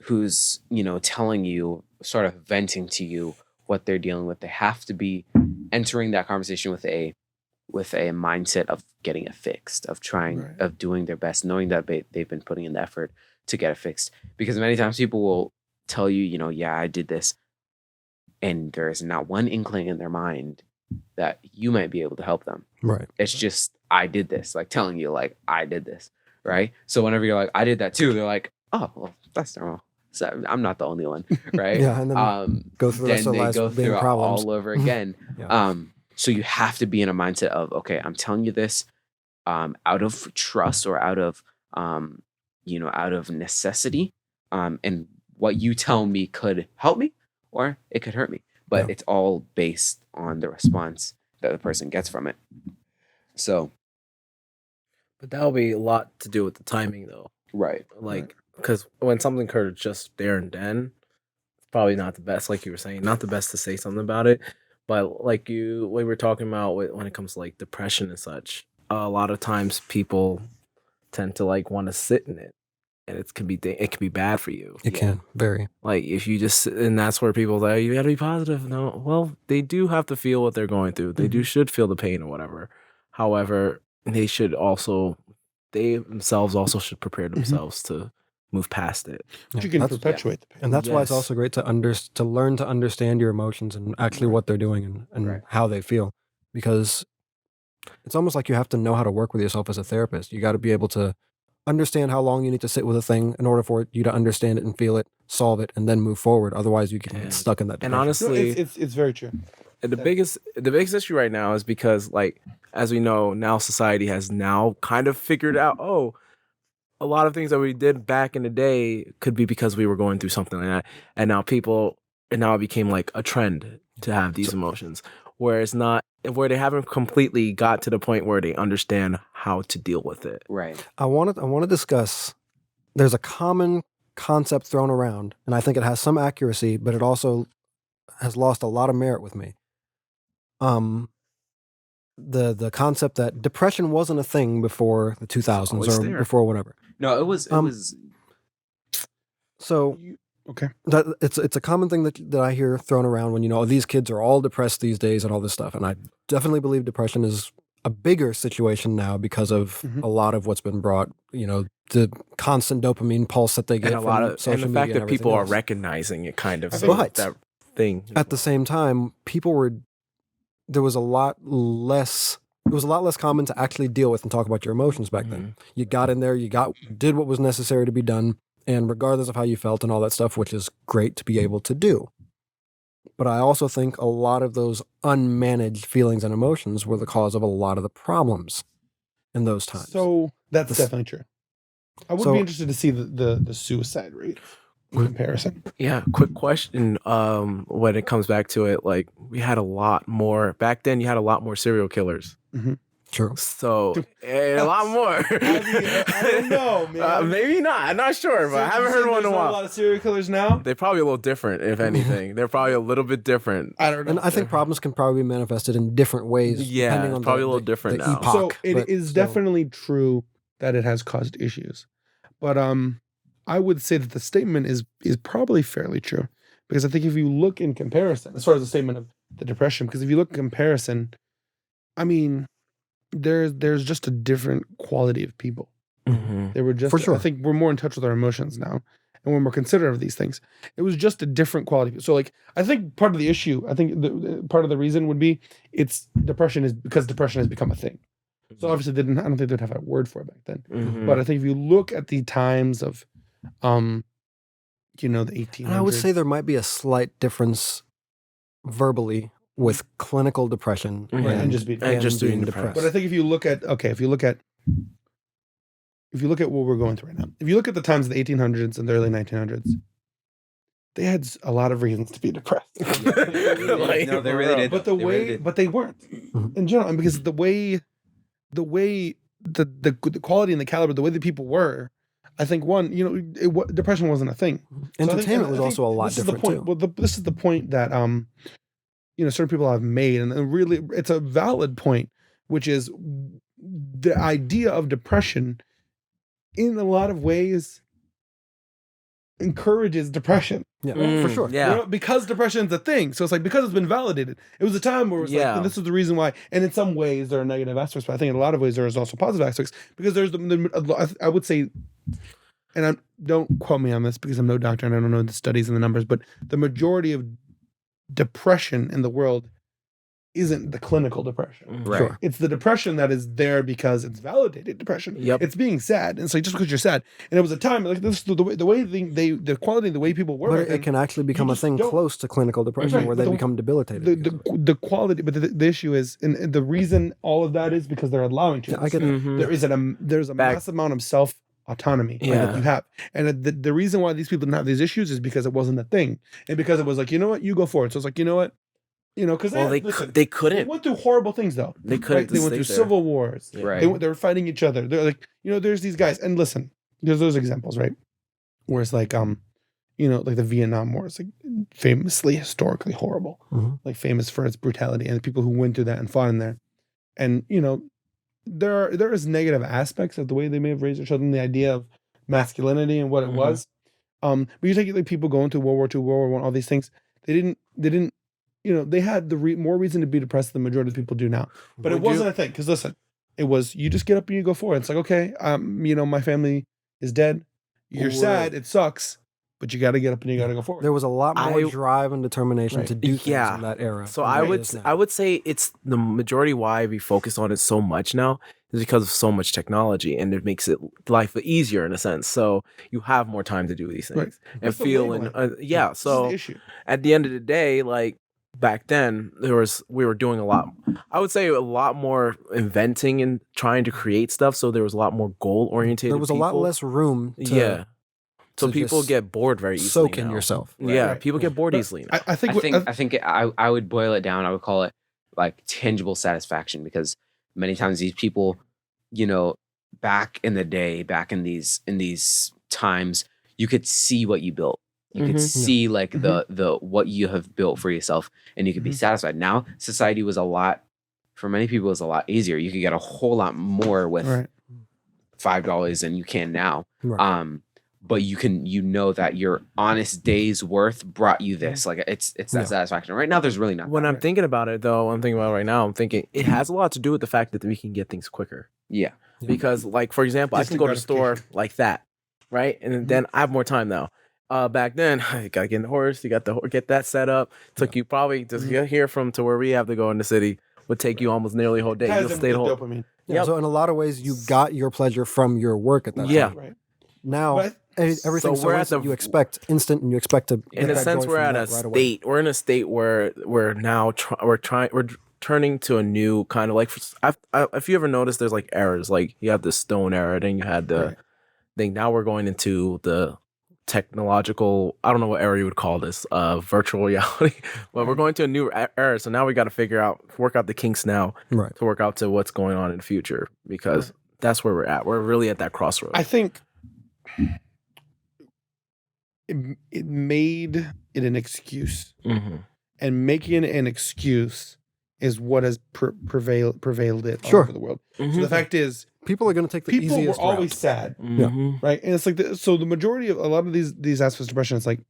telling you, sort of venting to you what they're dealing with, they have to be entering that conversation with a mindset of getting it fixed, of trying, Right. of doing their best, knowing that they've been putting in the effort to get it fixed. Because many times people will tell you, yeah, I did this, and there is not one inkling in their mind that you might be able to help them. Right. It's just, I did this, like telling you, like, I did this, right? So whenever you're like, I did that too, they're like, oh, well, that's normal. So I'm not the only one, right? Yeah, and then go through the rest of then their they lives go being through it problems. all over again. Yeah. So you have to be in a mindset of, okay, I'm telling you this out of trust or out of necessity. And what you tell me could help me or it could hurt me. But Yeah. it's all based on the response that the person gets from it. So, But that'll be a lot to do with the timing, though. right. Like, because when something occurred just there and then, it's probably not the best, like you were saying, not the best to say something about it. But like we were talking about when it comes to like depression and such, a lot of times people tend to like want to sit in it, and it can be bad for you. It can very. Like if you just, and that's where people are like, you got to be positive. No, well, they do have to feel what they're going through. They should feel the pain or whatever. However, they themselves also should prepare themselves to move past it. But you can perpetuate the pain. And that's why it's Yes. also great to learn to understand your emotions and actually what they're doing and how they feel. Because it's almost like you have to know how to work with yourself as a therapist. You got to be able to understand how long you need to sit with a thing in order for you to understand it and feel it, solve it, and then move forward. Otherwise, you can get stuck in that depression. And honestly, it's very true. and the biggest issue right now is because, like, as we know, now society has now kind of figured out, a lot of things that we did back in the day could be because we were going through something like that. And now it became like a trend to have these emotions, where they haven't completely got to the point where they understand how to deal with it. Right. I want to discuss, there's a common concept thrown around, and I think it has some accuracy, but it also has lost a lot of merit with me. The concept that depression wasn't a thing before the 2000s or before whatever. No, it was. So Okay. that it's a common thing that I hear thrown around when, these kids are all depressed these days and all this stuff. And I definitely believe depression is a bigger situation now because of a lot of what's been brought, the constant dopamine pulse that they get And from social and the media fact that and people are everything else. recognizing it kind of. But that thing. at the same time, it was a lot less common to actually deal with and talk about your emotions back then. You got in there, did what was necessary to be done, and regardless of how you felt and all that stuff, which is great to be able to do. But I also think a lot of those unmanaged feelings and emotions were the cause of a lot of the problems in those times. So that's definitely true. I would be interested to see the suicide rate in comparison. Yeah, quick question. When it comes back to it, like we had a lot more back then. You had a lot more serial killers. True. So a lot more. I don't know, man. Maybe not. I'm not sure, but I haven't heard one in a A while. lot of serial killers now. They're probably a little different, if anything. They're probably a little bit different. I don't know. And I think problems can probably be manifested in different ways. Yeah, depending on it's probably the, a little different the now. epoch. So it But is still. definitely true that it has caused issues, but I would say that the statement is probably fairly true, because I think if you look in comparison, as far as the statement of the depression, because if you look in comparison, I mean, there's just a different quality of people. They were just, For sure. I think we're more in touch with our emotions now, and we're more considerate of these things. It was just a different quality. So, like, I think part of the issue, I think part of the reason would be depression is because depression has become a thing. So obviously I don't think they'd have a word for it back then. But I think if you look at the times of, the 1800s. And I would say there might be a slight difference verbally with clinical depression and just being depressed. But I think if you look at what we're going through right now, if you look at the times of the 1800s and the early 1900s, they had a lot of reasons to be depressed. No, they really did. But but they weren't in general, and because the quality and the caliber, the way that people were, I think depression wasn't a thing. Entertainment was also a lot different too. Well, this is the point that certain people have made, and really it's a valid point, which is the idea of depression in a lot of ways encourages depression. Yeah, for sure. Yeah. Because depression is a thing. So it's like, because it's been validated. It was a time where it was like, and this is the reason why, and in some ways there are negative aspects, but I think in a lot of ways there is also positive aspects, because there's I would say, and don't quote me on this because I'm no doctor and I don't know the studies and the numbers, but the majority of depression in the world isn't the clinical depression. Right. Sure. It's the depression that is there because it's validated depression. Yep. It's being sad. And it's like, just because you're sad. And it was a time, like, this the way the quality, the way people were. But it can actually become a thing close to clinical depression, Right, where but they become debilitated. the quality, but the issue is, and the reason all of that is because they're allowing to. I get it. There's a massive amount of self autonomy that you have, and the reason why these people didn't have these issues is because it wasn't a thing, and because it was like, you know what, you go for it. So it's like, you know what, because they couldn't. They went through horrible things though. They couldn't. Right? They went through civil wars. Right. They were fighting each other. They're like, there's these guys, and listen, there's those examples, right, where it's like like the Vietnam War is like famously historically horrible, like famous for its brutality, and the people who went through that and fought in there, and there is negative aspects of the way they may have raised their children, the idea of masculinity and what it was. But you take like people going through World War II, World War I, all these things. They didn't, they had more reason to be depressed than the majority of people do now. But it wasn't a thing. Because listen, it was, you just get up and you go forward. It's like, okay, my family is dead. You're sad. It sucks. But you got to get up and you got to go forward. There was a lot more drive and determination to do things in that era. So I would say it's the majority why we focus on it so much now is because of so much technology, and it makes life easier in a sense. So you have more time to do these things and feel So at the end of the day, like back then, we were doing a lot. I would say a lot more inventing and trying to create stuff. So there was a lot more goal oriented. There was a lot less room. So people get bored very easily. Soak in yourself. People get bored easily now. I think I would boil it down. I would call it like tangible satisfaction, because many times these people, back in the day, back in these times, you could see what you built. You could see like the what you have built for yourself, and you could be satisfied. Now society was for many people, was a lot easier. You could get a whole lot more with $5 than you can now. But you know that your honest day's worth brought you this. Like it's that satisfaction. Right now, there's really not. When I'm thinking about it, though, I'm thinking it has a lot to do with the fact that we can get things quicker. Yeah. Because, like, for example, I can go to the store like that, right? And then I have more time now. Back then, you gotta get in the horse. You got to get that set up. Took you probably to get here to where we have to go in the city would take you almost nearly a whole day. You'll stay the whole. So in a lot of ways, you got your pleasure from your work at that time. Right. Now. Everything you expect instant, and you expect to. In a sense, we're at a state. We're in a state where we're now we're turning to a new kind of like. If you ever notice, there's like eras. Like you have the stone era, then you had the thing. Now we're going into the technological. I don't know what era you would call this. Virtual reality. But we're going to a new era. So now we got to work out the kinks now, to work out to what's going on in the future, because that's where we're at. We're really at that crossroads. I think. It made it an excuse, and making it an excuse is what has prevailed it all over the world. So the fact is, people are going to take the easiest route. People were always sad, right? And it's like so the majority of a lot of these aspects of depression, it's like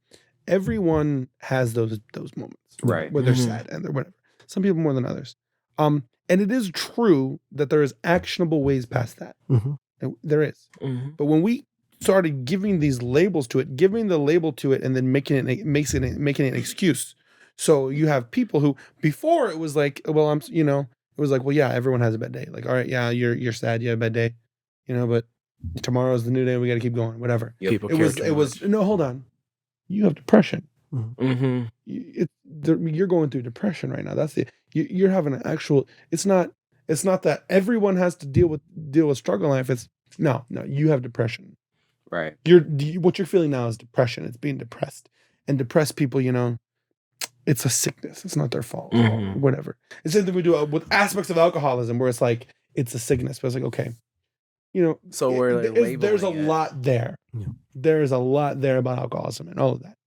everyone has those moments, right, where they're sad and they're whatever. Some people more than others, and it is true that there is actionable ways past that. There is, but when we started giving these labels to it, giving the label to it, and then making it an excuse. So you have people who before it was like, well, it was like, well, yeah, everyone has a bad day. Like, all right, yeah, you're sad, you have a bad day, but tomorrow's the new day. We got to keep going, whatever. It was no, hold on, you have depression. You're going through depression right now. That's you're having an actual. It's not that everyone has to deal with struggle in life. It's no, you have depression. Right. What you're feeling now is depression. It's being depressed. And depressed people, it's a sickness. It's not their fault. Whatever. It's something we do with aspects of alcoholism where it's like, it's a sickness. But it's like, okay, so there's a lot there. There is a lot there about alcoholism and all of that.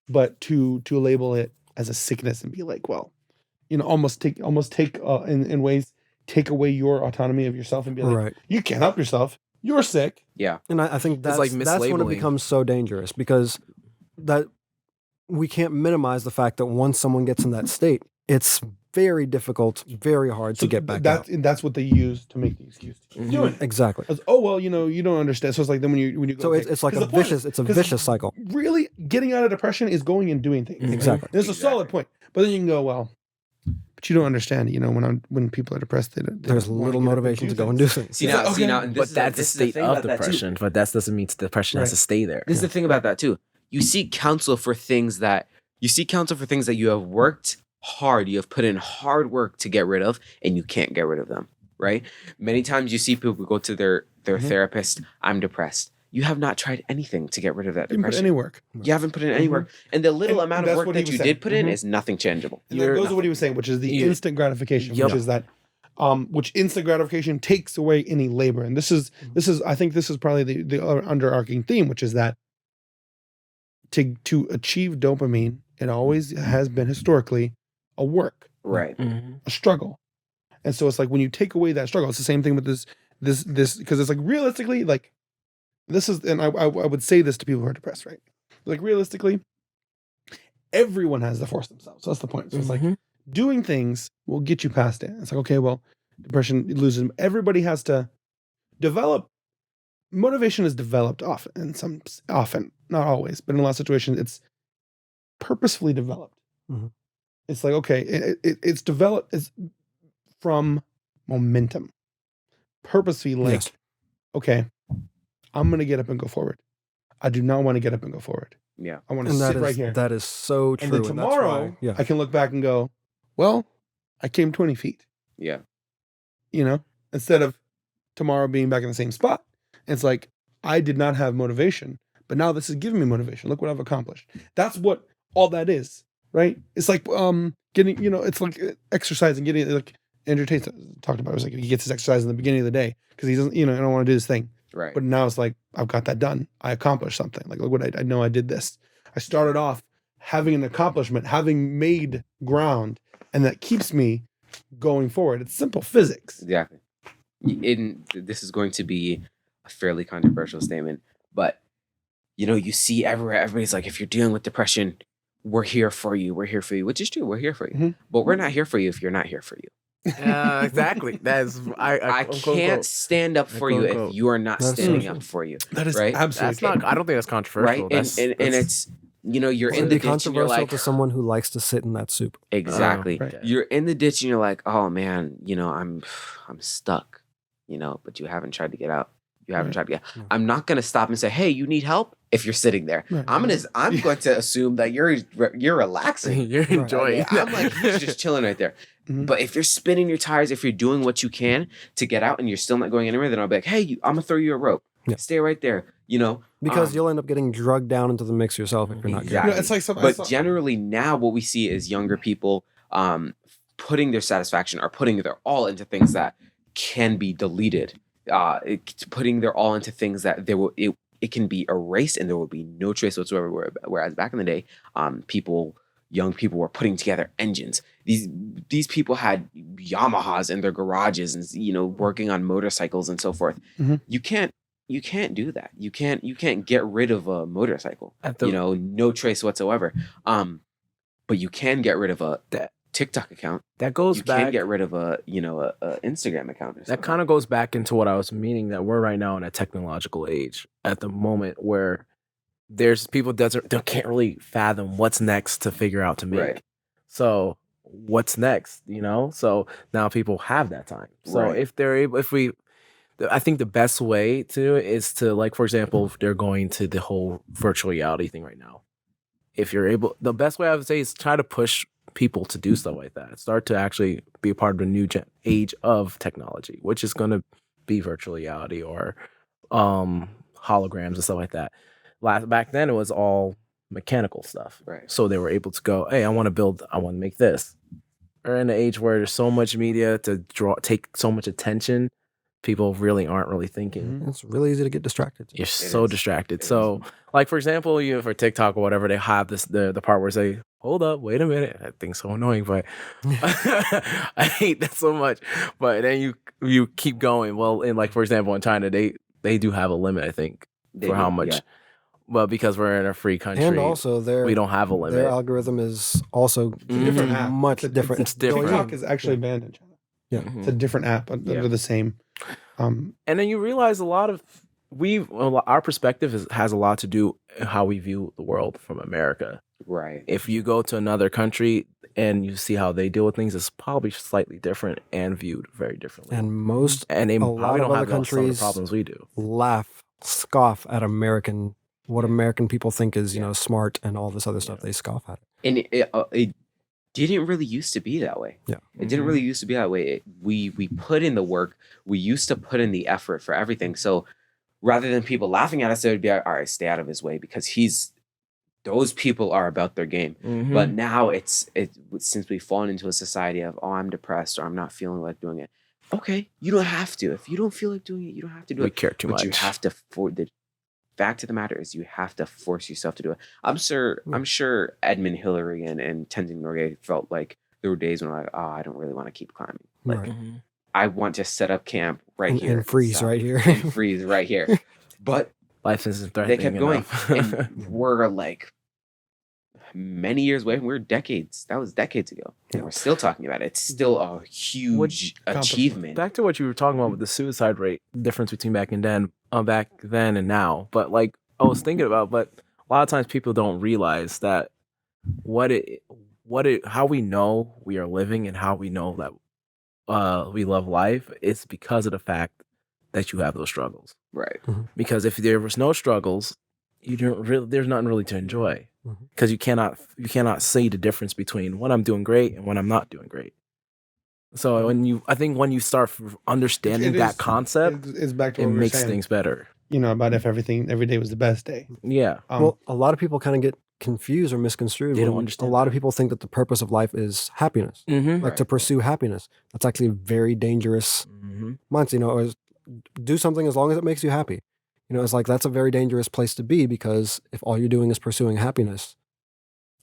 But to label it as a sickness and be like, well, almost take in ways, take away your autonomy of yourself and be like, you can't help yourself. You're sick. Yeah. And I think that's when it becomes so dangerous, because that we can't minimize the fact that once someone gets in that state, it's very difficult, very hard to get back out. And that's what they use to make the excuse to keep doing it. Exactly. You don't understand. So it's like then when you go. So it's like a vicious cycle. Really, getting out of depression is going and doing things. Exactly. It's a solid point. But then you can go, well, but you don't understand. When people are depressed, there's little motivation to go and do things. But that's a state of depression. But that doesn't mean depression has to stay there. This is the thing about that too. You seek counsel for things that you have worked hard, you have put in hard work to get rid of, and you can't get rid of them. Right? Many times you see people go to their therapist. I'm depressed. You have not tried anything to get rid of that depression. You haven't put any work. You haven't put in any work. And the little amount of work that you did put in is nothing tangible. And that goes to what he was saying, which is the instant gratification, which is that which instant gratification takes away any labor. And this is I think this is probably the underarching theme, which is that to achieve dopamine, it always has been historically a work. Right. A struggle. And so it's like when you take away that struggle, it's the same thing with this because it's like realistically, like this is, and I would say this to people who are depressed, right? Like realistically, everyone has to force themselves. So that's the point. So it's like doing things will get you past it. It's like, okay, well, depression loses. Everybody has to develop. Motivation is developed often, not always, but in a lot of situations, it's purposefully developed. It's like, okay, it's developed from momentum, purposely, like, okay, I'm going to get up and go forward. I do not want to get up and go forward. Yeah. I want to sit right here. That is so true. And then tomorrow, I can look back and go, well, I came 20 feet. Yeah. You know, instead of tomorrow being back in the same spot. It's like, I did not have motivation, but now this is giving me motivation. Look what I've accomplished. That's what all that is, right? It's like getting, it's like exercise and getting, like Andrew Tate talked about. It was like he gets his exercise in the beginning of the day because he doesn't, I don't want to do this thing. Right. But now it's like, I've got that done. I accomplished something. Like, look what I know I did this. I started off having an accomplishment, having made ground, and that keeps me going forward. It's simple physics. Exactly. This is going to be a fairly controversial statement, but you see everywhere, everybody's like, if you're dealing with depression, we're here for you. We're here for you, which is true. We're here for you, but we're not here for you if you're not here for you. Exactly. That's I can't stand up for you if you are not standing up for you. That is right? absolutely that's not. I don't think that's controversial. Right, and it's you're in the ditch and you're like, to someone who likes to sit in that soup. Exactly. Right. You're in the ditch and you're like, oh man, I'm stuck. But you haven't tried to get out. You haven't tried to get. I'm not gonna stop and say, hey, you need help if you're sitting there. Right. I'm going to assume that you're relaxing. You're enjoying. I'm like, you're just chilling right there. But if you're spinning your tires, if you're doing what you can to get out and you're still not going anywhere, then I'll be like, hey, I'm gonna throw you a rope. Yeah. Stay right there. Because you'll end up getting drugged down into the mix yourself if you're not Exactly. good. It's like but generally now what we see is younger people putting their satisfaction or putting their all into things that can be deleted. Putting their all into things that it can be erased and there will be no trace whatsoever. Whereas back in the day, young people were putting together engines. These people had Yamahas in their garages and working on motorcycles and so forth. You can't do that. You can't get rid of a motorcycle. No trace whatsoever. But you can get rid of a TikTok account. That goes you back. You can't get rid of a Instagram account. Or that kind of goes back into what I was meaning, that we're right now in a technological age at the moment where there's people that can't really fathom what's next to figure out to make. Right. So what's next? So now people have that time. So Right. if they're able, I think the best way to do it is to, like, for example, if they're going to the whole virtual reality thing right now. If you're able, the best way I would say is try to push people to do stuff like that. Start to actually be a part of the new age of technology, which is going to be virtual reality or holograms and stuff like that. Back then, it was all mechanical stuff. Right. So they were able to go, hey, I want to make this. We're in an age where there's so much media to take so much attention. People really aren't really thinking. It's really easy to get distracted. You're so distracted. So, like, for example, for TikTok or whatever, they have the part where they say, hold up, wait a minute. That thing's so annoying, but I hate that so much. But then you keep going. Well, in, like, for example, in China, they do have a limit, I think, for how much. Yeah. Well, because we're in a free country, and also we don't have a limit. Their algorithm is also different app. Much different. It's different. TikTok is actually banned in China. Yeah, it's a different app under the same. And then you realize our perspective has a lot to do in how we view the world from America. Right. If you go to another country and you see how they deal with things, it's probably slightly different and viewed very differently. And they a lot probably of don't other have some of the countries problems we do. Scoff at what American people think is smart and all this other stuff. They scoff at it. And it didn't really used to be that way. Yeah. It didn't really used to be that way. We put in the work. We used to put in the effort for everything. So rather than people laughing at us, they would be like, all right, stay out of his way because those people are about their game. Mm-hmm. But now since we've fallen into a society of, oh, I'm depressed or I'm not feeling like doing it. Okay, you don't have to. If you don't feel like doing it, you don't have to do it. We care too much. But you have to the fact of the matter is you have to force yourself to do it. I'm sure Edmund Hillary and Tenzin Norgay felt like there were days when I'm like, oh, I don't really want to keep climbing. Like, Right. I want to set up camp right here. And freeze stop, right here. and freeze right here. But Life isn't they threatening kept going. enough. And we're like many years away. We're decades. That was decades ago. And we're still talking about it. It's still a huge achievement. Back to what you were talking about with the suicide rate difference between back then and now. But like I was thinking about, but a lot of times people don't realize that how we know we are living and how we know that we love life is because of the fact that you have those struggles. Right. Because if there was no struggles, there's nothing really to enjoy. Because you cannot see the difference between when I'm doing great and when I'm not doing great. So I think when you start understanding that concept, it's back to it what we were makes saying, things better. about if every day was the best day. Yeah. Well, a lot of people kind of get confused or misconstrued. They don't when understand A lot of people think that the purpose of life is happiness, Mm-hmm. like to pursue happiness. That's actually a very dangerous Mm-hmm. mindset. Is do something as long as it makes you happy. It's like that's a very dangerous place to be, because if all you're doing is pursuing happiness,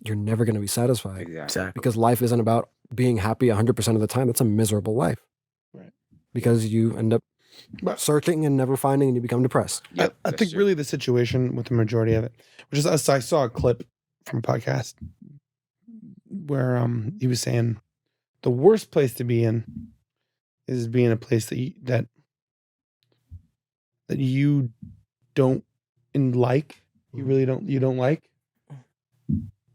you're never going to be satisfied. Exactly. Because life isn't about being happy 100% of the time. That's a miserable life. Right. Because you end up searching and never finding, and you become depressed. Yep, I that's think true. really the situation with the majority of it, which is I saw a clip from a podcast where he was saying the worst place to be in is being a place that you don't like, you don't like,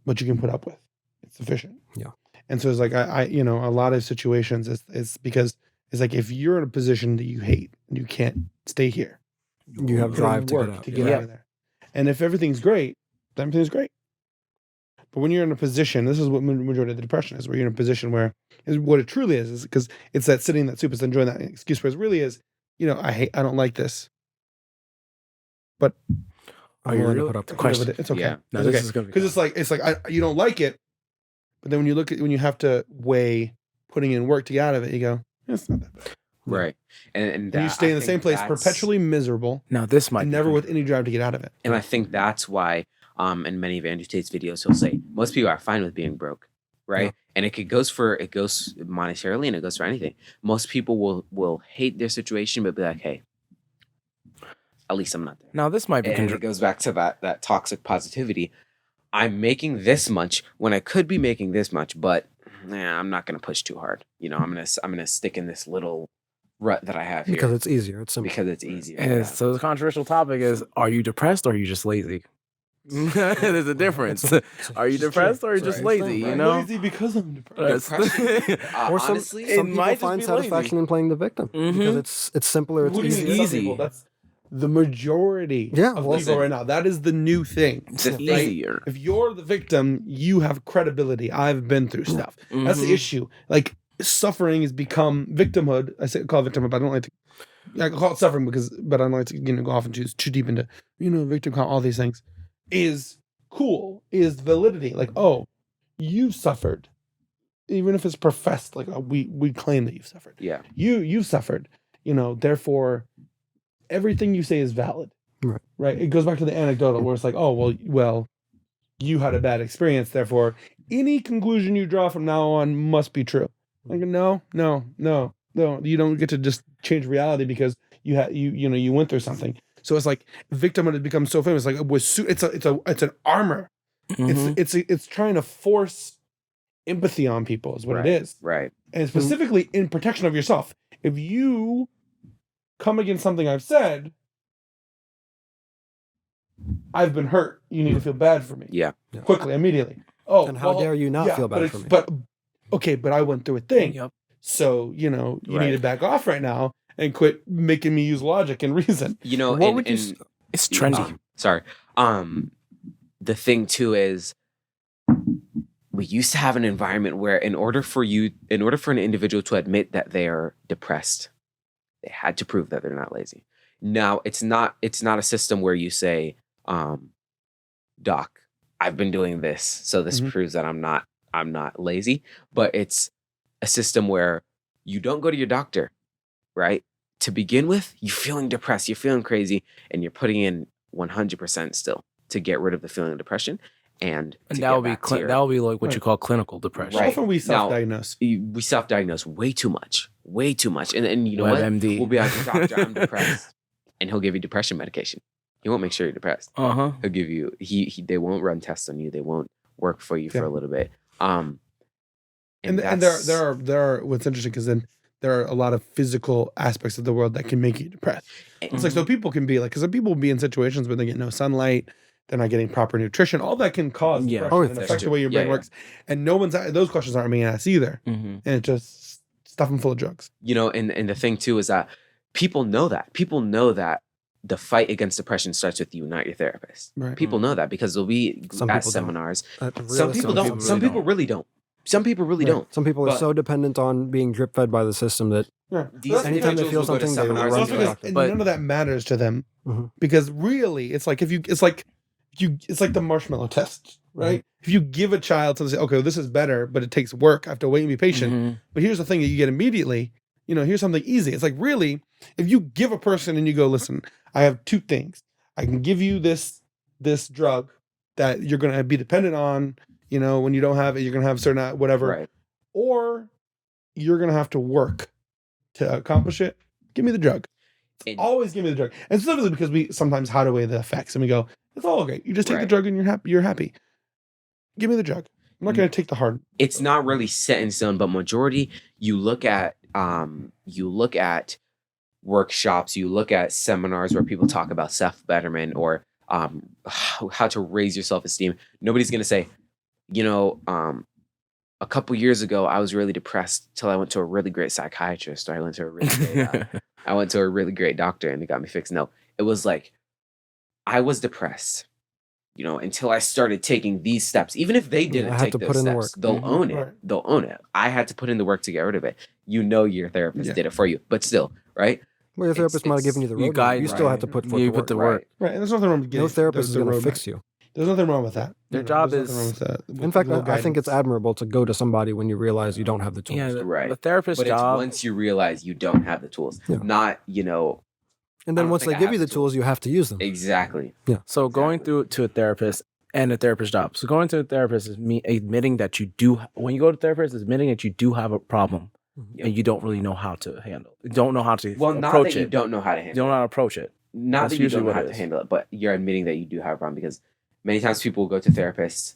but you can put up with. It's sufficient. Yeah. And so it's like I a lot of situations it's because it's like if you're in a position that you hate and you can't stay here, You have put in drive to work get out. to get Yeah. out of there. And if everything's great, then everything's great. But when you're in a position, this is what majority of the depression is, where you're in a position where what it truly is because it's that sitting in that soup is enjoying that excuse, where it really is, I don't like this. But I'm willing to put up the with it. question? it's okay. Yeah. No, It's this okay. is gonna be Because it's like you don't like it, but then when you have to weigh putting in work to get out of it, you go, it's not that bad. Right. And And you that- stay I in the think same place, that's- perpetually miserable, Now this might and be never with controversial. any drive to get out of it. And I think that's why in many of Andrew Tate's videos he'll say most people are fine with being broke. Right. Yeah. And it goes monetarily and it goes for anything. Most people will hate their situation but be like, hey, at least I'm not there. Now this might be And it goes back to that toxic positivity. I'm making this much when I could be making this much, but I'm not gonna push too hard. I'm gonna stick in this little rut that I have here Because it's easier. It's simple. because it's easier. And Yeah. so the controversial topic is: are you depressed or are you just lazy? There's a difference. Are you depressed or are you just Right. lazy? Right. You know. lazy because I'm depressed. Depression, Or some honestly, it people might just find be lazy. satisfaction in playing the victim, Mhm. because it's simpler. It's What do you mean easier. some easy. people? That's the majority Yeah, of well, people right now. That is the new thing. It's The just thing- easier. If you're the victim, you have credibility. I've been through stuff. That's the Mhm. issue. Like suffering has become victimhood. Call it victimhood, but I don't like to. I call it suffering but I don't like to go off and too deep into victim all these things. Is cool. Is validity. Like you've suffered, even if it's professed. Like we claim that you've suffered. yeah. You've suffered. Therefore, everything you say is valid. Right. It goes back to the anecdotal where it's like, well, you had a bad experience, therefore any conclusion you draw from now on must be true. Like, no, you don't get to just change reality because you went through something. So it's like victimhood has become so famous. Like it's an armor. Mhm. It's trying to force empathy on people is what Right. it is, Right. and specifically in protection of yourself. If you come against something I've said, I've been hurt. You need to feel bad for me. Yeah. Quickly, immediately. Oh, And how dare you not feel bad for me? But I went through a thing. Yep. So you Right. need to back off right now and quit making me use logic and reason. What would you It's trendy. Sorry. The thing too is we used to have an environment where in order for an individual to admit that they are depressed, they had to prove that they're not lazy. Now it's not a system where you say, Doc, I've been doing this, so this Mhm. proves that I'm not lazy. But it's a system where you don't go to your doctor, right? To begin with, you're feeling depressed, you're feeling crazy, and you're putting in 100% still to get rid of the feeling of depression. and And to that get would be back to your- that would be like what you Right. call clinical depression. Right. Often we Now- self-diagnose. we self-diagnose way too much, and you know what? WebMD. We'll be like, doctor, I'm depressed, and he'll give you depression medication. He won't make sure you're depressed. He'll give you they won't run tests on you. They won't work for you for Yeah. a little bit. And there are what's interesting because then there are a lot of physical aspects of the world that can make you depressed. It's like so people can be like because some people will be in situations where they get no sunlight, they're not getting proper nutrition. All that can cause Yeah. depression and That's affect the true. way your brain Yeah, works. And no one's those questions aren't being asked either. Mhm. And it just stuff them full of drugs. You know, and the thing too is that people know that the fight against depression starts with you, not your therapist. Right. People know that because they'll be Some at people don't. seminars. Some people Realistically, don't. Some people really don't. Some people really Right. don't. Some people are But- so dependent on being drip fed by the system that Yeah. These Anytime they individuals feel will go to something, they will seminars run and to be the like, doctor. But- none of that matters to them Mhm. because really it's like it's like the marshmallow test, right? If you give a child something, say, okay, this is better, but it takes work. I have to wait and be patient. Mhm. But here's the thing that you get immediately. Here's something easy. It's like really, if you give a person and you go, listen, I have two things. I can give you this drug that you're gonna be dependent on. When you don't have it, you're gonna have certain whatever, right. or you're gonna have to work to accomplish it. Give me the drug. And- Always give me the drug. And specifically because we sometimes hide away the effects and we go, it's all okay. You just take the Right. drug and you're happy. Give me the drug. I'm not gonna take the hard. It's not really set in stone, but majority you look at workshops, you look at seminars where people talk about self-betterment or how to raise your self-esteem. Nobody's gonna say, a couple years ago I was really depressed till I went to a really great psychiatrist or I went to a really great doctor and it got me fixed. No, it was like I was depressed, until I started taking these steps. Even if they didn't I had take to those put in the steps, work. they'll Mhm. own it. Right. They'll own it. I had to put in the work to get rid of it. Your therapist Yeah. did it for you, but still, right? Well, your therapist might have given you the you roadmap. guide, You still right. have to put forth You the put work. the work. Right. And there's nothing wrong with getting No therapist is the going to roadmap. fix you. There's nothing wrong with that. Their job there's nothing wrong is- with that. In fact, Little I think it's guidance. admirable to go to somebody when you realize you don't have the tools. Yeah, the, Right. the therapist's But it's job. once you realize you don't have the tools, Yeah. not, And I then don't once think they I give have you the the tools, you have to use them. exactly. So going Exactly. through to a therapist and a therapist job. So going to a therapist is admitting that you do. When you go to a therapist, is admitting that you do have a problem Mhm. and you don't really know how to handle. You don't know how to Well, not approach that you it. don't know how to You handle don't it. know how to approach it. Not That's that you usually don't know what how it to is. handle it, but you're admitting that you do have a problem because many times people will go to therapists,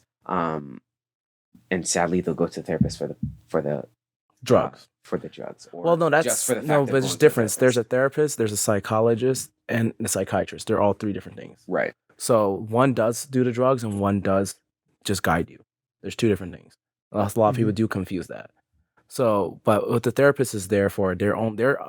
and sadly they'll go to therapists for the Drugs. for the drugs. Or Well, no, just that's for the fact no, they're but going there's to a difference. There's a therapist. therapist, there's a psychologist, and a psychiatrist. They're all three different things. Right. So one does do the drugs, and one does just guide you. There's two different things. A lot of people do confuse that. So, but what the therapist is there for, their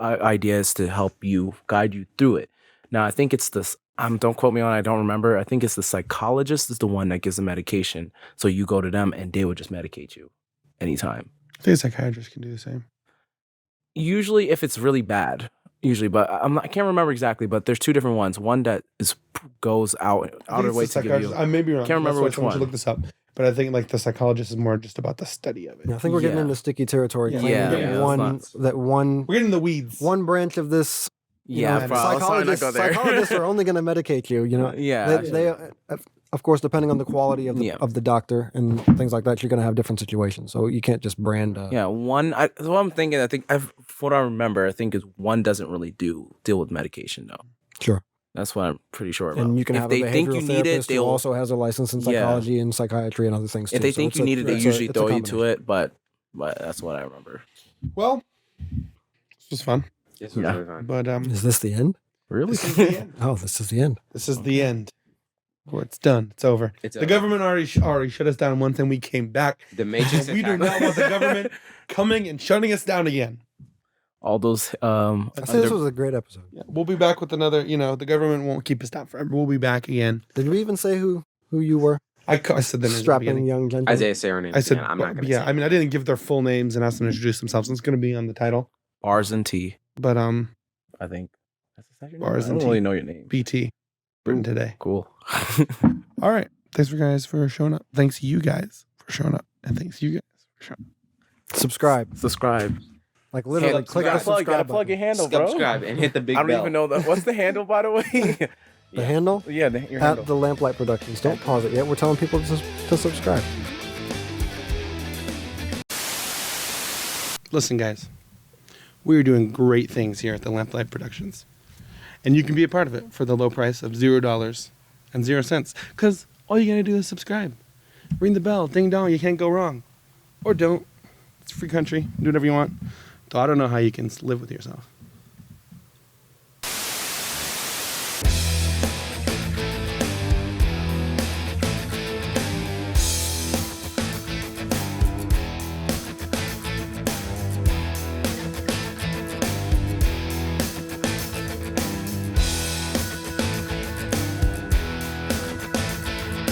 idea is to help you, guide you through it. Now, I think it's this. Don't quote me on it. I don't remember. I think it's the psychologist is the one that gives the medication. So you go to them, and they would just medicate you anytime. I think a psychiatrist can do the same. Usually, if it's really bad, but I can't remember exactly. But there's two different ones. One that goes out of their way to give you. I may be wrong. Can't remember That's why which someone should one. look this up. But I think like the psychologist is more just about the study of it. Yeah, I think we're getting Yeah. into sticky territory. Yeah. claiming Yeah, that yeah, one that's nuts. that one We're getting in the weeds. one branch of this. You Yeah, know, bro, let's not go there. psychologists are only going to medicate you. You know, Yeah, they of course, depending on the quality of the Yeah. of the doctor and things like that, you're going to have different situations. So you can't just brand. Yeah, one. So what I'm thinking, what I remember, I think is one doesn't really deal with medication though. Sure. That's what I'm pretty sure about. And you can if have they a behavioral think you need it, therapist who they'll. also has a license in Yeah. psychology and psychiatry and other things. If too. they So think it's you a- need it, they it's a- usually it's a throw you to combination. it. But that's what I remember. Well, this was fun. This was Yeah. really fun. But Is this the end? Really? this is the end. Oh, this is the end. This is the end. Or it's done. It's over. It's the over. government already shut us down once, and we came back. The Matrix. We do not want the government coming and shutting us down again. All those. I think this was a great episode. Yeah, we'll be back with another. The government won't keep us down forever. We'll be back again. Did we even say who you were? I said the name at the Strapping beginning. young gentleman. Isaiah Saronin. I said, I'm not going to. yeah. I mean, I didn't give their full names and ask them to introduce themselves. It's going to be on the title. Bars and T. But I think. Is that your name? Bars I and don't T. really know your name. BT written today. Cool. All right. Thanks for guys for showing up. Thanks you guys for showing up, and thanks you guys for showing up. Subscribe. Subscribe. Like literally, Hey, click gotta the subscribe plug your button. handle, bro. Subscribe and hit the big I don't bell. even know that. What's the handle, by the way? The handle? Yeah, your At handle. the Lamplight Productions. Don't pause it yet. We're telling people to subscribe. Listen, guys, we're doing great things here at the Lamplight Productions. And you can be a part of it for the low price of $0.00. Because all you gotta do is subscribe. Ring the bell, ding dong, you can't go wrong. Or don't. It's a free country. Do whatever you want. Though I don't know how you can live with yourself.